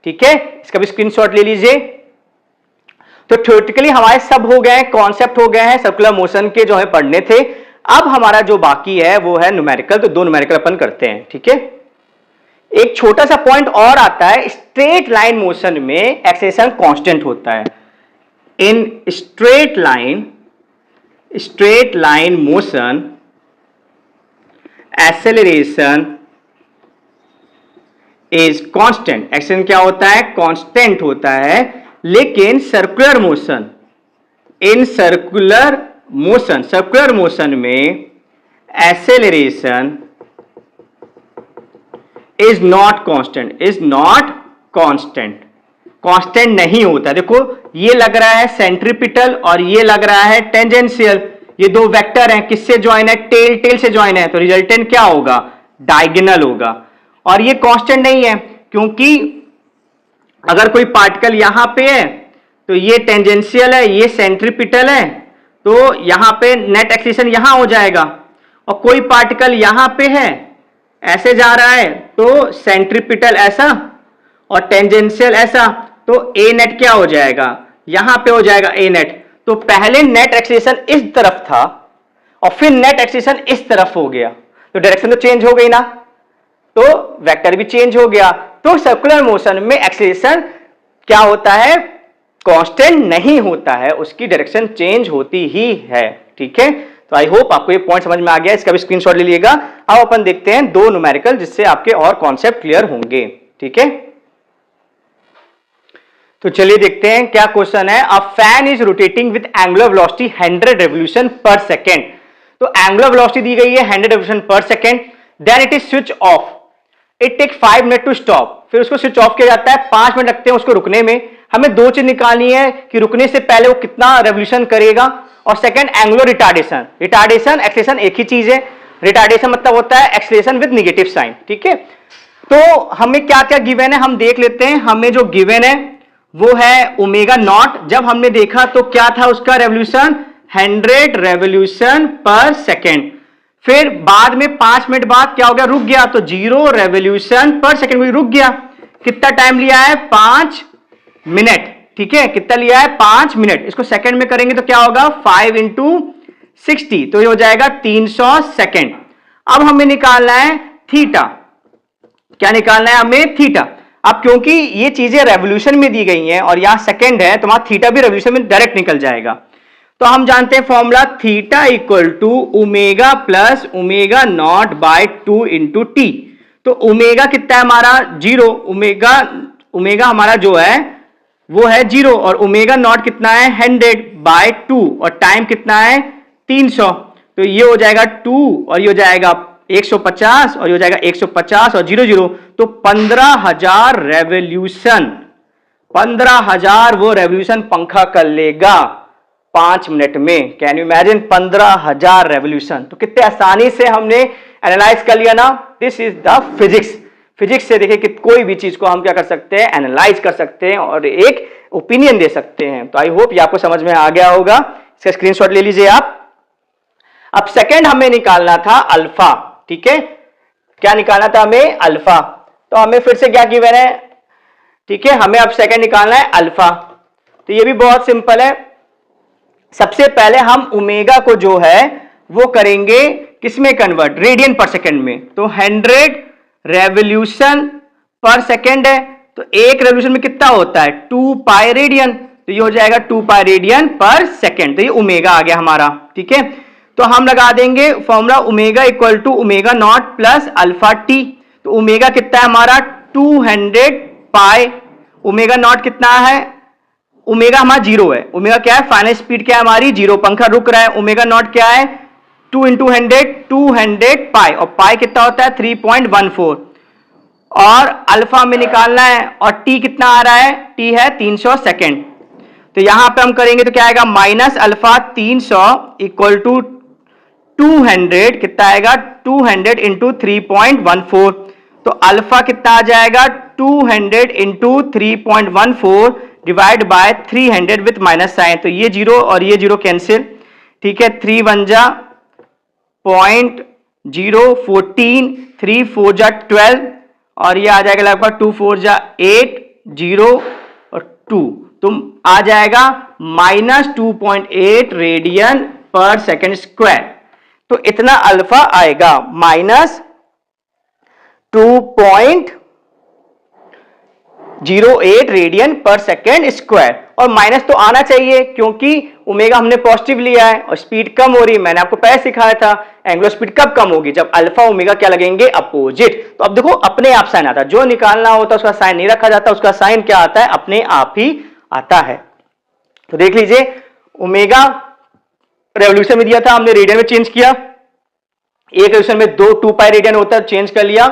Speaker 1: ठीक है, इसका भी स्क्रीनशॉट ले लीजिए। तो थ्योरेटिकली हमारे सब हो गए, कॉन्सेप्ट हो गए हैं सर्कुलर मोशन के जो है पढ़ने थे। अब हमारा जो बाकी है वो है न्यूमेरिकल, तो दो न्यूमेरिकल अपन करते हैं। ठीक है, एक छोटा सा पॉइंट और आता है, स्ट्रेट लाइन मोशन में एक्सेलरेशन कांस्टेंट होता है। In straight line motion acceleration is constant, acceleration क्या होता है, कांस्टेंट होता है। लेकिन circular motion, in circular motion में एक्सेलरेशन इज नॉट कांस्टेंट नहीं होता। देखो ये लग रहा है सेंट्रीपिटल और ये लग रहा है टेंजेंशियल, ये दो वेक्टर हैं, किससे ज्वाइन है, टेल से ज्वाइन है, तो रिजल्टेंट क्या होगा, डायगोनल होगा। और ये कांस्टेंट नहीं है, क्योंकि अगर कोई पार्टिकल यहां पे है तो ये टेंजेंशियल है, ये सेंट्रीपिटल है, तो यहां पे नेट एक्सेलरेशन यहां हो जाएगा। और कोई पार्टिकल यहां पे है, ऐसे जा रहा है, तो सेंट्रीपिटल ऐसा और टेंजेंशियल ऐसा, तो ए नेट क्या हो जाएगा, यहां पे हो जाएगा ए नेट। तो पहले नेट एक्सेलरेशन इस तरफ था और फिर नेट एक्सेलरेशन इस तरफ हो गया, तो डायरेक्शन तो चेंज हो गई ना, तो वेक्टर भी चेंज हो गया। तो सर्कुलर मोशन में एक्सेलरेशन क्या होता है, कांस्टेंट नहीं होता है, उसकी डायरेक्शन चेंज होती ही है। ठीक है, तो आई होप आपको ये पॉइंट समझ में आ गया, इसका भी स्क्रीनशॉट ले लीजिएगा। अब अपन देखते हैं दो न्यूमेरिकल, जिससे आपके और कॉन्सेप्ट क्लियर होंगे। ठीक है, तो चलिए देखते हैं क्या क्वेश्चन है। A fan is rotating with angular velocity 100 revolution per second. तो एंगुलर वेलोसिटी दी गई है 100 revolution per second, then it is switch off, it take 5 minute to stop. फिर उसको स्विच ऑफ किया जाता है, 5 मिनट लगते हैं उसको रुकने में। हमें दो चीज निकालनी है कि रुकने से पहले वो कितना रेवोल्यूशन करेगा, और second angular retardation. Retardation acceleration एक ही चीज है, रिटार्डेशन मतलब होता है एक्सेलरेशन विद नेगेटिव साइन। ठीक है, तो हमें क्या क्या गिवन है हम देख लेते हैं। हमें जो गिवन है वो है ओमेगा नॉट, जब हमने देखा तो क्या था उसका रेवोल्यूशन, 100 रेवोल्यूशन पर सेकेंड। फिर बाद में 5 मिनट बाद क्या हो गया, रुक गया, तो 0 रेवोल्यूशन पर सेकेंड रुक गया। कितना टाइम लिया है, 5 मिनट। ठीक है, कितना लिया है, 5 मिनट। इसको सेकंड में करेंगे तो क्या होगा, 5 इंटू 60, तो ये हो जाएगा 300 सेकेंड। अब हमें निकालना है थीटा, क्या निकालना है हमें, थीटा। अब क्योंकि ये चीजें रेवोल्यूशन में दी गई हैं और यहां सेकंड है, तो वहां थीटा भी रेवोल्यूशन में डायरेक्ट निकल जाएगा। तो हम जानते हैं formula, theta equal to omega plus omega not by 2 into t. तो ओमेगा कितना है हमारा, 0, ओमेगा हमारा जो है वो है 0, और ओमेगा नॉट कितना है, 100 बाय 2, और टाइम कितना है 300। तो ये हो जाएगा 2 और ये हो जाएगा 150, और ये हो जाएगा 150 और 0 तो 15,000 रेवोल्यूशन, 15,000 वो रेवोल्यूशन पंखा कर लेगा 5 मिनट में। Can you imagine, 15,000 revolution. तो कितने आसानी से हमने एनालाइज कर लिया ना, this is the physics. Physics से देखिए कि कोई भी चीज को हम क्या कर सकते हैं, एनालाइज कर सकते हैं और एक ओपिनियन दे सकते हैं। तो आई होप ये आपको समझ में आ गया होगा, इसका स्क्रीनशॉट ले लीजिए आप। अब सेकंड हमें निकालना था अल्फा। ठीक है, क्या निकालना था हमें, अल्फा। तो हमें फिर से क्या गिवन है, ठीक है, हमें अब सेकंड निकालना है अल्फा। तो ये भी बहुत सिंपल है। सबसे पहले हम ओमेगा को जो है वो करेंगे किसमें कन्वर्ट, रेडियन पर सेकंड में। तो 100 रेवोल्यूशन पर सेकंड है, तो एक रेवोल्यूशन में कितना होता है, 2 पाई रेडियन। तो ये हो जाएगा 2 पाई रेडियन पर सेकंड। तो ये ओमेगा आ गया हमारा। ठीक है, तो हम लगा देंगे formula omega equal to omega not plus alpha t. तो ओमेगा कितना है हमारा, 200 पाई, ओमेगा नॉट कितना है, ओमेगा हमारा 0 है। ओमेगा क्या है, फाइनल स्पीड क्या है हमारी 0, पंखा रुक रहा है। ओमेगा नॉट क्या है, 2 इंटू 100, 200 पाई, और पाई कितना होता है 3.14, और अल्फा में निकालना है, और टी कितना आ रहा है, टी है 300 सेकेंड। तो यहां पे हम करेंगे तो क्या आएगा, माइनस अल्फा 300 इक्वल टू 200, कितना आएगा 200 इंटू 3.14। तो अल्फा कितना आ जाएगा 200 into 3.14 divide by 300 with minus sine. तो ये जीरो और ये जीरो कैंसिल, ठीक है, 3 1 जा 0.014, 3 4 जा 12, और ये आ जाएगा लगभग 2 4 जा 8, 0 और 2, तो आ जाएगा -2.8 रेडियन पर सेकेंड स्क्वायर। तो इतना अल्फा आएगा, -2.08 रेडियन पर सेकेंड स्क्वायर। और माइनस तो आना चाहिए क्योंकि ओमेगा हमने पॉजिटिव लिया है और स्पीड कम हो रही है। मैंने आपको पहले सिखाया था एंगुलर स्पीड कब कम होगी, जब अल्फा ओमेगा क्या लगेंगे, अपोजिट। तो अब देखो अपने आप साइन आता है, जो निकालना होता है उसका साइन नहीं रखा जाता, उसका साइन क्या आता है, अपने आप ही आता है। तो देख लीजिए, ओमेगा रेवोल्यूशन में दिया था, हमने रेडियन में चेंज किया, एक रेवोल्यूशन में 2 पाई रेडियन होता है, चेंज कर लिया,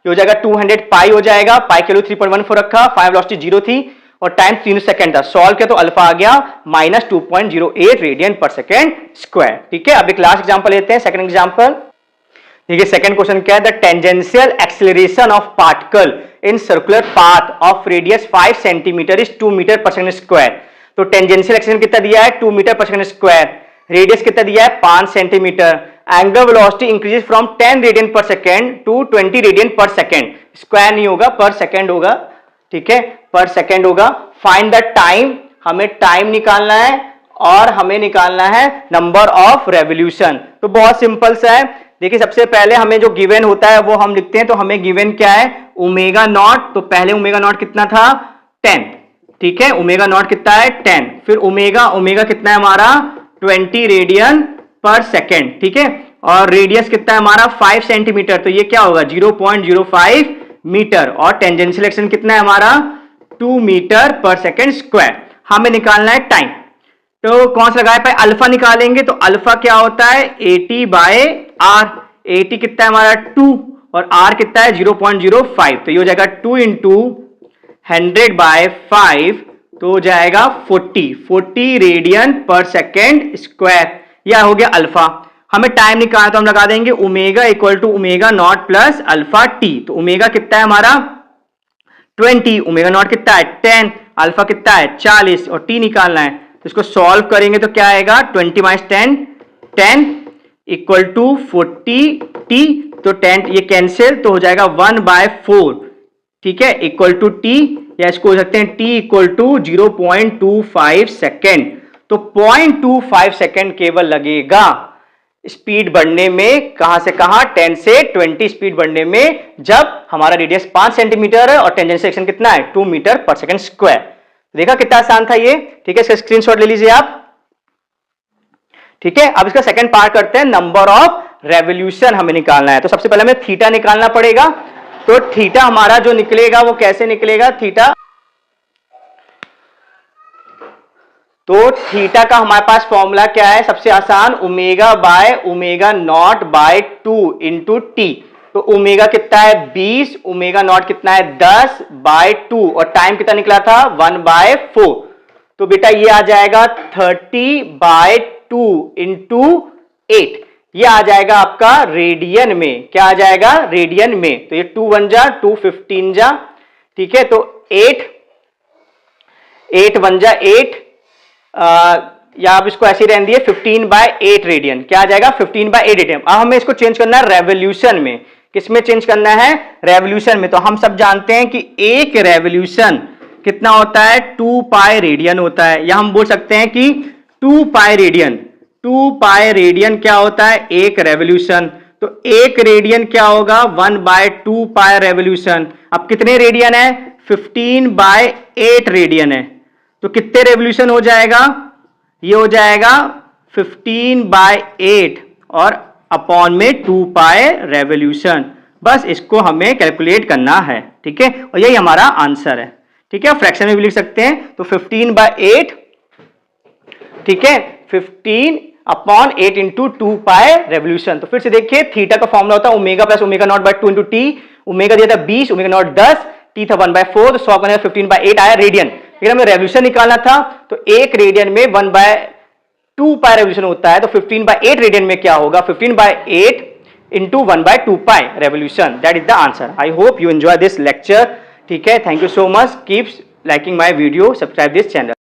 Speaker 1: ये हो जाएगा 200 पाई हो जाएगा, पाई की वैल्यू 3.14 रखा, फाइनल वेलोसिटी 0 थी और टाइम 3 सेकंड था। सॉल्व किया तो अल्फा आ गया -2.08 रेडियन पर सेकेंड स्क्वायर। ठीक है, अब एक लास्ट एग्जांपल लेते हैं, सेकंड एग्जांपल। देखिए सेकंड क्वेश्चन क्या है, the tangential acceleration of particle in circular path of radius 5 centimetre is 2 metre per second square. तो टेंजेंशियल एक्सेलरेशन कितना दिया है, 2 metre per second square, radius कितना दिया है 5 centimetre, angular velocity increases from 10 radian per second to 20 radian per second, square नहीं होगा पर सेकेंड होगा, ठीक है, पर सेकेंड होगा। फाइंड द टाइम, हमें टाइम निकालना है और हमें निकालना है नंबर ऑफ रेवोल्यूशन। तो बहुत सिंपल सा है, देखिए सबसे पहले हमें जो गिवन होता है वो हम लिखते हैं। तो हमें गिवन क्या है, ओमेगा नॉट, तो पहले ओमेगा नॉट कितना था 10, ठीक है, ओमेगा नॉट कितना है 10, फिर ओमेगा कितना है हमारा 20 रेडियन पर सेकेंड, ठीक है, और रेडियस कितना है हमारा 5 सेंटीमीटर, तो ये क्या होगा 0.05 मीटर, और टेंजेंशियल एक्सेलरेशन कितना है हमारा 2 मीटर पर सेकेंड स्क्वायर। हमें निकालना है टाइम, तो कौन सा लगाए पाए, अल्फा निकालेंगे। तो अल्फा क्या होता है 80/r, 80 कितना है हमारा 2 और r कितना है 0.05, तो ये हो जाएगा 2 इंटू 100/5, तो हो जाएगा 40 रेडियन पर सेकेंड स्क्वायर। यह हो गया अल्फा। हमें टाइम निकालना तो हम लगा देंगे omega equal to omega not plus alpha t. तो ओमेगा कितना है हमारा 20, ओमेगा नॉट कितना है 10, अल्फा कितना है 40 और टी निकालना है। तो इसको सॉल्व करेंगे तो क्या आएगा 20 - 10 10 इक्वल टू 40 टी, तो 10 ये कैंसिल, तो हो जाएगा 1/4, ठीक है, इक्वल टू टी, या इसको हो सकते हैं टी इक्वल टू 0.25 सेकेंड। तो 0.25 सेकेंड केवल लगेगा स्पीड बढ़ने में, कहां से कहां 10 से 20 स्पीड बढ़ने में, जब हमारा रेडियस 5 सेंटीमीटर है और टेंजेंशियल एक्सेलरेशन कितना है 2 मीटर पर सेकेंड स्क्वायर। देखा कितना आसान था ये, ठीक है, इसका स्क्रीनशॉट ले लीजिए आप, ठीक है। अब इसका सेकंड पार्ट करते हैं, नंबर ऑफ रेवोल्यूशन हमें निकालना है। तो सबसे पहले हमें थीटा निकालना पड़ेगा। तो थीटा हमारा जो निकलेगा वो कैसे निकलेगा, थीटा, तो थीटा का हमारे पास फॉर्मूला क्या है, सबसे आसान, omega by omega not by 2 into t. तो ओमेगा कितना है 20, ओमेगा नॉट कितना है 10/2 और टाइम कितना निकला था 1/4। तो बेटा ये आ जाएगा 30/2 इंटू 8, ये आ जाएगा आपका रेडियन में, क्या आ जाएगा रेडियन में। तो ये 2 1 जा 2, 15 जा, ठीक है, तो 8 1 जा 8, या आप इसको ऐसे रहने दिए 15/8 रेडियन, क्या आ जाएगा 15/8 रेडियन। अब हमें इसको चेंज करना है रेवोल्यूशन में, किसमें चेंज करना है, रेवोल्यूशन में। तो हम सब जानते हैं कि एक रेवोल्यूशन कितना होता है 2 पाई रेडियन होता है, या हम बोल सकते हैं कि 2 पाई रेडियन क्या होता है, एक रेवोल्यूशन। तो एक रेडियन क्या होगा 1/2 पाई रेवोल्यूशन। अब कितने रेडियन है 15/8 रेडियन है, तो कितने रेवोल्यूशन हो जाएगा, ये हो जाएगा 15/8 और अपॉन में 2 पाई रेवोल्यूशन। बस इसको हमें कैलकुलेट करना है, ठीक है, और यही हमारा आंसर है, ठीक है। फ्रैक्शन में भी लिख सकते हैं, तो 15/8, ठीक है, 15/8 इंटू 2 पाई रेवोल्यूशन। तो फिर से देखिए थीटा का फॉर्मूला होता है omega plus omega not by 2 into t, omega दिया था 20, ओमेगा नॉट 10, टी था 1/4, तो 100 का 15/8 आया रेडियन। लेकिन हमें रेवोल्यूशन निकालना था, तो एक रेडियन में 1/2 पाई रेवोल्यूशन होता है, तो 15/8 रेडियन में क्या होगा, 15/8 into 1/2 pi revolution. That is the answer. I hope you enjoy this lecture. ठीक है, thank you so much. Keep liking my video, subscribe this channel.